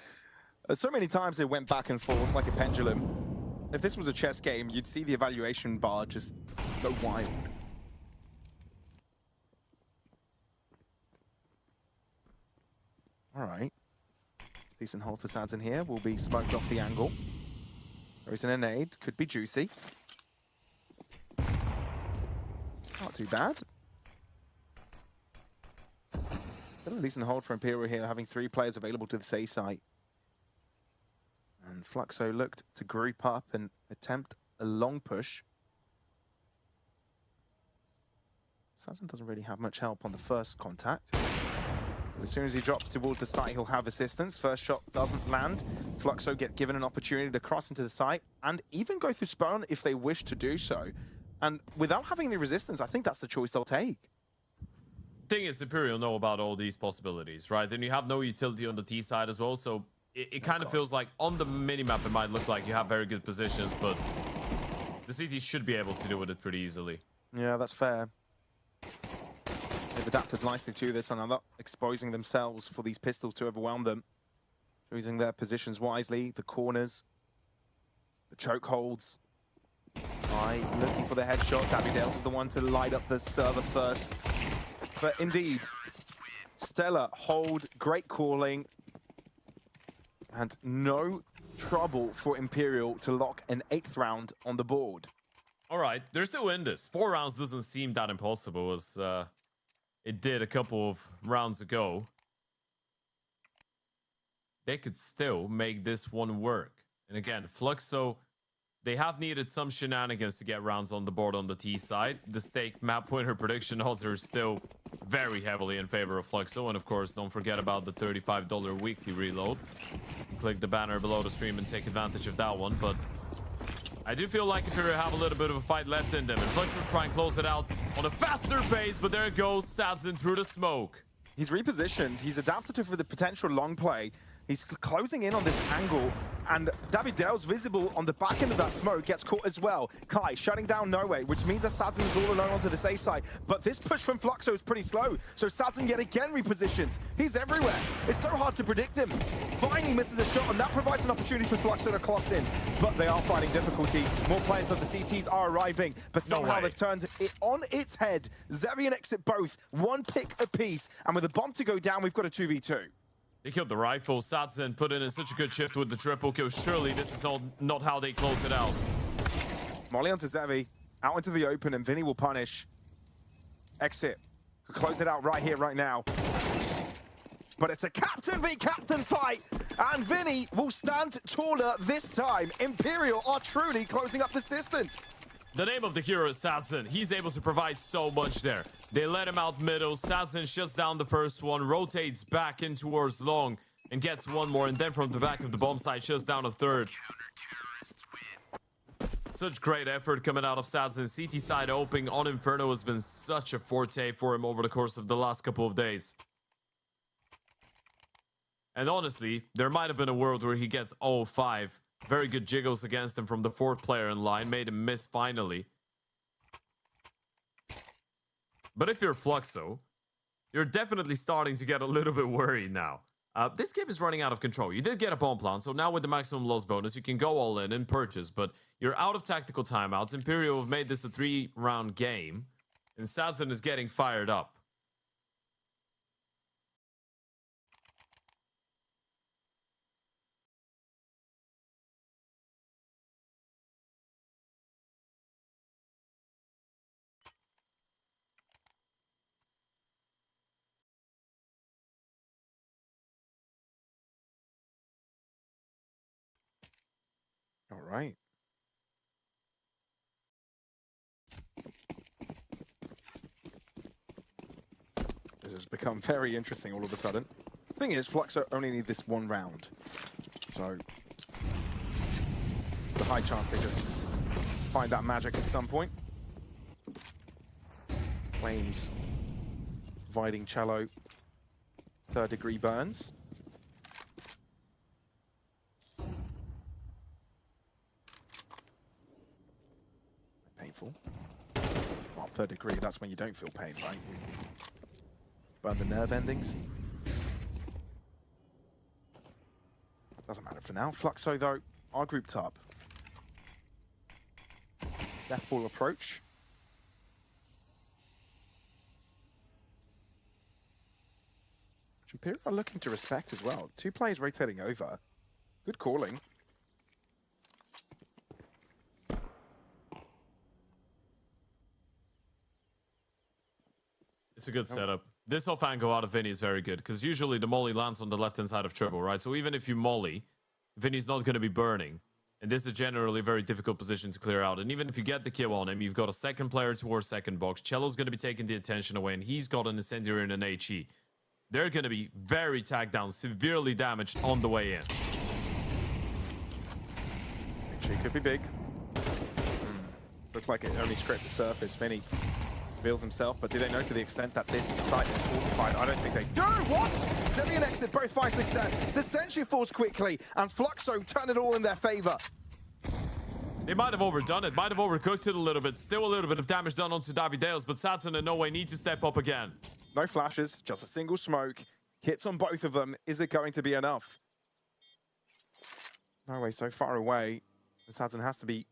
many times it went back and forth like a pendulum. If this was a chess game, you'd see the evaluation bar just go wild. All right. Decent hold for Sadzen here. Will be smoked off the angle. There is an nade. Could be juicy. Not too bad. Still a decent hold for Imperial here, having 3 players available to the C site. And Fluxo looked to group up and attempt a long push. Sadzen doesn't really have much help on the first contact. As soon as he drops towards the site, he'll have assistance. First shot doesn't land. Fluxo get given an opportunity to cross into the site and even go through spawn if they wish to do so. And without having any resistance, I think that's the choice they'll take. Thing is, Imperial know about all these possibilities, right? Then you have no utility on the T side as well, so it kind of feels like on the minimap it might look like you have very good positions, but the CT should be able to do with it pretty easily. Yeah, that's fair. They've adapted nicely to this and are not exposing themselves for these pistols to overwhelm them. Choosing their positions wisely, the corners, the choke holds. Looking for the headshot. Davidales is the one to light up the server first. But indeed, stellar hold, great calling, and no trouble for Imperial to lock an 8th round on the board. All right, they're still in this. 4 rounds doesn't seem that impossible as it did a couple of rounds ago. They could still make this one work. And again, Fluxo, they have needed some shenanigans to get rounds on the board on the T side. The stake map winner prediction odds are still very heavily in favor of Fluxo. And of course, don't forget about the $35 weekly reload. Click the banner below the stream and take advantage of that one. But I do feel like Imperial have a little bit of a fight left in them. And Fluxo try and close it out on a faster pace. But there it goes, Sadzen through the smoke. He's repositioned. He's adapted for the potential long play. He's closing in on this angle, and Davidale's visible on the back end of that smoke, gets caught as well. Kai shutting down No Way, which means that Sadzen is all alone onto the safe side. But this push from Fluxo is pretty slow, so Sadzen yet again repositions. He's everywhere. It's so hard to predict him. Finally misses a shot, and that provides an opportunity for Fluxo to cross in. But they are finding difficulty. More players of the CTs are arriving, but somehow they've turned it on its head. Zevi and Exit both, 1 pick apiece, and with a bomb to go down, we've got a 2v2. They killed the rifle. Sadzen put in such a good shift with the triple kill. Surely this is not how they close it out. Molly onto Zevi, out into the open, and Vinny will punish. Exit could close it out right here, right now. But it's a captain v captain fight, and Vinny will stand taller this time. Imperial are truly closing up this distance. The name of the hero is Sadzen. He's able to provide so much there. They let him out middle. Sadzen shuts down the first one, rotates back in towards long, and gets one more. And then from the back of the bomb site, shuts down a third. Such great effort coming out of Sadzen. CT side opening on Inferno has been such a forte for him over the course of the last couple of days. And honestly, there might have been a world where he gets 0-5. Very good jiggles against him from the 4th player in line. Made him miss finally. But if you're Fluxo, you're definitely starting to get a little bit worried now. This game is running out of control. You did get a bomb plant, so now with the maximum loss bonus, you can go all in and purchase. But you're out of tactical timeouts. Imperial have made this a 3-round game. And Sadson is getting fired up. All right. This has become very interesting all of a sudden. Thing is, Fluxo only need this one round. So, it's a high chance they just find that magic at some point. Flames providing Cello 3rd degree burns. Painful. Well, 3rd degree, that's when you don't feel pain, right? Burn the nerve endings. Doesn't matter for now. Fluxo, though, are grouped up. Death ball approach. Which Imperial are looking to respect as well. 2 players rotating over. Good calling. It's a good setup. This off angle out of Vinny is very good, because usually the molly lands on the left-hand side of Turbo, right? So even if you molly, Vinny's not going to be burning. And this is generally a very difficult position to clear out. And even if you get the kill on him, you've got a second player towards second box. Cello's going to be taking the attention away, and he's got an Incendiary and an HE. They're going to be very tagged down, severely damaged on the way in. Actually, could be big. Looks like it only scraped the surface. Vinny reveals himself, but do they know to the extent that this site is fortified? I don't think they do. What? Semi and exit both find success. The sentry falls quickly, and Fluxo turn it all in their favor. They might have overdone it, might have overcooked it a little bit. Still a little bit of damage done onto Davideos, but Sadson and No Way need to step up again. No flashes, just a single smoke. Hits on both of them. Is it going to be enough? No Way so far away. Sadson has to be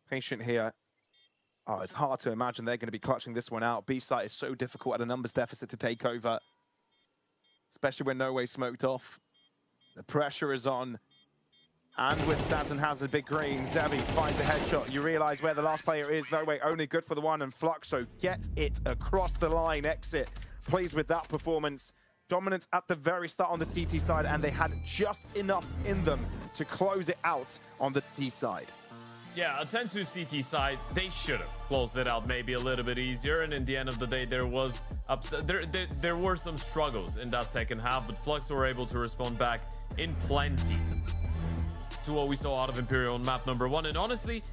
patient here. Oh, it's hard to imagine they're going to be clutching this one out. B-site is so difficult at a numbers deficit to take over, especially when No Way smoked off. The pressure is on. And with Sadson has a big green, Zevi finds a headshot. You realize where the last player is. No Way only good for the one, and Fluxo get it across the line. Exit plays with that performance. Dominant at the very start on the CT side, and they had just enough in them to close it out on the T side. Yeah, a 10-2 CT side, they should have closed it out maybe a little bit easier. And in the end of the day, there were some struggles in that second half, but Fluxo were able to respond back in plenty to what we saw out of Imperial on map number 1. And honestly,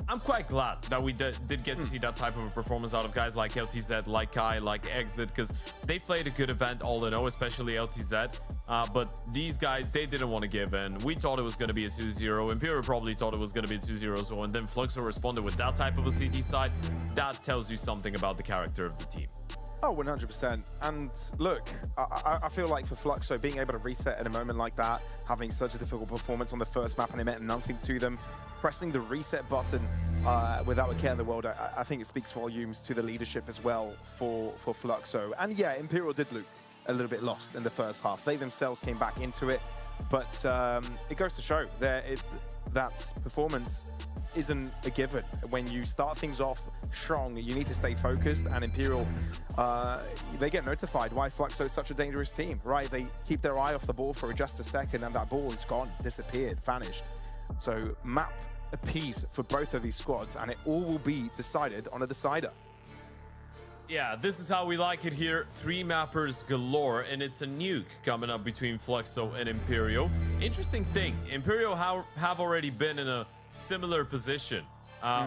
I'm quite glad that we did get to see that type of a performance out of guys like LTZ, like Kai, like Exit, because they played a good event all in all, especially LTZ. But these guys, they didn't want to give in. We thought it was going to be a 2-0. Imperial probably thought it was going to be a 2-0, and then Fluxo responded with that type of a CT side. That tells you something about the character of the team. Oh, 100%. And look, I feel like for Fluxo, being able to reset at a moment like that, having such a difficult performance on the first map and it meant nothing to them, pressing the reset button without a care in the world, I think it speaks volumes to the leadership as well for Fluxo. And yeah, Imperial did look a little bit lost in the first half. They themselves came back into it, but it goes to show that performance isn't a given. When you start things off strong, you need to stay focused, and Imperial, they get notified why Fluxo is such a dangerous team, right? They keep their eye off the ball for just a second, and that ball is gone, disappeared, vanished. So map a piece for both of these squads, and it all will be decided on a decider. Yeah, this is how we like it here. 3 mappers galore, and it's a nuke coming up between Fluxo and Imperial. Interesting thing, Imperial have already been in a similar position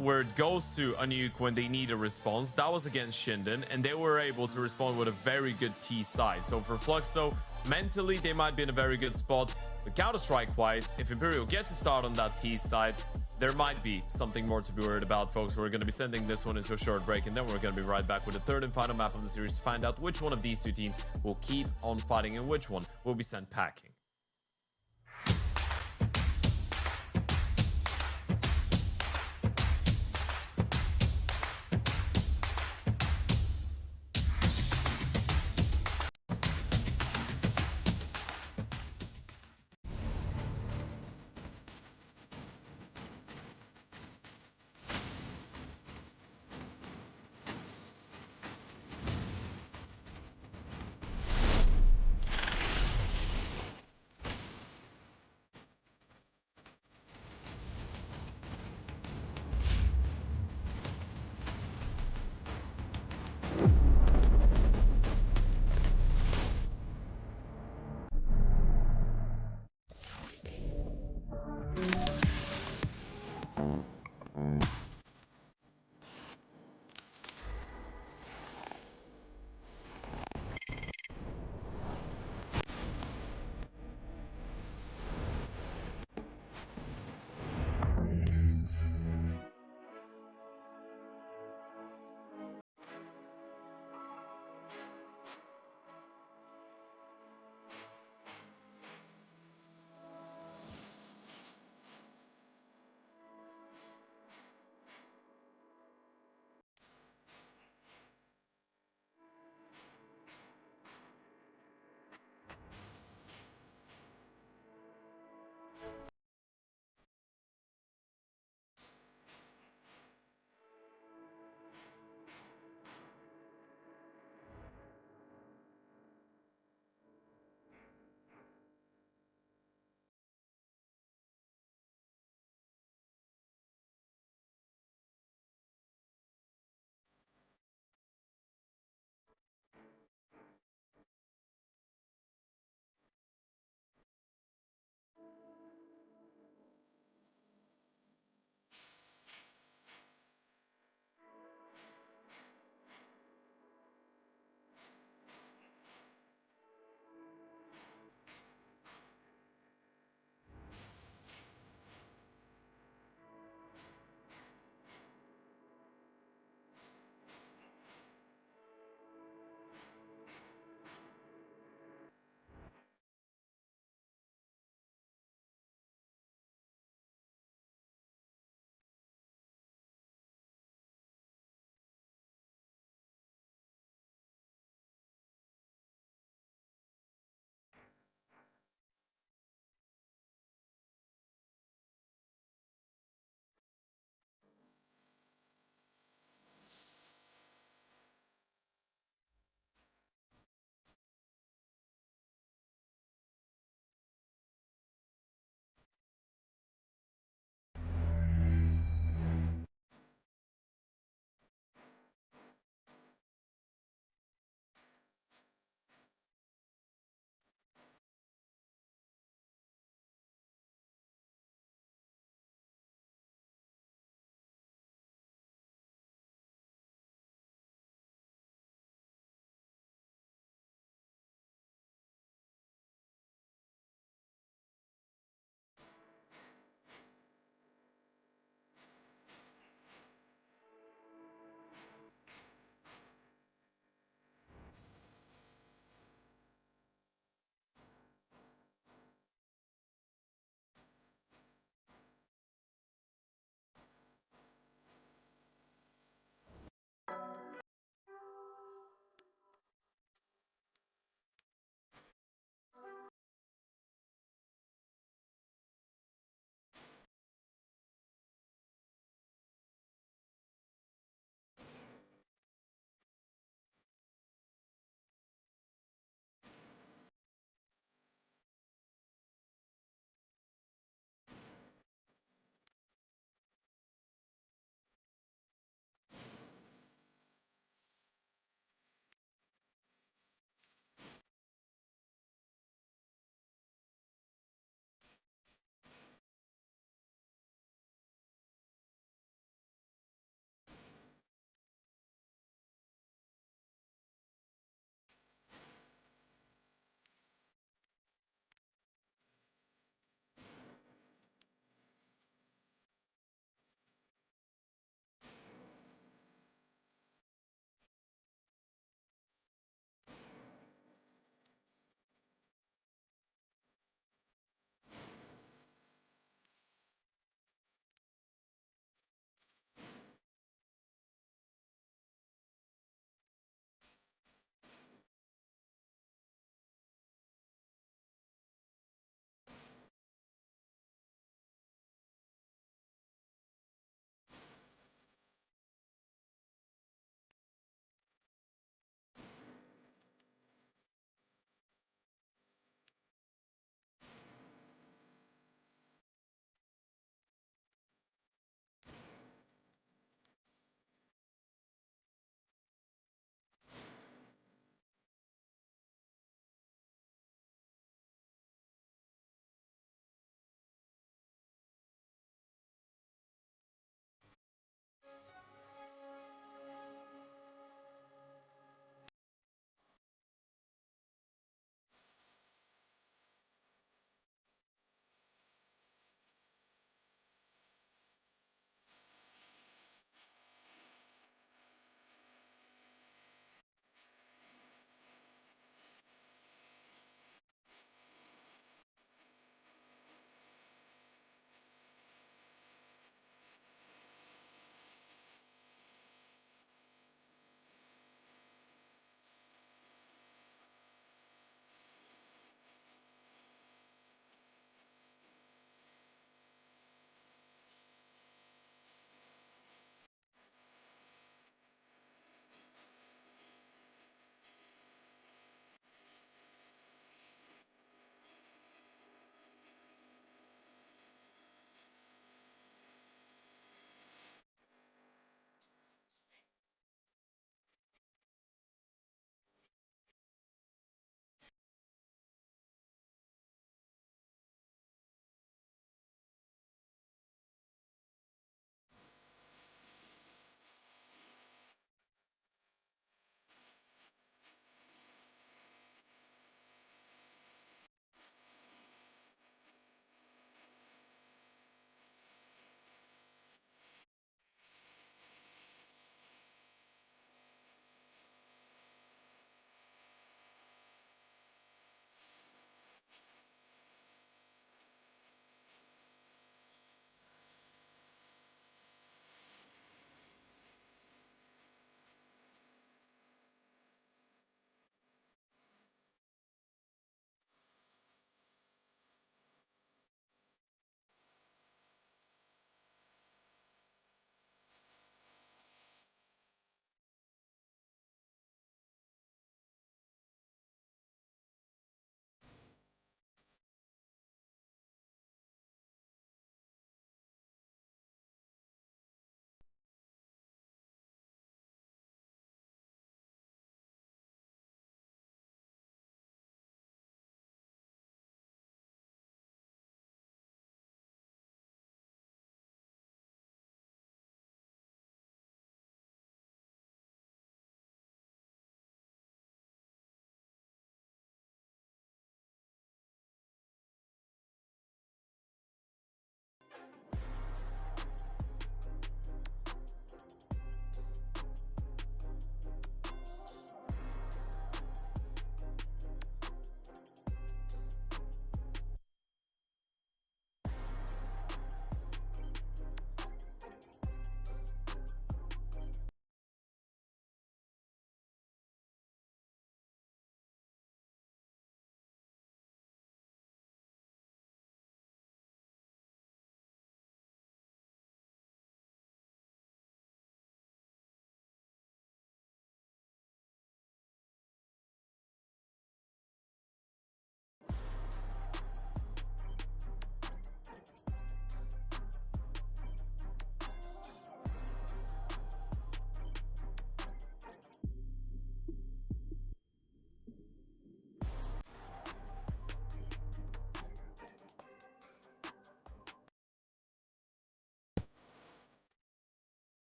where it goes to a nuke when they need a response. That was against Shinden, and they were able to respond with a very good T side. So for Fluxo, mentally they might be in a very good spot, but Counter-Strike wise, if Imperial gets to start on that T side, there might be something more to be worried about, folks. We're going to be sending this one into a short break, and then we're going to be right back with the 3rd and final map of the series to find out which one of these 2 teams will keep on fighting and which one will be sent packing.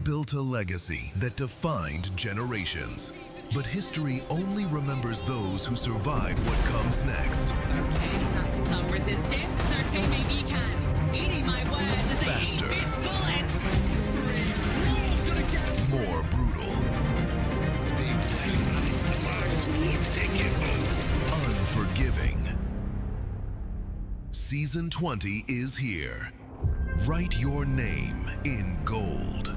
built a legacy that defined generations. But history only remembers those who survive what comes next. Okay, that's some resistance. Okay, maybe you can. Eating my words. Faster. It's bullets. More brutal. Unforgiving. Season 20 is here. Write your name in gold.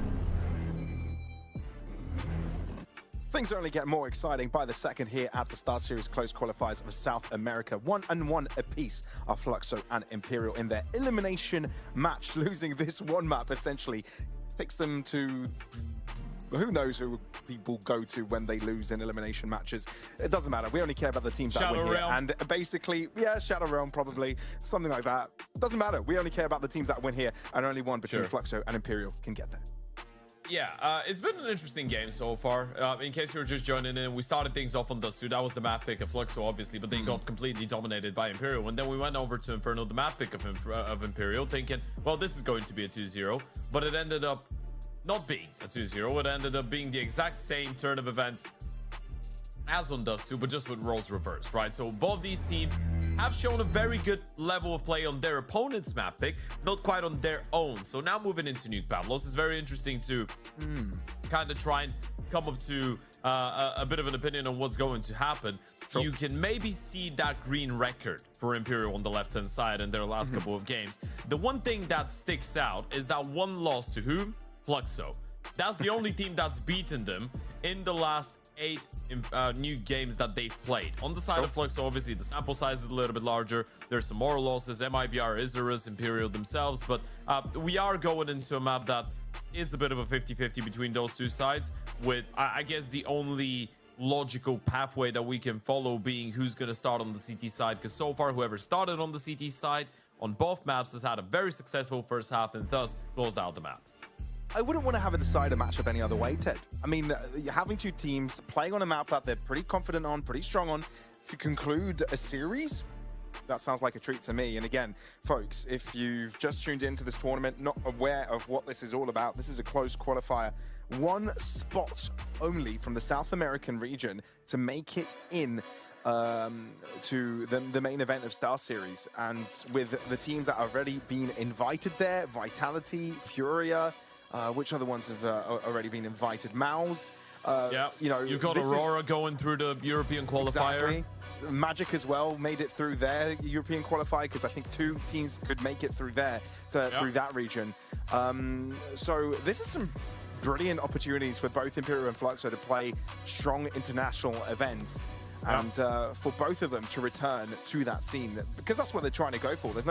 Things only get more exciting by the second here at the StarSeries close qualifiers of South America. 1-1 apiece are Fluxo and Imperial in their elimination match. Losing this one map essentially takes them to who knows who people go to when they lose in elimination matches. It doesn't matter. We only care about the teams that win here. And basically, yeah, Shadow Realm probably, something like that. Doesn't matter. We only care about the teams that win here, and only one between Fluxo and Imperial can get there. Yeah, it's been an interesting game so far. In case you were just joining in, we started things off on Dust 2. That was the map pick of Fluxo, obviously, but they got completely dominated by Imperial. And then we went over to Inferno, the map pick of Imperial, thinking, well, this is going to be a 2-0. But it ended up not being a 2-0. It ended up being the exact same turn of events as on Dust 2, but just with roles reversed, right? So both these teams have shown a very good level of play on their opponent's map pick, not quite on their own. So now moving into Nuke Pavlos, it's very interesting to kind of try and come up to a bit of an opinion on what's going to happen. Sure. You can maybe see that green record for Imperial on the left-hand side in their last couple of games. The one thing that sticks out is that one loss to whom? Fluxo. That's the only team that's beaten them in the last 8 new games that they've played. On the side of Fluxo, obviously, the sample size is a little bit larger. There's some more losses. MIBR, Isurus, Imperial themselves. But we are going into a map that is a bit of a 50-50 between those two sides, with, I guess, the only logical pathway that we can follow being who's going to start on the CT side. Because so far, whoever started on the CT side on both maps has had a very successful first half and thus closed out the map. I wouldn't want to have a decider matchup any other way, Ted. I mean, having two teams playing on a map that they're pretty confident on, pretty strong on, to conclude a series, that sounds like a treat to me. And again, folks, if you've just tuned into this tournament, not aware of what this is all about, this is a close qualifier. One spot only from the South American region to make it in to the main event of StarSeries. And with the teams that have already been invited there, Vitality, Furia, which other ones have already been invited? Mouse. Yeah, you know, you've got Aurora going through the European qualifier. Exactly. Magic as well made it through their European qualifier, because I think 2 teams could make it through there, through that region. So this is some brilliant opportunities for both Imperial and Fluxo to play strong international events. And for both of them to return to that scene, because that's what they're trying to go for. There's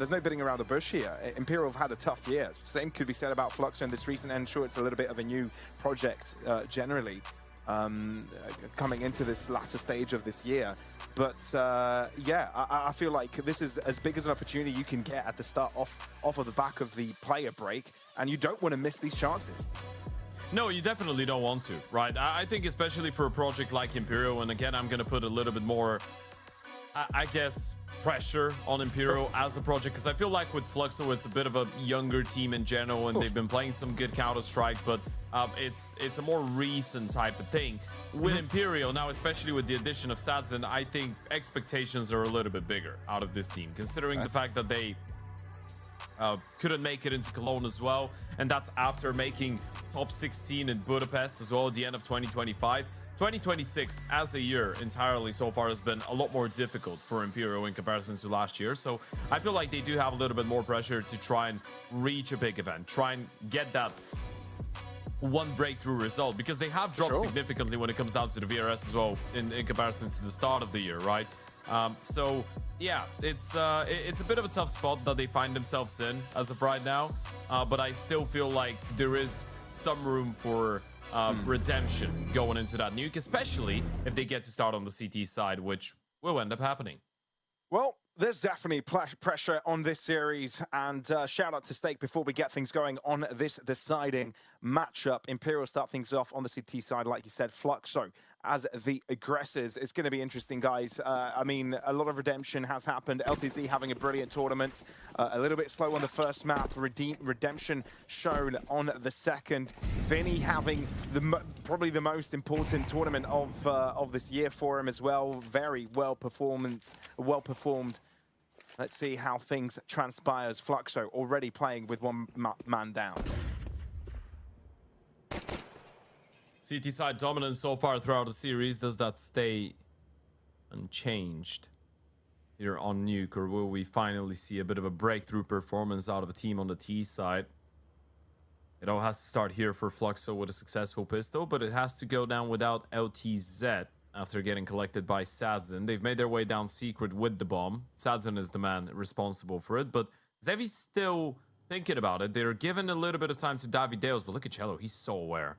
no bidding around the bush here. Imperial have had a tough year. Same could be said about Fluxo in this recent end. Sure, it's a little bit of a new project generally coming into this latter stage of this year. But yeah, I feel like this is as big as an opportunity you can get at the start off of the back of the player break, and you don't want to miss these chances. No, you definitely don't want to, right? I think especially for a project like Imperial, and again, I'm going to put a little bit more, I guess, pressure on Imperial as a project, because I feel like with Fluxo, it's a bit of a younger team in general, and they've been playing some good Counter-Strike, but it's a more recent type of thing. With Imperial, now especially with the addition of Sadzin, I think expectations are a little bit bigger out of this team, considering the fact that they couldn't make it into Cologne as well, and that's after making top 16 in Budapest as well at the end of 2025. 2026 as a year entirely so far has been a lot more difficult for Imperial in comparison to last year, so I feel like they do have a little bit more pressure to try and reach a big event, try and get that one breakthrough result, because they have dropped significantly when it comes down to the VRS as well in comparison to the start of the year, right? So yeah, it's a bit of a tough spot that they find themselves in as of right now, but I still feel like there is some room for redemption going into that Nuke, especially if they get to start on the CT side, which will end up happening. Well, there's definitely pressure on this series, and shout out to Stake before we get things going on this deciding matchup. Imperial start things off on the CT side, like you said, Fluxo as the aggressors. It's going to be interesting, guys. I mean, a lot of redemption has happened. LTZ having a brilliant tournament. A little bit slow on the first map. Redemption shown on the second. Vinny having probably the most important tournament of this year for him as well. Very well performed. Let's see how things transpires. Fluxo already playing with one man down. CT side dominance so far throughout the series. Does that stay unchanged here on Nuke, or will we finally see a bit of a breakthrough performance out of a team on the T side? It all has to start here for Fluxo with a successful pistol, but it has to go down without LTZ after getting collected by Sadzin. They've made their way down secret with the bomb. Sadzin is the man responsible for it, but Zevi's still thinking about it. They're given a little bit of time to Davideos, but look at Cello. He's so aware.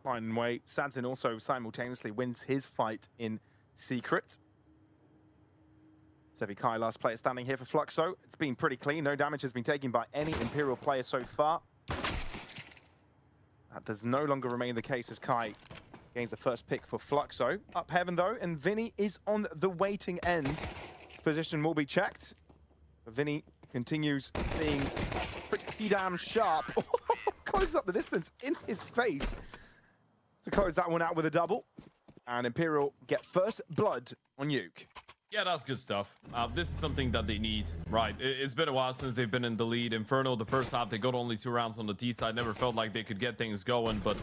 Line and wait. Sadzin also simultaneously wins his fight in secret. Zevi Kai, last player standing here for Fluxo. It's been pretty clean. No damage has been taken by any Imperial player so far. That does no longer remain the case as Kai gains the first pick for Fluxo. Up heaven though, and Vinny is on the waiting end. His position will be checked. But Vinny continues being pretty damn sharp. Closes up the distance in his face to close that one out with a double. And Imperial get first blood on Nuke. Yeah, that's good stuff. This is something that they need, right? It's been a while since they've been in the lead. Inferno, the first half, they got only 2 rounds on the T side. Never felt like they could get things going, but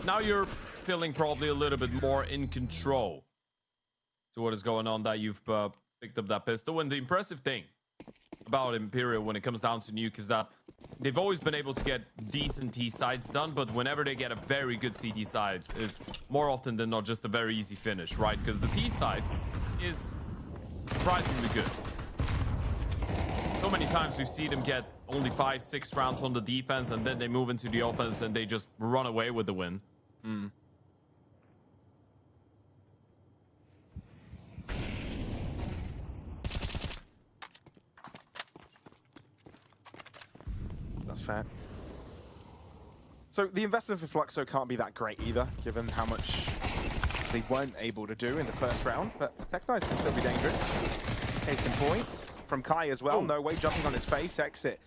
now you're feeling probably a little bit more in control to what is going on, that you've picked up that pistol. And the impressive thing about Imperial when it comes down to Nuke is that they've always been able to get decent T sides done, but whenever they get a very good CT side, it's more often than not just a very easy finish, right? Because the T side is surprisingly good. So many times we've seen them get only 5-6 rounds on the defense, and then they move into the offense and they just run away with the win. That's fair. So the investment for Fluxo can't be that great either, given how much they weren't able to do in the first round, but Tech9 can still be dangerous. Case in point from Kai as well. No way, jumping on his face. Exit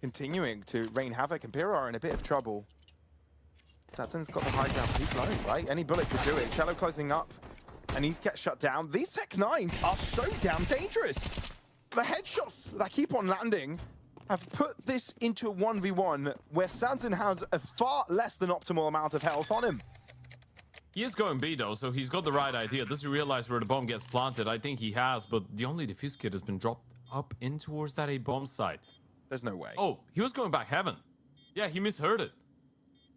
continuing to rain havoc. Imperial are in a bit of trouble. Saturn's got the high ground. He's low, right? Any bullet could do it. Cello closing up, and he's get shut down. These Tech9s are so damn dangerous. The headshots that keep on landing have put this into a 1v1 where Sadzin has a far less than optimal amount of health on him. He is going B though, so he's got the right idea. Does he realize where the bomb gets planted? I think he has, but the only defuse kit has been dropped up in towards that A bomb site. There's no way. Oh, he was going back heaven. Yeah, he misheard it.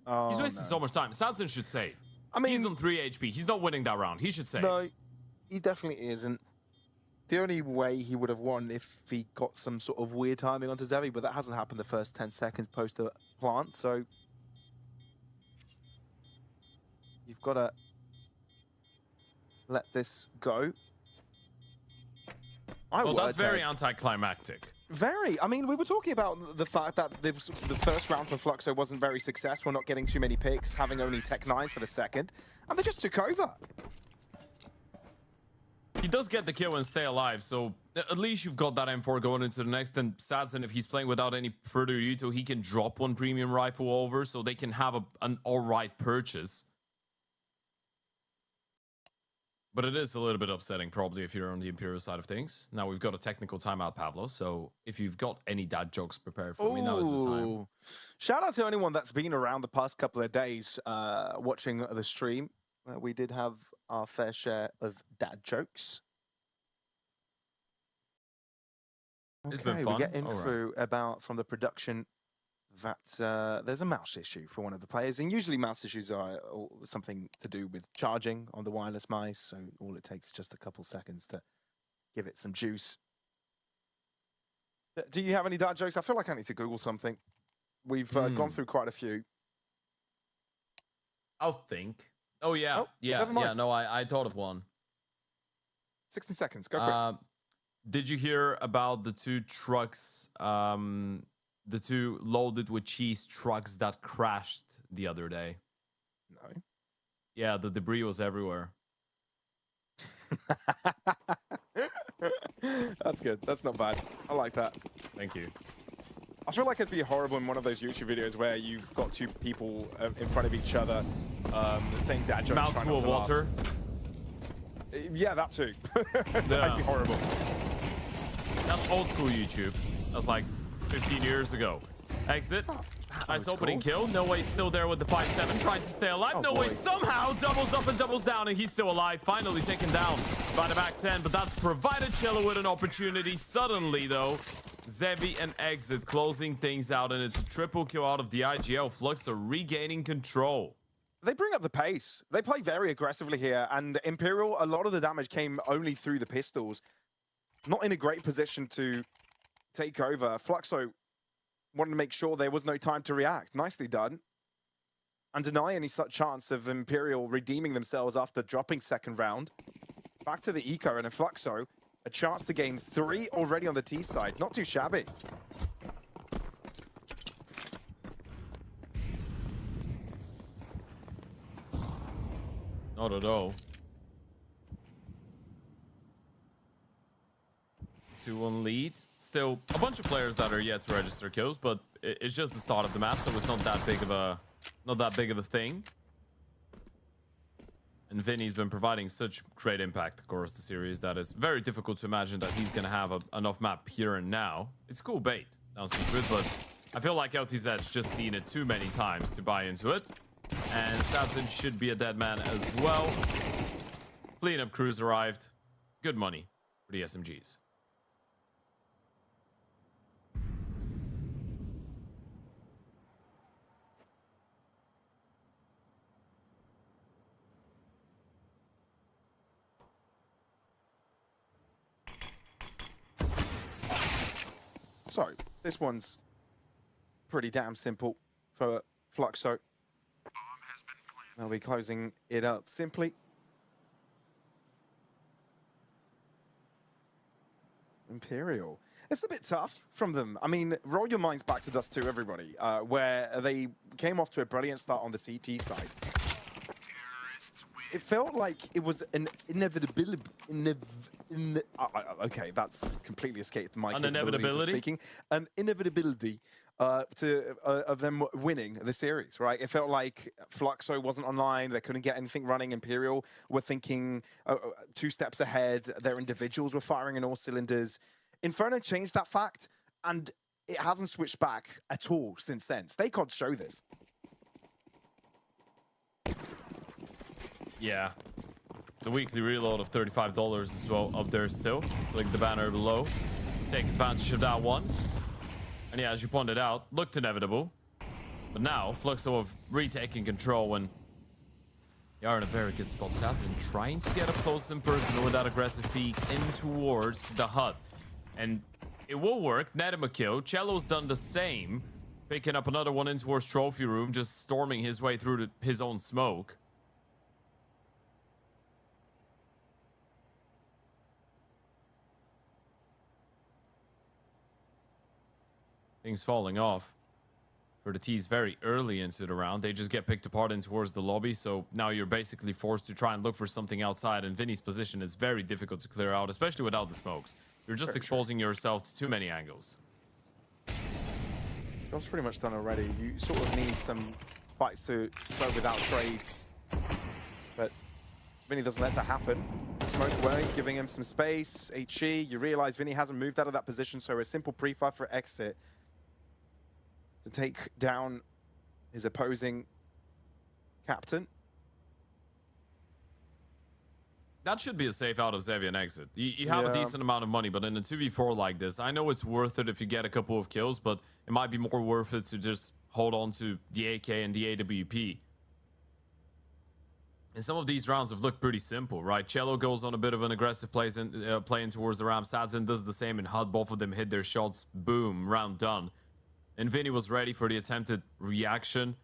Oh, he's wasting so much time. Sadzin should save. I mean, he's on 3 HP. He's not winning that round. He should save. No, he definitely isn't. The only way he would have won if he got some sort of weird timing onto Zevi, but that hasn't happened the first 10 seconds post the plant, so you've got to let this go. Well, that's very anticlimactic. Very. I mean, we were talking about the fact that the first round for Fluxo wasn't very successful, not getting too many picks, having only Tech9s for the second, and they just took over. He does get the kill and stay alive, so at least you've got that M4 going into the next. And Sadzin, if he's playing without any further util, he can drop one premium rifle over so they can have an alright purchase. But it is a little bit upsetting, probably, if you're on the Imperial side of things. Now, we've got a technical timeout, Pavlo, so if you've got any dad jokes prepared for me, now is the time. Shout out to anyone that's been around the past couple of days watching the stream. We did have our fair share of dad jokes. It's been fun. We're getting through from the production that there's a mouse issue for one of the players, and usually mouse issues are something to do with charging on the wireless mice, so all it takes is just a couple seconds to give it some juice. Do you have any dad jokes? I feel like I need to Google something. We've gone through quite a few. I'll think. Oh, yeah. Yeah, no, I thought of one. 60 seconds, go quick. Did you hear about the 2 trucks, the 2 loaded with cheese trucks that crashed the other day? No. Yeah, the debris was everywhere. That's good. That's not bad. I like that. Thank you. I feel like it'd be horrible in one of those YouTube videos where you've got two people in front of each other saying dad jokes. Mouth full of water. Yeah, that too. That'd Yeah. be horrible. That's old school YouTube. That's like 15 years ago. Exit. Nice opening kill. No way still there with the 5-7, trying to stay alive. Oh, no way boy. somehow doubles up and doubles down, and he's still alive. Finally taken down by the back 10, but that's provided Cello with an opportunity. Suddenly, though, Zevi and Exit closing things out, and it's a triple kill out of the IGL. Fluxo regaining control. They bring up the pace. They play very aggressively here, and Imperial, a lot of the damage came only through the pistols. Not in a great position to take over. Fluxo wanted to make sure there was no time to react. Nicely done. And deny any such chance of Imperial redeeming themselves after dropping second round. Back to the eco, and a Fluxo, a chance to gain 3 already on the T side. Not too shabby. Not at all. 2-1 lead. Still a bunch of players that are yet to register kills, but it's just the start of the map, so it's not that big of a thing. And Vinny's been providing such great impact across the series that it's very difficult to imagine that he's gonna have enough map here and now. It's cool bait, no secret, but I feel like LTZ's just seen it too many times to buy into it. And Sadson should be a dead man as well. Cleanup crews arrived. Good money for the SMGs. So, this one's pretty damn simple for Fluxo. They'll be closing it out simply. Imperial. It's a bit tough from them. I mean, roll your minds back to Dust 2, everybody, where they came off to a brilliant start on the CT side. It felt like it was an inevitability. Okay, that's completely escaped my capabilities of speaking. An inevitability of them winning the series, right? It felt like Fluxo wasn't online. They couldn't get anything running. Imperial were thinking 2 steps ahead. Their individuals were firing in all cylinders. Inferno changed that fact, and it hasn't switched back at all since then. StayCOD show this. Yeah. The weekly reload of $35 as well up there still. Click the banner below. Take advantage of that one. And yeah, as you pointed out, looked inevitable. But now, Fluxo of retaking control, and they are in a very good spot. Sadson trying to get up close and personal with that aggressive peek in towards the hut. And it will work. Net him a kill. Cello's done the same. Picking up another one in towards trophy room, just storming his way through his own smoke. Things falling off for the T's very early into the round. They just get picked apart in towards the lobby, so now you're basically forced to try and look for something outside, and Vinny's position is very difficult to clear out, especially without the smokes. You're just exposing yourself to too many angles. Job's pretty much done already. You sort of need some fights to go without trades, but Vinny doesn't let that happen. Smoke away, giving him some space. HE, you realize Vinny hasn't moved out of that position, so a simple pre-fire for exit to take down his opposing captain. That should be a safe out of Zevi and exit. You have a decent amount of money, but in a 2v4 like this, I know it's worth it if you get a couple of kills, but it might be more worth it to just hold on to the AK and the AWP. And some of these rounds have looked pretty simple, right? Cello goes on a bit of an aggressive play in towards the ramp. Sadson does the same in HUD. Both of them hit their shots. Boom, round done. And Vinny was ready for the attempted reaction.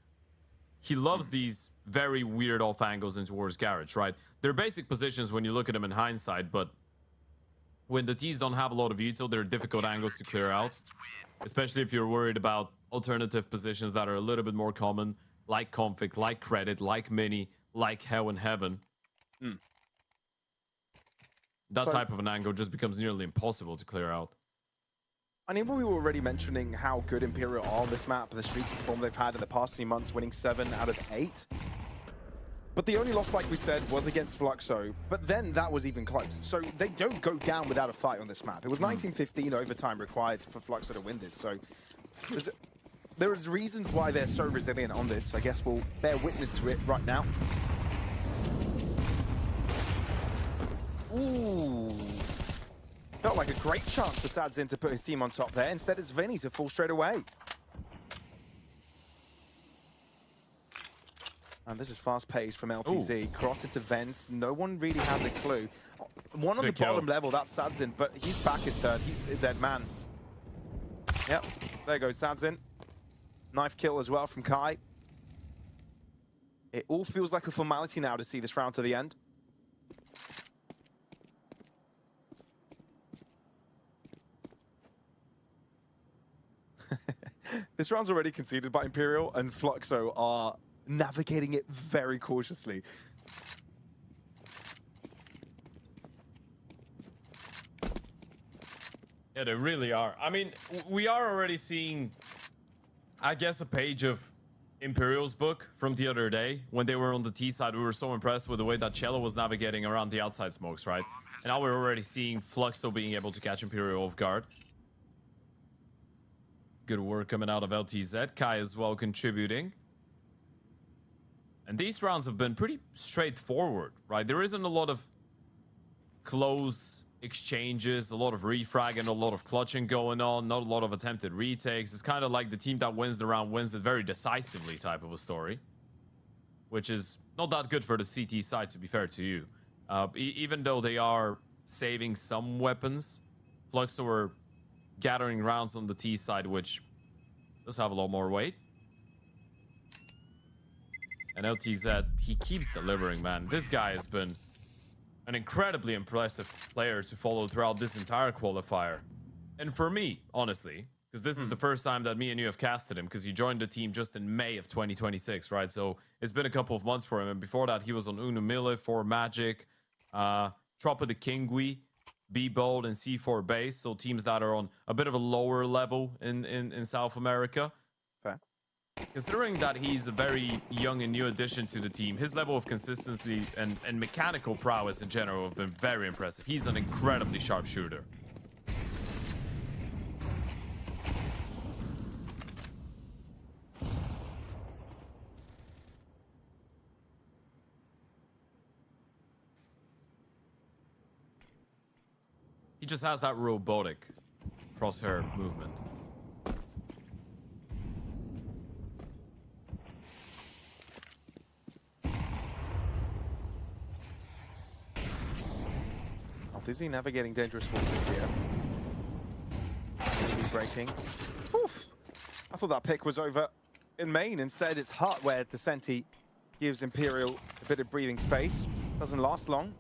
He loves these very weird off angles in towards Garage, right? They're basic positions when you look at them in hindsight, but when the T's don't have a lot of util, they're difficult angles to clear out. Especially if you're worried about alternative positions that are a little bit more common, like Config, like Credit, like Mini, like hell in heaven, that So- type of an angle just becomes nearly impossible to clear out. I mean, we were already mentioning how good Imperial are on this map, the streak form they've had in the past few months, winning 7 out of 8. But the only loss, like we said, was against Fluxo, but then that was even close. So they don't go down without a fight on this map. It was 19-15 overtime required for Fluxo to win this, so there is reasons why they're so resilient on this. I guess we'll bear witness to it right now. Ooh. Felt like a great chance for Sadzin to put his team on top there. Instead, it's Vinny to fall straight away. And this is fast-paced from LTZ. Ooh. Cross into vents. No one really has a clue. One on the bottom level, that's Sadzin, but his back is turned. He's a dead man. Yep, there goes Sadzin. Knife kill as well from Kai. It all feels like a formality now to see this round to the end. This round's already conceded by Imperial, and Fluxo are navigating it very cautiously. Yeah, they really are. I mean, we are already seeing, I guess, a page of Imperial's book from the other day. When they were on the T side, we were so impressed with the way that Cello was navigating around the outside smokes, right? And now we're already seeing Fluxo being able to catch Imperial off guard. Good work coming out of LTZ. Kai as well contributing. And these rounds have been pretty straightforward, right? There isn't a lot of close exchanges, a lot of refrag and a lot of clutching going on, not a lot of attempted retakes. It's kind of like the team that wins the round wins it very decisively type of a story, which is not that good for the CT side, to be fair to you. Even though they are saving some weapons, Fluxo are gathering rounds on the T side, which does have a lot more weight. And LTZ, he keeps delivering, man. This guy has been an incredibly impressive player to follow throughout this entire qualifier. And for me, honestly, because this is the first time that me and you have casted him, because he joined the team just in May of 2026, right? So it's been a couple of months for him. And before that, he was on Unumile for Magic, Tropa de Kingui, B Bold, and C4 Base. So teams that are on a bit of a lower level in South America. Fair. Considering that he's a very young and new addition to the team, his level of consistency and mechanical prowess in general have been very impressive. He's an incredibly sharp shooter. He just has that robotic crosshair movement. Dizzy navigating dangerous waters here. Maybe breaking. Oof. I thought that pick was over in main. Instead, it's Hut where Descenti gives Imperial a bit of breathing space. Doesn't last long.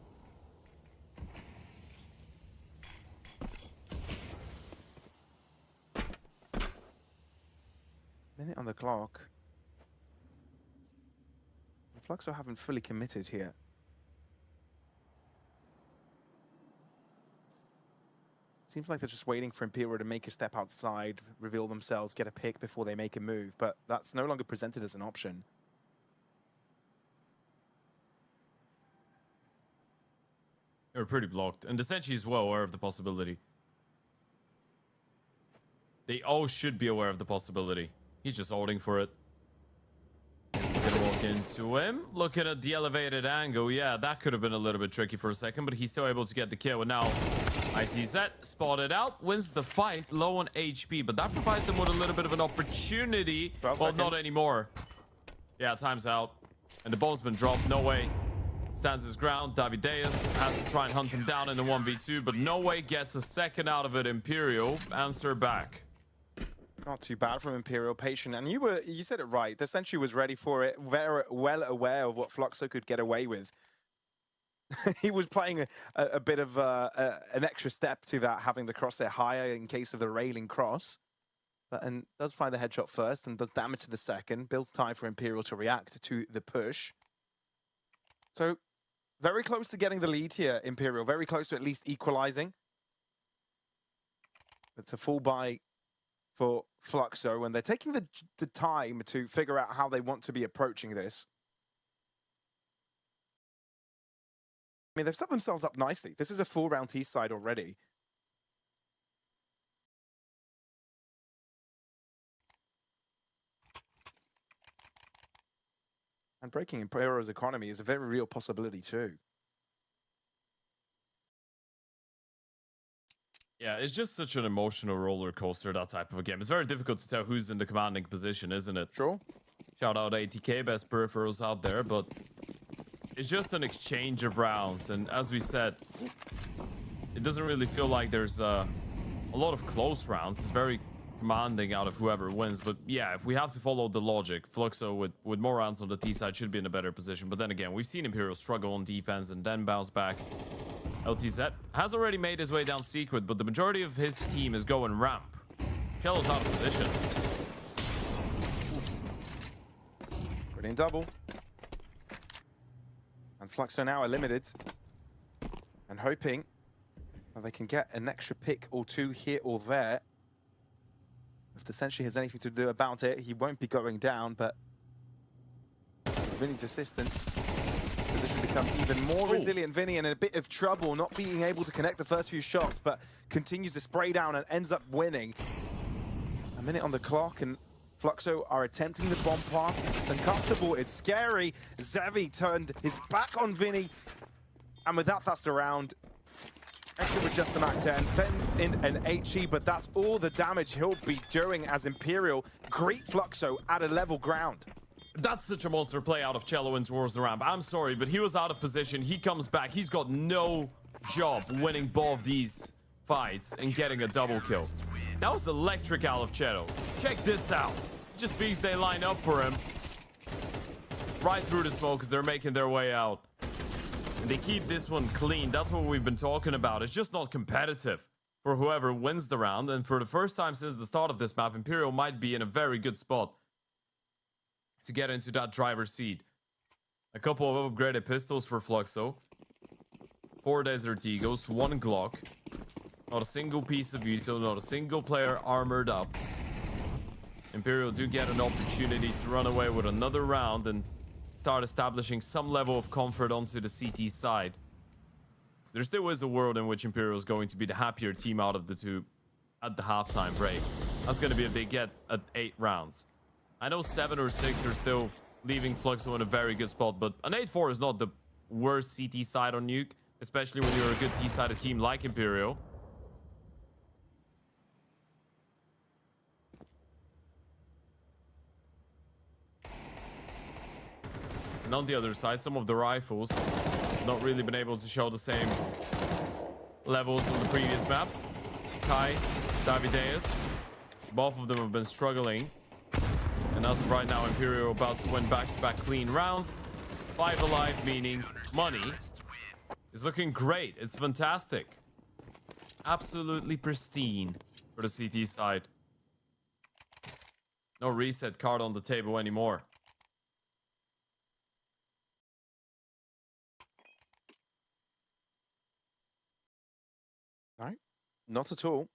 Minute on the clock. Fluxo haven't fully committed here. Seems like they're just waiting for Imperial to make a step outside, reveal themselves, get a pick before they make a move, but that's no longer presented as an option. They're pretty blocked, and Descenti is well aware of the possibility. They all should be aware of the possibility. He's just holding for it. He's gonna walk into him. Looking at the elevated angle. Yeah, that could have been a little bit tricky for a second, but he's still able to get the kill. And now ITZ spotted out, wins the fight, low on HP, but that provides them with a little bit of an opportunity. Well, not anymore. Yeah, time's out. And the bomb's been dropped. No way. Stands his ground. Davideus has to try and hunt him down in the 1v2, but no way gets a second out of it. Imperial answer back. Not too bad from Imperial, patient, and you said it right. The Sentry was ready for it, very well aware of what Fluxo could get away with. He was playing a bit of an extra step to that, having the crosshair higher in case of the railing cross, and does find the headshot first and does damage to the second. Builds time for Imperial to react to the push. So very close to getting the lead here, Imperial. Very close to at least equalizing. It's a full buy for Fluxo, and they're taking the time to figure out how they want to be approaching this. I mean, they've set themselves up nicely. This is a full round T side already. And breaking Imperial's economy is a very real possibility too. Yeah, it's just such an emotional roller coaster, that type of a game. It's very difficult to tell who's in the commanding position, isn't it? Sure. Shout out ATK, best peripherals out there, but it's just an exchange of rounds. And as we said, it doesn't really feel like there's a lot of close rounds. It's very commanding out of whoever wins. But yeah, if we have to follow the logic, Fluxo with more rounds on the T side should be in a better position. But then again, we've seen Imperial struggle on defense and then bounce back. LTZ has already made his way down secret, but the majority of his team is going ramp. Cello's out of position. Brilliant double. And Fluxo now are limited. And hoping that they can get an extra pick or two here or there. If the Sentry has anything to do about it, he won't be going down, but Vinny's assistance. Position becomes even more resilient. Vinny in a bit of trouble, not being able to connect the first few shots, but continues to spray down and ends up winning. A minute on the clock, and Fluxo are attempting the bomb plant. It's uncomfortable, it's scary. Xavi turned his back on Vinny, and with that, that's the round. Exit with just a Mac 10, thens in an HE, but that's all the damage he'll be doing as Imperial greet Fluxo at a level ground. That's such a monster play out of Cello in towards the ramp. I'm sorry, but he was out of position. He comes back. He's got no job winning both these fights and getting a double kill. That was electric out of Cello. Check this out. Just because they line up for him. Right through the smoke as they're making their way out. And they keep this one clean. That's what we've been talking about. It's just not competitive for whoever wins the round. And for the first time since the start of this map, Imperial might be in a very good spot to get into that driver's seat. A couple of upgraded pistols for Fluxo. 4 Desert Eagles, 1 Glock. Not a single piece of util, not a single player armored up. Imperial do get an opportunity to run away with another round and start establishing some level of comfort onto the CT side. There still is a world in which Imperial is going to be the happier team out of the two at the halftime break. That's going to be if they get at 8 rounds. I know 7 or 6 are still leaving Fluxo in a very good spot, but an 8-4 is not the worst CT side on Nuke, especially when you're a good T-sided team like Imperial. And on the other side, some of the rifles not really been able to show the same levels on the previous maps. Kai, Davideus, both of them have been struggling. And as of right now, Imperial about to win back-to-back clean rounds. 5 alive, meaning money. Is looking great. It's fantastic. Absolutely pristine for the CT side. No reset card on the table anymore. No, not at all.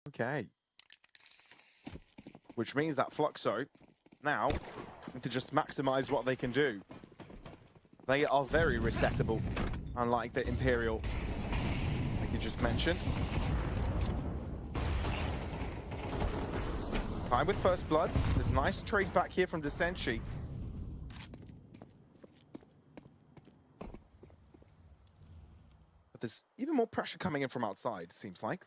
Okay. Which means that Fluxo now need to just maximize what they can do. They are very resettable, unlike the Imperial, like you just mentioned. High with first blood. There's a nice trade back here from Desenchi. But there's even more pressure coming in from outside, seems like.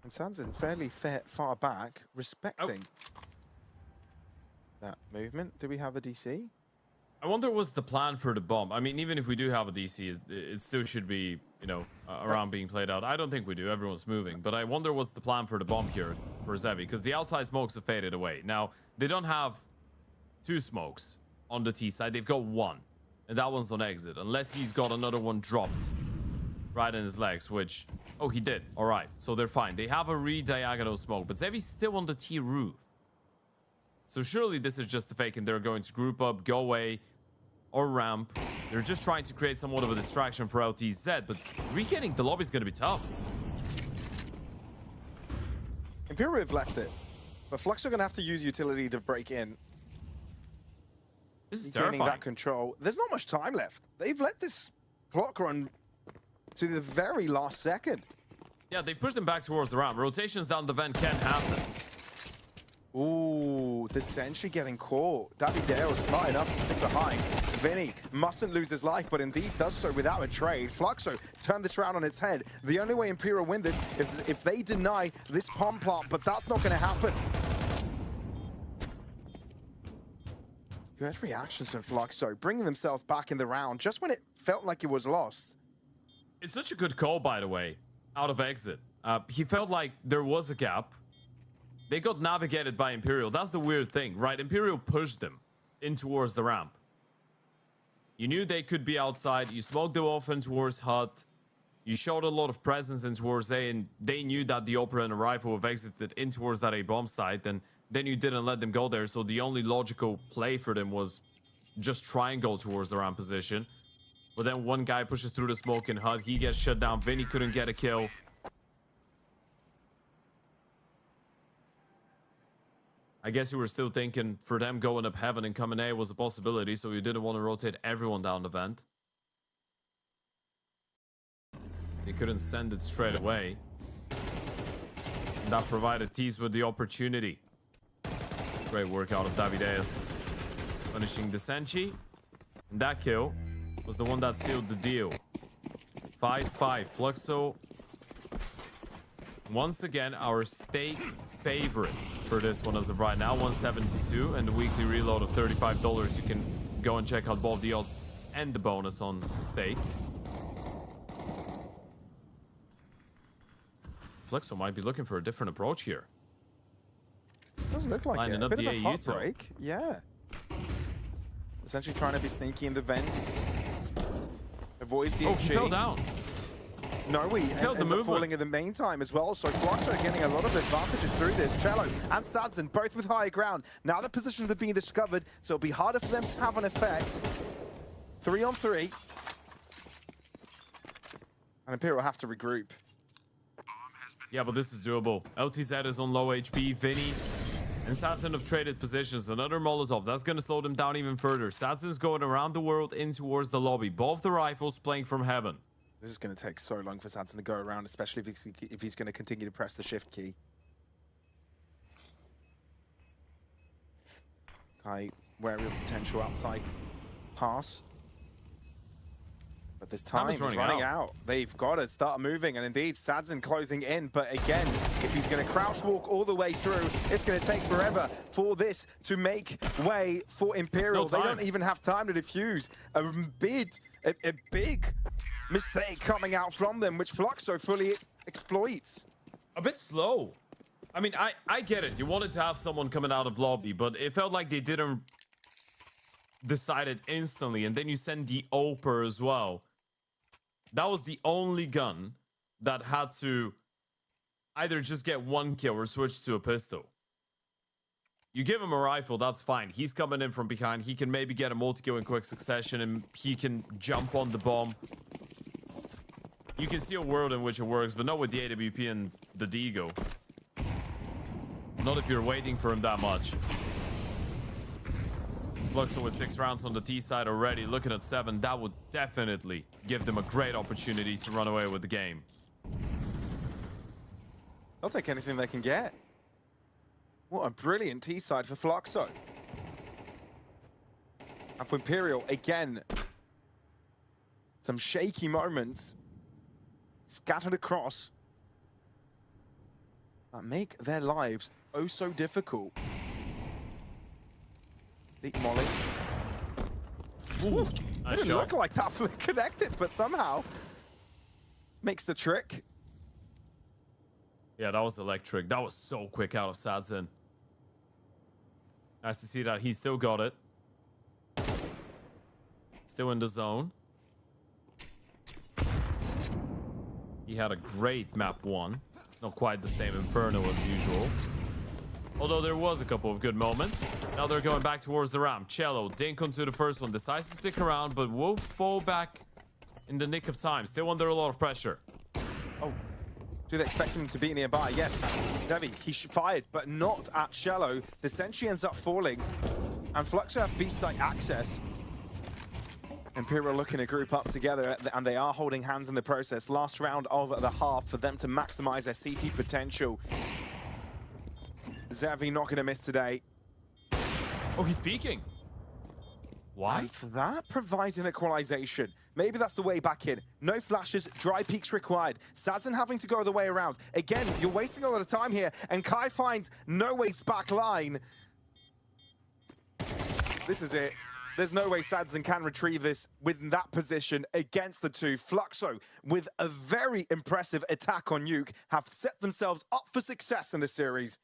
And Sanzin fairly far back, respecting that movement. Do we have a DC? I wonder what's the plan for the bomb. I mean, even if we do have a DC, it still should be, you know, around being played out. I don't think we do. Everyone's moving. But I wonder what's the plan for the bomb here for Xavi, because the outside smokes have faded away. Now, they don't have 2 smokes on the T side. They've got 1. And that one's on exit, unless he's got another one dropped right in his legs, which... Oh, he did. All right. So they're fine. They have a re-diagonal smoke, but Xavi's still on the T roof. So surely this is just a fake and they're going to group up, go away, or ramp. They're just trying to create somewhat of a distraction for LTZ, but regaining the lobby is going to be tough. Imperial have left it, but Fluxo are going to have to use utility to break in. This is Gaining terrifying. that control. There's not much time left. They've let this clock run to the very last second. Yeah, they've pushed them back towards the ramp. Rotations down the vent can happen. Ooh, the sentry getting caught. Davideo is smart enough to stick behind. Vinny mustn't lose his life, but indeed does so without a trade. Fluxo turned this round on its head. The only way Imperial win this is if they deny this palm plant, but that's not going to happen. Good reactions from Fluxo, bringing themselves back in the round just when it felt like it was lost. It's such a good call, by the way, out of exit. He felt like there was a gap. They got navigated by Imperial. That's the weird thing, right? Imperial pushed them in towards the ramp. You knew they could be outside. You smoked them off in towards Hut. You showed a lot of presence in towards A, and they knew that the Opera and the Rifle have exited in towards that A bomb site, and then you didn't let them go there. So the only logical play for them was just try and go towards the ramp position. But then one guy pushes through the smoke in Hut. He gets shut down. Vinny couldn't get a kill. I guess you were still thinking for them going up heaven and coming A was a possibility, so you didn't want to rotate everyone down the vent. They couldn't send it straight away. And that provided Tease with the opportunity. Great work out of Davideus. Punishing the Senchi. And that kill was the one that sealed the deal. 5-5. Fluxo. Once again, our stake favorites for this one as of right now, 172, and the weekly reload of $35. You can go and check out both the odds and the bonus on stake. Fluxo might be looking for a different approach here. Doesn't look like Lining it. up A bit the of a AU heartbreak. Yeah. Essentially trying to be sneaky in the vents. Avoids the Oh, he fell down. No, he failed the ends up movement. falling in the meantime as well. So Fluxo are getting a lot of advantages through this. Cello and Sadzen both with higher ground. Now the positions are being discovered, so it'll be harder for them to have an effect. 3 on 3. And Imperial will have to regroup. Yeah, but this is doable. LTZ is on low HP. Vinny and Sadzen have traded positions. Another Molotov. That's going to slow them down even further. Sadzen's going around the world in towards the lobby. Both the rifles playing from heaven. This is going to take so long for Sadzen to go around, especially if he's going to continue to press the shift key. Kai, wary of potential outside pass. But this time is running out. They've got to start moving, and indeed, Sadzen closing in. But again, if he's going to crouch walk all the way through, it's going to take forever for this to make way for Imperial. No they time. don't even have time to defuse. A big mistake coming out from them, which Fluxo fully exploits. A bit slow. I mean, I get it. You wanted to have someone coming out of lobby, but it felt like they didn't decide it instantly. And then you send the Oper as well. That was the only gun that had to either just get one kill or switch to a pistol. You give him a rifle, that's fine. He's coming in from behind. He can maybe get a multi-kill in quick succession, and he can jump on the bomb. You can see a world in which it works, but not with the AWP and the Deagle. Not if you're waiting for him that much. Fluxo with 6 rounds on the T side already, looking at 7. That would definitely give them a great opportunity to run away with the game. They'll take anything they can get. What a brilliant T side for Fluxo. And for Imperial, again, some shaky moments scattered across that make their lives oh so difficult. Deep molly. Ooh, It nice didn't shot. look like that flick connected, but somehow makes the trick. Yeah, that was electric. That was so quick out of Sadzen. Nice to see that he still got it. Still in the zone. He had a great map 1. Not quite the same Inferno as usual. Although there was a couple of good moments. Now they're going back towards the ramp. Cello, Dink onto the first one, decides to stick around, but will fall back in the nick of time. Still under a lot of pressure. Oh, do they expect him to be nearby? Yes. Zevi, he fired, but not at Cello. The sentry ends up falling, and Fluxo have B-site access. Imperial looking to group up together, and they are holding hands in the process. Last round of the half for them to maximize their CT potential. Zevi not going to miss today. Oh, he's peeking. What? And that provides an equalization. Maybe that's the way back in. No flashes, dry peaks required. Sadzen having to go the way around. Again, you're wasting a lot of time here, and Kai finds No Way's back line. This is it. There's no way Sadzen can retrieve this with that position against the two. Fluxo, with a very impressive attack on Nuke, have set themselves up for success in this series.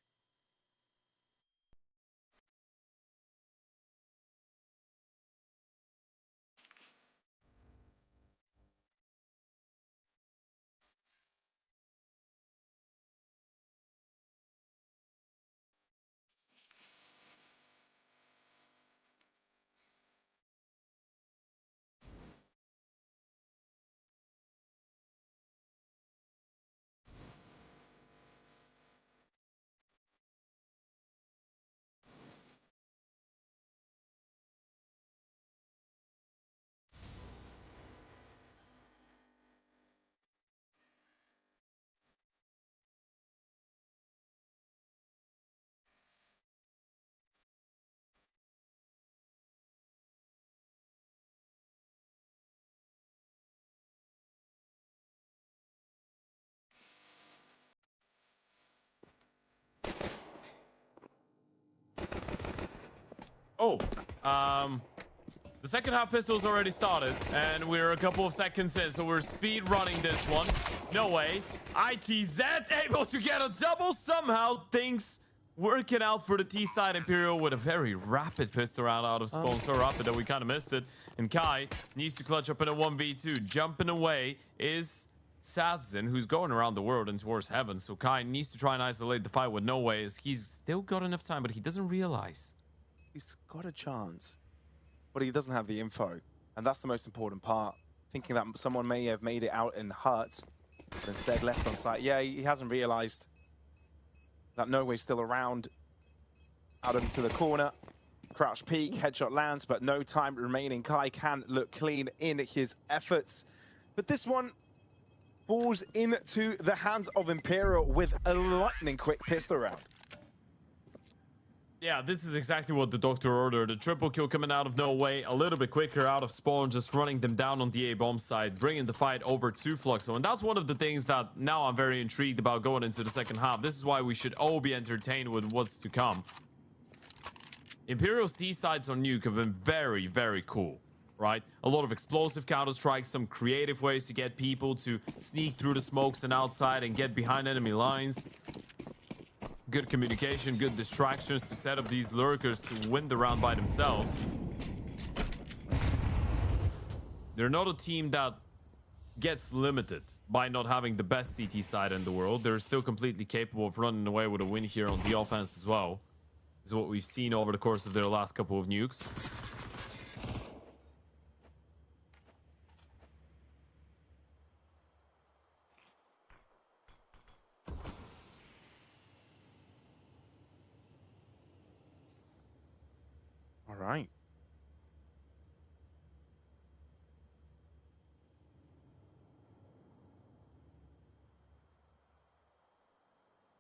Oh, the second half pistol's already started, and we're a couple of seconds in, so we're speed running this one. No way. ITZ able to get a double somehow. Things working out for the T side. Imperial with a very rapid pistol round out of spawn, so rapid that we kind of missed it. And Kai needs to clutch up in a 1v2. Jumping away is Sadzen, who's going around the world and towards heaven. So Kai needs to try and isolate the fight with No Way, as he's still got enough time, but he doesn't realize. He's got a chance, but he doesn't have the info. And that's the most important part. Thinking that someone may have made it out and hurt, but instead left on site. Yeah, he hasn't realized that No Way's still around. Out into the corner. Crouch peek, headshot lands, but no time remaining. Kai can look clean in his efforts. But this one falls into the hands of Imperial with a lightning quick pistol round. Yeah, this is exactly what the doctor ordered. A triple kill coming out of No Way, a little bit quicker out of spawn, just running them down on the A-bomb side, bringing the fight over to Fluxo. And that's one of the things that now I'm very intrigued about going into the second half. This is why we should all be entertained with what's to come. Imperial's T-sides on Nuke have been very, very cool, right? A lot of explosive counter-strikes, some creative ways to get people to sneak through the smokes and outside and get behind enemy lines. Good communication, good distractions to set up these lurkers to win the round by themselves. They're not a team that gets limited by not having the best CT side in the world. They're still completely capable of running away with a win here on the offense as well. Is what we've seen over the course of their last couple of nukes. All right.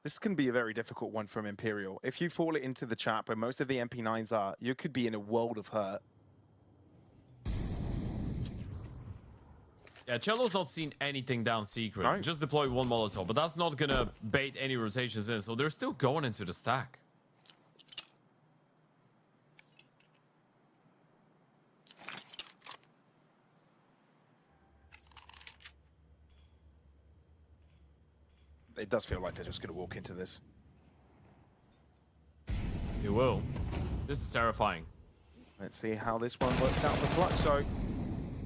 This can be a very difficult one from Imperial. If you fall into the trap where most of the MP9s are, you could be in a world of hurt. Yeah, Cello's not seen anything down secret. No. Just deployed one Molotov, but that's not gonna bait any rotations in, so they're still going into the stack. It does feel like they're just going to walk into this. You will. This is terrifying. Let's see how this one works out for Fluxo.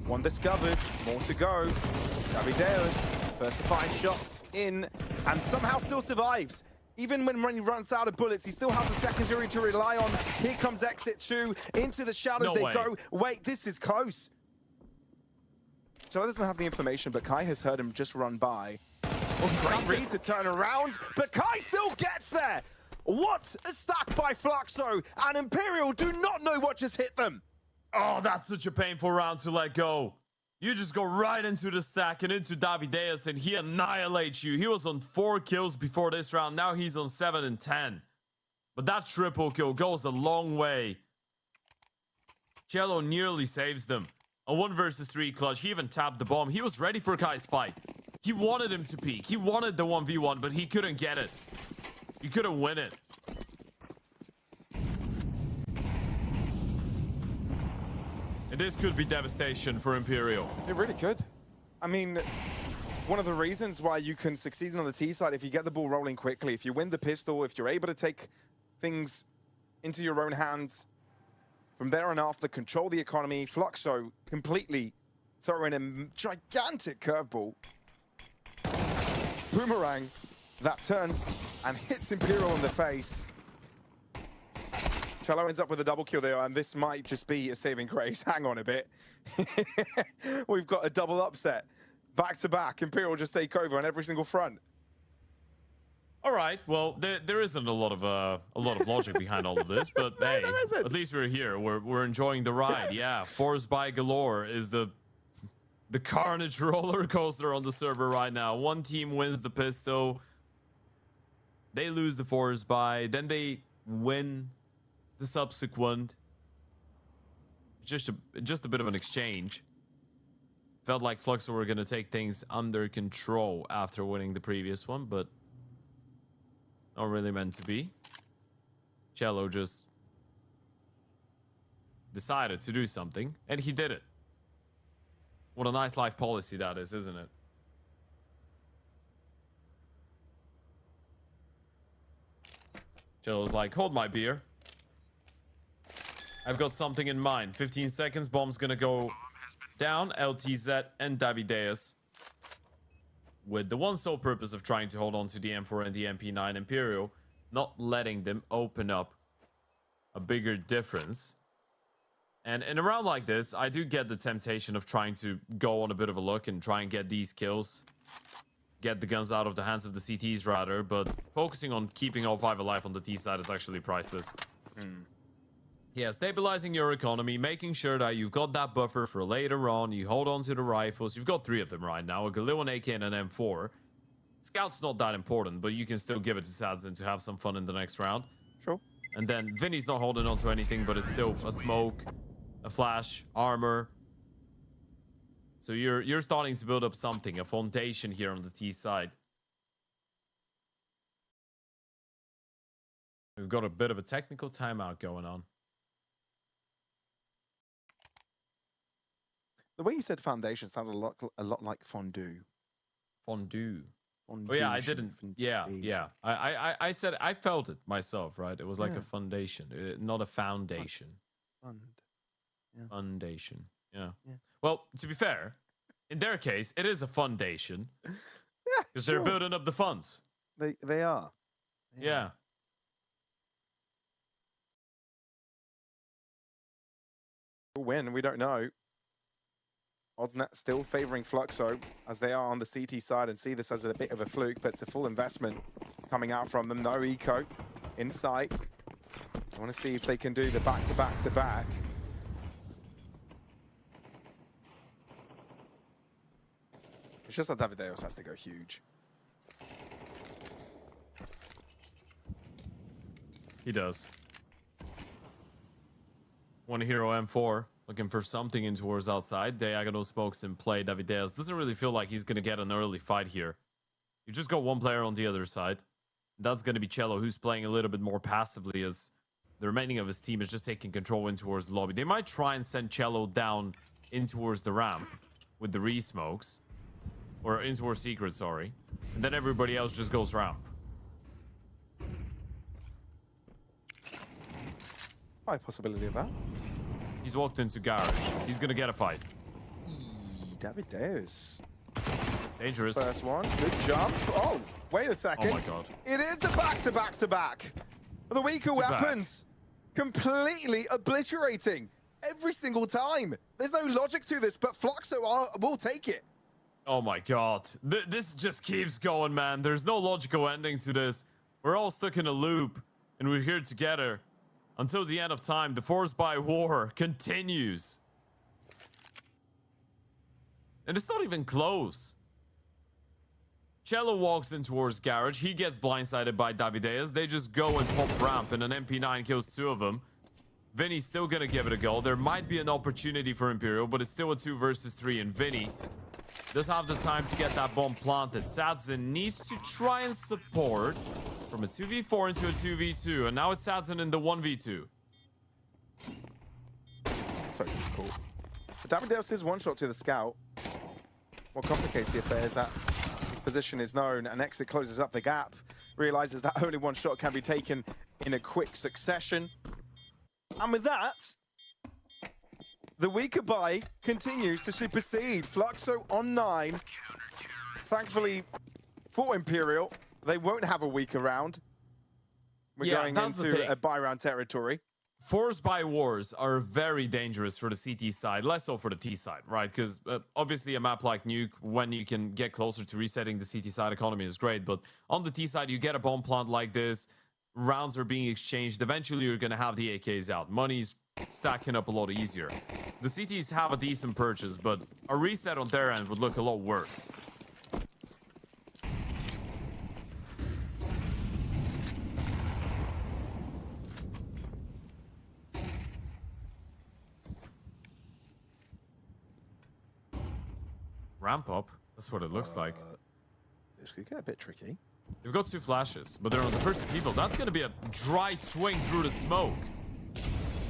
One discovered, more to go. Davideus versifying shots in, and somehow still survives. Even when he runs out of bullets, he still has a secondary to rely on. Here comes Exit 2. Into the shadows they go. Wait, this is close. Cello doesn't have the information, but Kai has heard him just run by. Great read to turn around, but Kai still gets there. What a stack by Fluxo, and Imperial do not know what just hit them. Oh, that's such a painful round to let go. You just go right into the stack and into Davideus, and he annihilates you. He was on 4 kills before this round. Now he's on 7 and 10. But that triple kill goes a long way. Cello nearly saves them. A 1 versus 3 clutch. He even tapped the bomb. He was ready for Kai's fight. He wanted him to peek. He wanted the 1v1, but he couldn't get it. He couldn't win it. And this could be devastation for Imperial. It really could. I mean, one of the reasons why you can succeed on the T side, if you get the ball rolling quickly, if you win the pistol, if you're able to take things into your own hands, from there on after, control the economy, Fluxo completely throw in a gigantic curveball. Boomerang that turns and hits Imperial in the face. Cello ends up with a double kill there, and this might just be a saving grace. Hang on a bit. We've got a double upset. Back to back, Imperial just take over on every single front. All right, well, there isn't a lot of logic behind all of this, but hey, at least we're here. We're enjoying the ride. Yeah, Force by Galore is the carnage roller coaster on the server right now. One team wins the pistol, they lose the Force by, then they win the subsequent. Just a bit of an exchange. Felt like Fluxo were gonna take things under control after winning the previous one, but not really meant to be. Cello just decided to do something, and he did it. What a nice life policy that is, isn't it? Cello's like, hold my beer. I've got something in mind. 15 seconds, bomb's gonna go down. LTZ and Davideus, with the one sole purpose of trying to hold on to the M4 and the MP9 Imperial, not letting them open up a bigger difference. And in a round like this, I do get the temptation of trying to go on a bit of a look and try and get these kills. Get the guns out of the hands of the CTs rather, but focusing on keeping all 5 alive on the T side is actually priceless. Yeah, stabilizing your economy, making sure that you've got that buffer for later on. You hold on to the rifles. You've got 3 of them right now, a Galil, an AK, and an M4. Scout's not that important, but you can still give it to Sadzin to have some fun in the next round. Sure. And then Vinny's not holding on to anything, but it's still a smoke, a flash, armor. So you're starting to build up something, a foundation here on the T side. We've got a bit of a technical timeout going on. The way you said foundation sounded a lot like fondue. Fondue. Oh yeah, I didn't. Yeah. I said I felt it myself, right? It was like a foundation, not a foundation. Foundation. Yeah. Well, to be fair, in their case, it is a foundation. Yeah, because they're building up the funds. They are. Yeah. Win, we don't know. Oddsnet still favoring Fluxo as they are on the CT side, and see this as a bit of a fluke, but it's a full investment coming out from them. No eco in sight. I want to see if they can do the back-to-back-to-back. It's just that Davideus has to go huge. He does. One hero M4 looking for something in towards outside. Diagonal smokes in play. Davideus doesn't really feel like he's going to get an early fight here. You just got one player on the other side. That's going to be Cello, who's playing a little bit more passively as the remaining of his team is just taking control in towards the lobby. They might try and send Cello down in towards the ramp with the re-smokes. Or in towards secret, sorry. And then everybody else just goes ramp. High possibility of that. He's walked into garage. He's gonna get a fight. Davideus. Dangerous. First one. Good jump. Oh, wait a second. Oh my god. It is the back-to-back-to-back. The weaker weapons completely obliterating every single time. There's no logic to this, but Fluxo will take it. Oh my god. This just keeps going, man. There's no logical ending to this. We're all stuck in a loop, and we're here together until the end of time. The Force by War continues. And it's not even close. Cello walks in towards Garage. He gets blindsided by Davideus. They just go and pop ramp, and an MP9 kills two of them. Vinny's still gonna give it a go. There might be an opportunity for Imperial, but it's still a 2 versus 3, and Vinny does have the time to get that bomb planted. Sadzin needs to try and support from a 2v4 into a 2v2, and now it's Sadzin in the 1v2. Sorry, this is cool. But Davideus is one shot to the scout. What complicates the affair is that his position is known, and Exit closes up the gap, realizes that only one shot can be taken in a quick succession. And with that, the weaker buy continues to supersede. Fluxo on 9. Thankfully, for Imperial, they won't have a weaker round. We're going into a buy round territory. Force by Wars are very dangerous for the CT side, less so for the T side, right? Because obviously a map like Nuke, when you can get closer to resetting the CT side economy is great, but on the T side, you get a bomb plant like this, rounds are being exchanged, eventually you're going to have the AKs out. Money's stacking up a lot easier. The CTs have a decent purchase, but a reset on their end would look a lot worse. Ramp up, that's what it looks like. This could get a bit tricky. They've got 2 flashes, but they're on the first 2 people. That's going to be a dry swing through the smoke.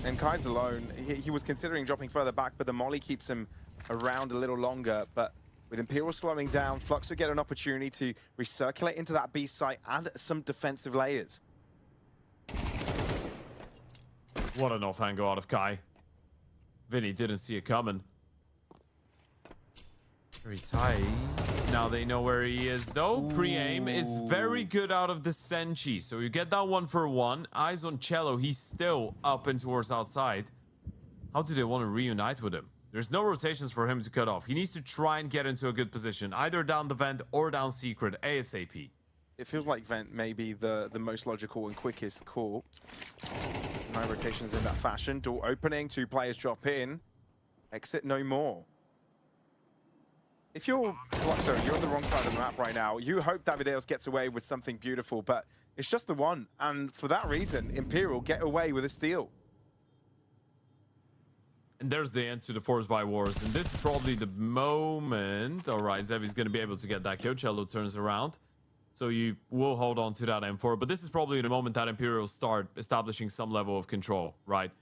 And Kai's alone. He was considering dropping further back, but the molly keeps him around a little longer. But with Imperial slowing down, Flux will get an opportunity to recirculate into that B site and some defensive layers. What an off angle out of Kai. Vinny didn't see it coming. Very tight. Now they know where he is, though. Pre-aim is very good out of the Senchi. So you get that 1-for-1. Eyes on Cello. He's still up and towards outside. How do they want to reunite with him? There's no rotations for him to cut off. He needs to try and get into a good position, either down the vent or down secret ASAP. It feels like vent may be the most logical and quickest call. 9 rotations in that fashion. Door opening, 2 players drop in. Exit no more. If you're Fluxo, you're on the wrong side of the map right now. You hope Davideus gets away with something beautiful, but it's just the one. And for that reason, Imperial get away with a steal. And there's the end to the Force by Wars. And this is probably the moment. All right, Zevi's going to be able to get that kill. Cello turns around. So you will hold on to that M4. But this is probably the moment that Imperial start establishing some level of control, right?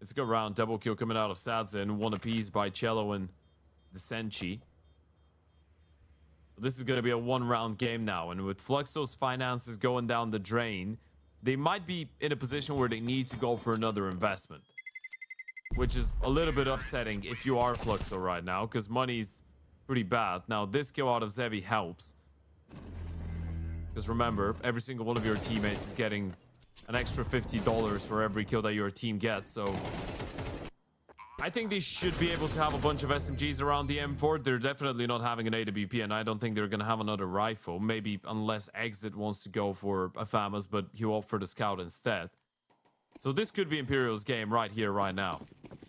It's a good round. Double kill coming out of Sadzin. 1 apiece by Cello and the Senchi. This is going to be a 1-round game now, and with Fluxo's finances going down the drain, they might be in a position where they need to go for another investment, which is a little bit upsetting if you are Fluxo right now, because money's pretty bad. Now, this kill out of Zevi helps, because remember, every single one of your teammates is getting an extra $50 for every kill that your team gets, so I think they should be able to have a bunch of SMGs around the M4. They're definitely not having an AWP, and I don't think they're going to have another rifle. Maybe unless Exit wants to go for a FAMAS, but he'll opt for the Scout instead. So this could be Imperial's game right here, right now.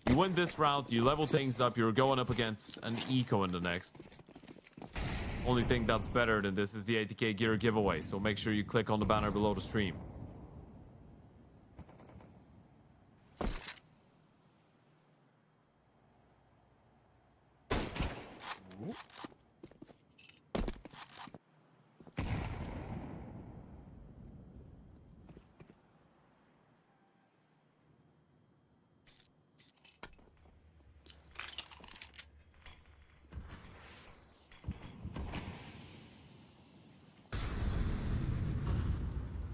You win this round, you level things up, you're going up against an Eco in the next. Only thing that's better than this is the 80k gear giveaway, so make sure you click on the banner below the stream.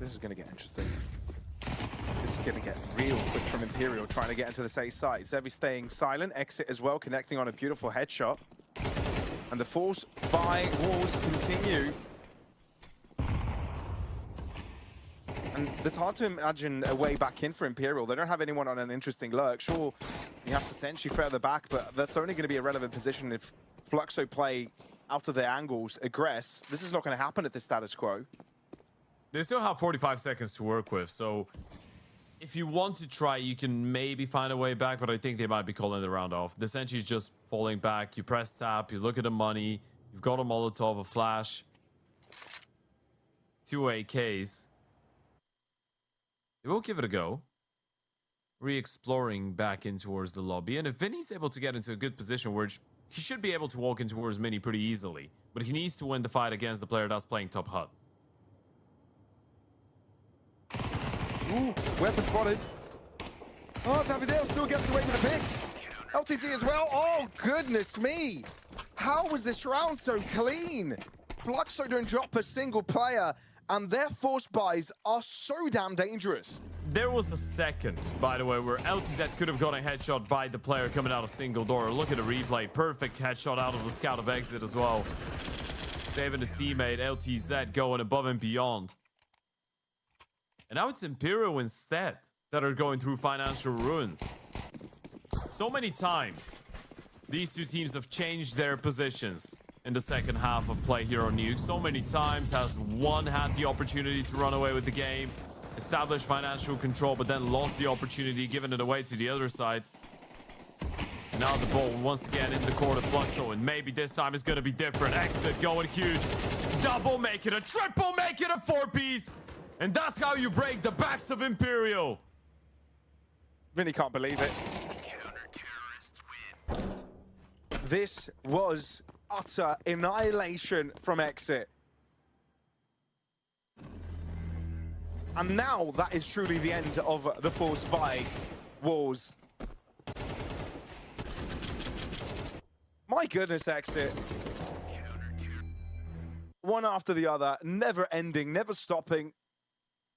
This is going to get interesting. This is going to get real quick from Imperial, trying to get into the safe side. Zevi staying silent. Exit as well, connecting on a beautiful headshot. And the force by walls continue. And it's hard to imagine a way back in for Imperial. They don't have anyone on an interesting lurk. Sure, you have the Sentry further back, but that's only going to be a relevant position if Fluxo play out of their angles, aggress. This is not going to happen at the status quo. They still have 45 seconds to work with, so if you want to try, you can maybe find a way back, but I think they might be calling the round off. The Sentry's just falling back. You press tap, you look at the money, you've got a Molotov, a flash, 2 AKs. They will give it a go. Re-exploring back in towards the lobby. And if Vinny's able to get into a good position where he should be able to walk in towards Mini pretty easily, but he needs to win the fight against the player that's playing top hut. Ooh, weapon spotted. Oh, Davidale still gets away with a pick. LTC as well. Oh, goodness me. How was this round so clean? Fluxo don't drop a single player, and their force buys are so damn dangerous. There was a second, by the way, where LTZ could have got a headshot by the player coming out of single door. Look at the replay. Perfect headshot out of the scout of exit as well. Saving his teammate, LTZ, going above and beyond. And now it's Imperial instead that are going through financial ruins. So many times, these two teams have changed their positions in the second half of play here on Nuke. So many times has one had the opportunity to run away with the game, establish financial control, but then lost the opportunity, giving it away to the other side. And now the ball once again in the court of Fluxo, and maybe this time it's going to be different. Exit going huge. Double, make it a triple, make it a 4-piece. And that's how you break the backs of Imperial. Really can't believe it. This was utter annihilation from Exit. And now that is truly the end of the force by walls. My goodness, Exit. One after the other, never ending, never stopping.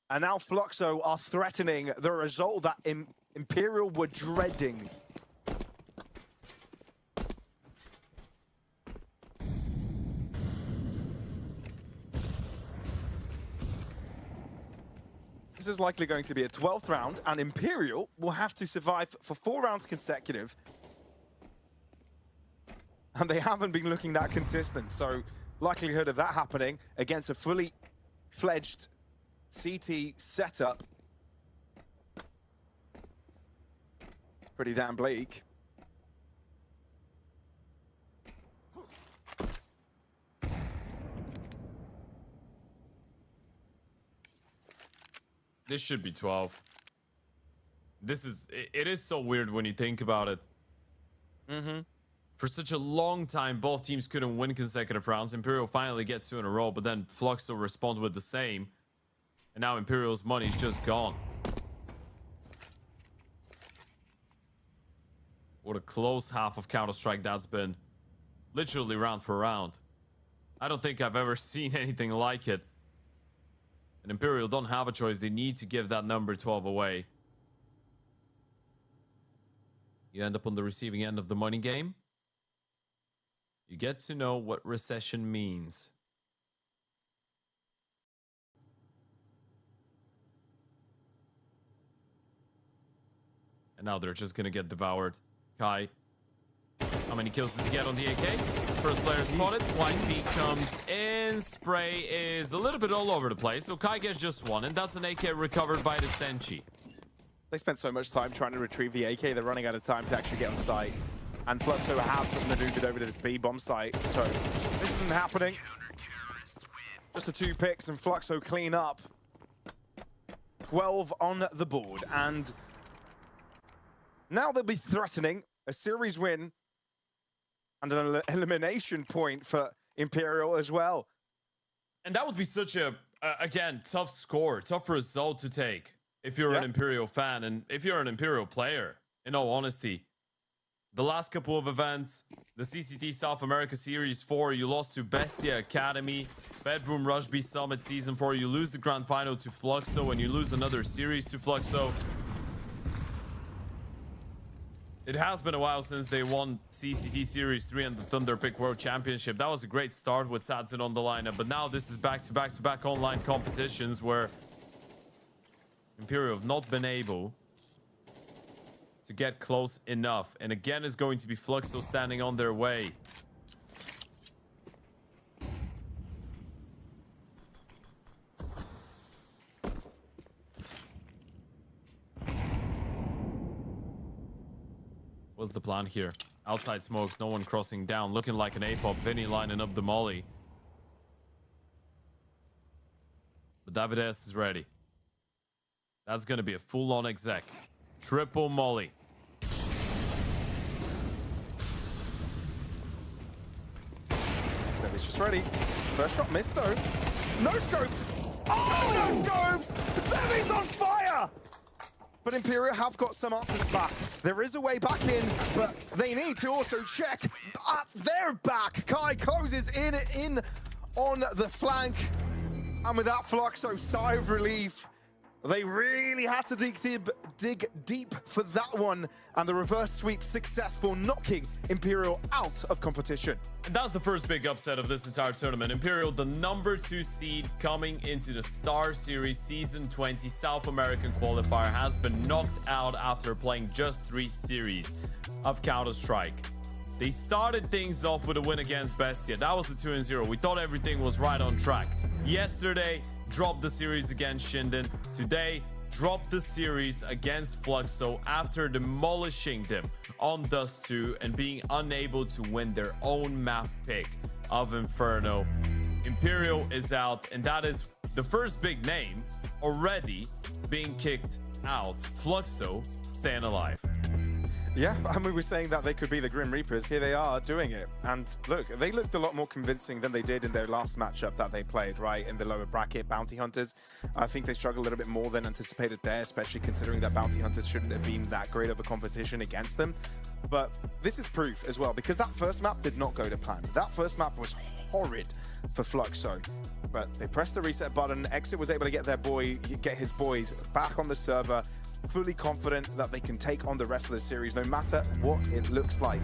And now Fluxo are threatening the result that Imperial were dreading. This is likely going to be a 12th round, and Imperial will have to survive for 4 rounds consecutive. And they haven't been looking that consistent, so likelihood of that happening against a fully fledged CT setup. It's pretty damn bleak. This should be 12. It is so weird when you think about it. For such a long time, both teams couldn't win consecutive rounds. Imperial finally gets 2 in a row, but then Fluxo respond with the same. And now Imperial's money's just gone. What a close half of Counter-Strike that's been. Literally round for round. I don't think I've ever seen anything like it. And Imperial don't have a choice. They need to give that number 12 away. You end up on the receiving end of the money game. You get to know what recession means. And now they're just gonna get devoured. Kai, how many kills does he get on the AK? First player spotted. White Beat comes in. Spray is a little bit all over the place. So Kai gets just 1, and that's an AK recovered by the Senchi. They spent so much time trying to retrieve the AK, they're running out of time to actually get on site. And Fluxo have maneuvered over to this B-bomb site, so this isn't happening. Just the 2 picks and Fluxo clean up. 12 on the board, and now they'll be threatening a series win and an elimination point for Imperial as well. And that would be such a, again, tough score, tough result to take if you're an Imperial fan and if you're an Imperial player, in all honesty. The last couple of events, the CCT South America Series 4, you lost to Bestia Academy, Bedroom Rush B Summit Season 4, you lose the Grand Final to Fluxo, and you lose another series to Fluxo. It has been a while since they won CCT Series 3 and the Thunder Pick World Championship. That was a great start with Sadson on the lineup, but now this is back-to-back online competitions where Imperial have not been able to get close enough. And again, is going to be Fluxo standing on their way. What's the plan here? Outside smokes, no one crossing down, looking like an A-pop. Vinny lining up the molly. But Davides is ready. That's gonna be a full-on exec. Triple molly. He's just ready. First shot missed though. No scopes! Oh, no scopes! Zevi's on fire! But Imperial have got some answers back. There is a way back in, but they need to also check at their back. Kai closes in on the flank. And with that Fluxo sigh of relief, they really had to dig deep for that one. And the reverse sweep successful, knocking Imperial out of competition. And that's the first big upset of this entire tournament. Imperial, the #2 seed coming into the StarSeries Season 20 South American qualifier, has been knocked out after playing just 3 series of Counter-Strike. They started things off with a win against Bestia. That was the 2-0. We thought everything was right on track. Yesterday, dropped the series against Shinden. Today, dropped the series against Fluxo after demolishing them on Dust 2 and being unable to win their own map pick of Inferno. Imperial is out, and that is the first big name already being kicked out. Fluxo staying alive. Yeah, I mean, we're saying that they could be the Grim Reapers. Here they are doing it. And look, they looked a lot more convincing than they did in their last matchup that they played, right? In the lower bracket, Bounty Hunters. I think they struggled a little bit more than anticipated there, especially considering that Bounty Hunters shouldn't have been that great of a competition against them. But this is proof as well, because that first map did not go to plan. That first map was horrid for Fluxo. But they pressed the reset button. Exit was able to get his boys back on the server, fully confident that they can take on the rest of the series, no matter what it looks like.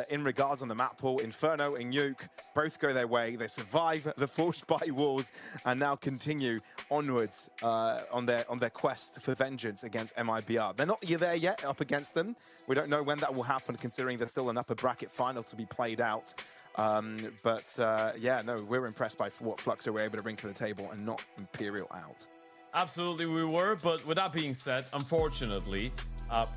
In regards on the map pool, Inferno and Nuke both go their way. They survive the forced by walls and now continue onwards on their quest for vengeance against MIBR. They're not there yet up against them. We don't know when that will happen, considering there's still an upper bracket final to be played out. Yeah, no, we're impressed by what Fluxo were able to bring to the table and knock Imperial out. Absolutely we were, but with that being said, unfortunately,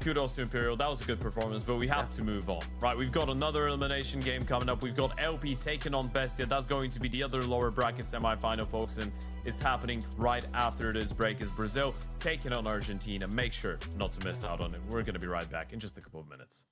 kudos to Imperial. That was a good performance, but we have to move on. Right, we've got another elimination game coming up. We've got LP taking on Bestia. That's going to be the other lower bracket semi-final, folks, and it's happening right after this break as Brazil taking on Argentina. Make sure not to miss out on it. We're going to be right back in just a couple of minutes.